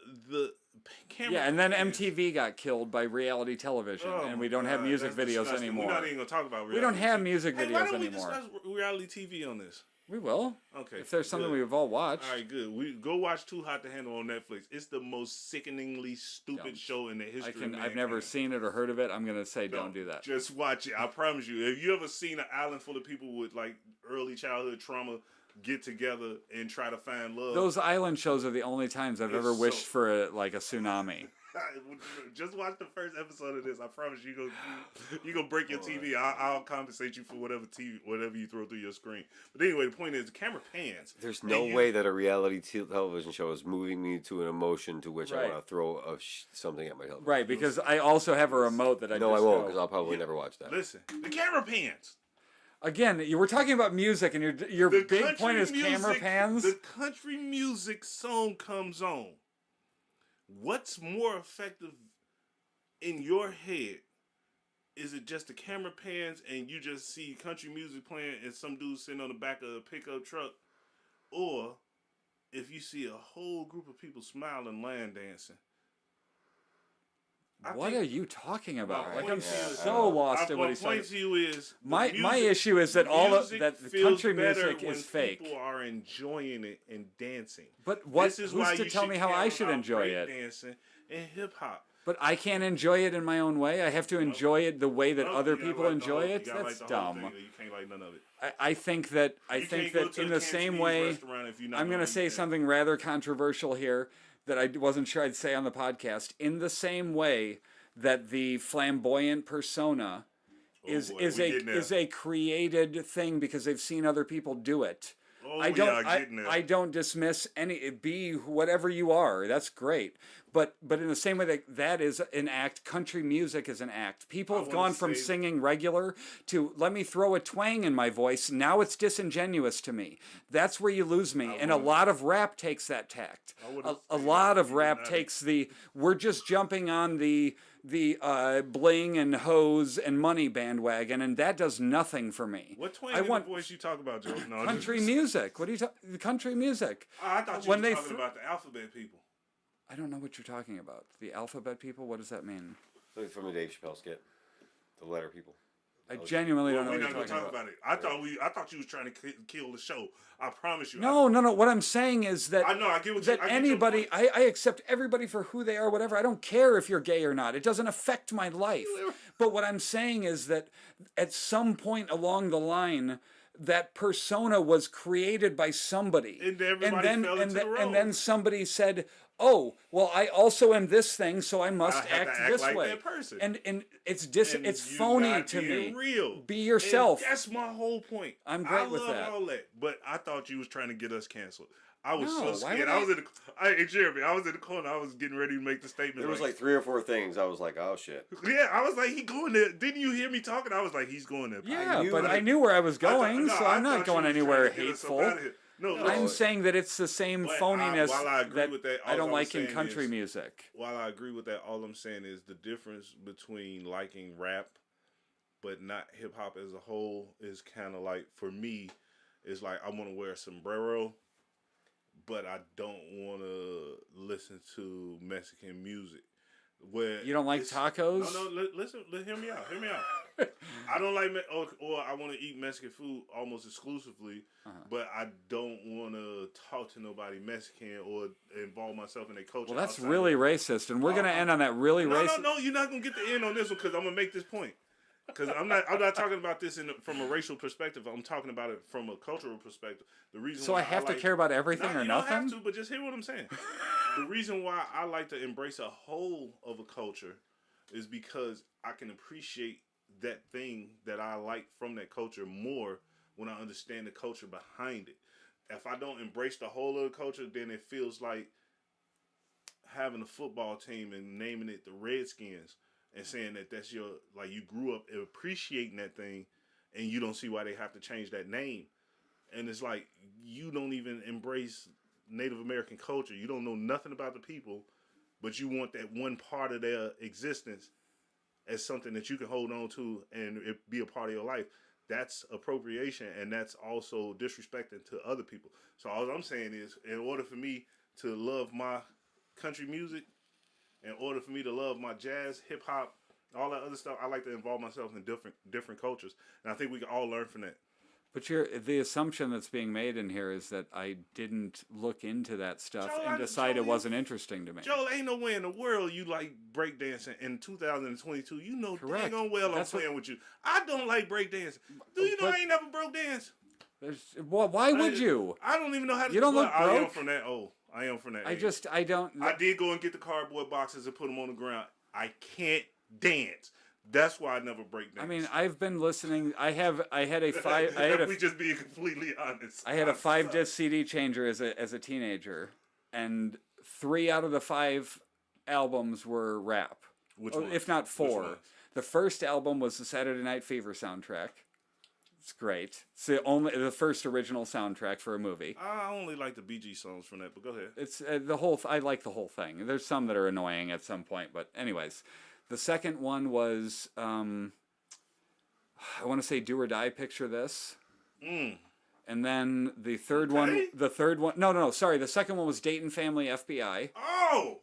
camera. Yeah, and then MTV got killed by reality television, and we don't have music videos disgusting. anymore. We're not even gonna talk about reality. We don't have music videos why don't we anymore. discuss reality TV on this? We will. Okay. If there's something we've all watched. All right, good. We go watch Too Hot to Handle on Netflix. It's the most sickeningly stupid show in the history of mankind. I've never seen it or heard of it. I'm gonna say don't do that. Just watch it. I promise you. Have you ever seen an island full of people with like early childhood trauma get together and try to find love? Those island shows are the only times I've ever wished for a tsunami. Just watch the first episode of this. I promise you gonna break your TV. I'll compensate you for whatever you throw through your screen. But anyway, the point is, the camera pans. There's no way that a reality television show is moving me to an emotion to which I want to throw something at my television. Right, because I also have a remote that I I won't, because I'll probably never watch that. Listen, the camera pans. Again, you were talking about music, and your big point is camera pans. The country music song comes on. What's more effective in your head? Is it just the camera pans and you just see country music playing and some dude sitting on the back of a pickup truck? Or if you see a whole group of people smiling, land dancing? What are you talking about? Like, I'm so lost at what he's saying. My point to you is my issue is that the country music is fake. People are enjoying it and dancing. But who's to tell me how I should enjoy it? Dancing and hip hop. But I can't enjoy it in my own way. I have to enjoy it the way that other people enjoy it. That's dumb. You can't like none of it. I think that in the same way, I'm going to say something rather controversial here that I wasn't sure I'd say on the podcast. In the same way that the flamboyant persona is a created thing because they've seen other people do it. I don't dismiss be whatever you are. That's great. But in the same way that is an act, country music is an act. People have gone from singing regular to let me throw a twang in my voice. Now it's disingenuous to me. That's where you lose me. And a lot of rap takes that tact. A lot of rap takes we're just jumping on the bling and hose and money bandwagon, and that does nothing for me. What twang in the voice you talk about, Joe? No, country music. What are you talking? Country music. I thought you were talking about the alphabet people. I don't know what you're talking about. The alphabet people? What does that mean? From the Dave Chappelle skit. The letter people. I genuinely don't know what you're talking talking about. I thought you was trying to kill the show. I promise you. No. What I'm saying is that I know. I get what that anybody. I accept everybody for who they are. Whatever. I don't care if you're gay or not. It doesn't affect my life. But what I'm saying is that at some point along the line, that persona was created by somebody, and then somebody said, oh, well, I also am this thing, so I must have act to act this like way. that person. And it's And it's you phony not to being me. real. Be yourself. And that's my whole point. I'm great with love that. all that, but I thought you was trying to get us canceled. I was No, so why scared. would I was in the hey, Jeremy, I was in the corner. I was getting ready to make the statement. There was like 3 or 4 things. I was like, oh shit. Yeah, I was like, he going there. Didn't you hear me talking? I was like, he's going there. Yeah, but I knew where I was going, so I'm not going anywhere hateful. No, I'm saying that it's the same phoniness while I agree with that, I don't all I'm like in saying country is- music. While I agree with that, all I'm saying is the difference between liking rap but not hip hop as a whole is kind of like, for me, is like I want to wear a sombrero, but I don't want to listen to Mexican music. Where You don't like tacos? No, listen, hear me out. I don't like, or I want to eat Mexican food almost exclusively, but I don't want to talk to nobody Mexican or involve myself in their culture. Well, that's really racist, and we're going to end on that really racist. No, you're not going to get the end on this one because I'm going to make this point. Because I'm not talking about this from a racial perspective. I'm talking about it from a cultural perspective. The reason So why I have to care about everything or you nothing? don't have to, but just hear what I'm saying. The reason why I like to embrace a whole of a culture is because I can appreciate that thing that I like from that culture more when I understand the culture behind it. If I don't embrace the whole of the culture, then it feels like having a football team and naming it the Redskins and saying that that's your, like, you grew up appreciating that thing and you don't see why they have to change that name. And it's like, you don't even embrace Native American culture. You don't know nothing about the people, but you want that one part of their existence as something that you can hold on to and it be a part of your life. That's appropriation, and that's also disrespecting to other people. So all I'm saying is, in order for me to love my country music, in order for me to love my jazz, hip hop, all that other stuff, I like to involve myself in different cultures, and I think we can all learn from that. But the assumption that's being made in here is that I didn't look into that stuff and decide it wasn't interesting to me. Joel, ain't no way in the world you like breakdancing in 2022. You know Correct. dang on well I'm playing with you. I don't like breakdancing. Do you know I ain't never broke dance? Well, why would you? I don't even know how to. You don't look broke? I am from that. I am from that. I don't. I did go and get the cardboard boxes and put them on the ground. I can't dance. That's why I never break dance. I mean, I've been listening. I had a 5. we just being completely honest. I had a 5-disc CD changer as a teenager, and 3 out of the 5 albums were rap. Which one? If not 4. The first album was the Saturday Night Fever soundtrack. It's great. It's the first original soundtrack for a movie. I only like the Bee Gees songs from that, but go ahead. It's the whole. I like the whole thing. There's some that are annoying at some point, but anyways, the second one was I want to say "Do or Die." Picture this. And then the third one. No. Sorry, the second one was "Dayton Family FBI." Oh.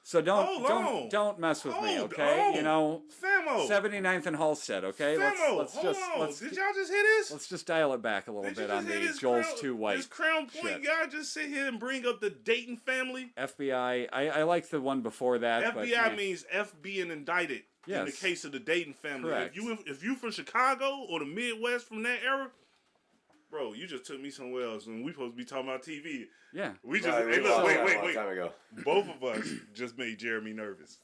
So don't mess with me, okay? You know, Famo. 79th and Halstead, okay? Famo, hold on. Did y'all just hear this? Let's just dial it back a little bit on the Joel's Too White. This Crown Point shit. guy just sit here and bring up the Dayton Family. FBI. I like the one before that. FBI means F being indicted. Yes. In the case of the Dayton family. Correct. If you from Chicago or the Midwest from that era, bro, you just took me somewhere else, and we supposed to be talking about TV. Yeah. We just wait. Both of us just made Jeremy nervous.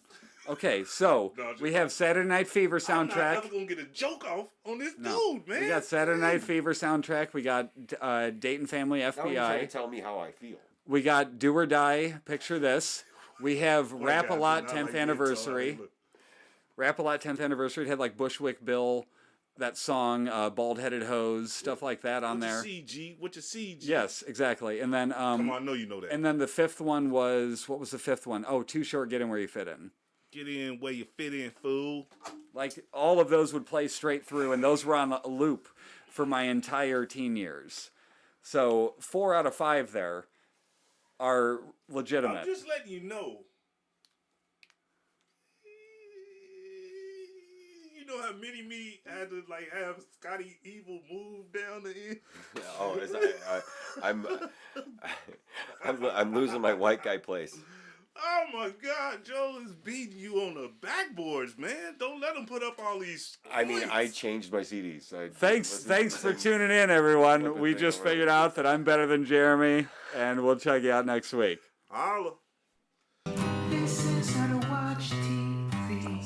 Okay, so we have Saturday Night Fever soundtrack. I'm not ever gonna get a joke off on this dude, man. We got Saturday Night Fever soundtrack. We got Dayton Family FBI. Now you're trying to tell me how I feel. We got Do or Die. Picture this. We have Rap a Lot 10th anniversary. Rap a Lot 10th anniversary. It had like Bushwick Bill. That song, Bald Headed Hose, stuff like that on there. What you see, G? Yes, exactly. And then come on, I know you know that. And then the 5th one was, what was the 5th one? Oh, Too Short, Get In Where You Fit In. Get in where you fit in, fool. Like all of those would play straight through, and those were on a loop for my entire teen years. So 4 out of 5 there are legitimate. I'm just letting you know. You know how Mini-Me had to have Scotty Evil move down the end? I'm losing my white guy place. Oh my God, Joel is beating you on the backboards, man. Don't let him put up all these. I mean, I changed my CDs. Thanks for tuning in, everyone. We just figured out that I'm better than Jeremy, and we'll check you out next week. Holla.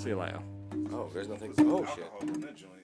See you later. Oh, there's nothing. There's Oh alcohol shit. in that joint.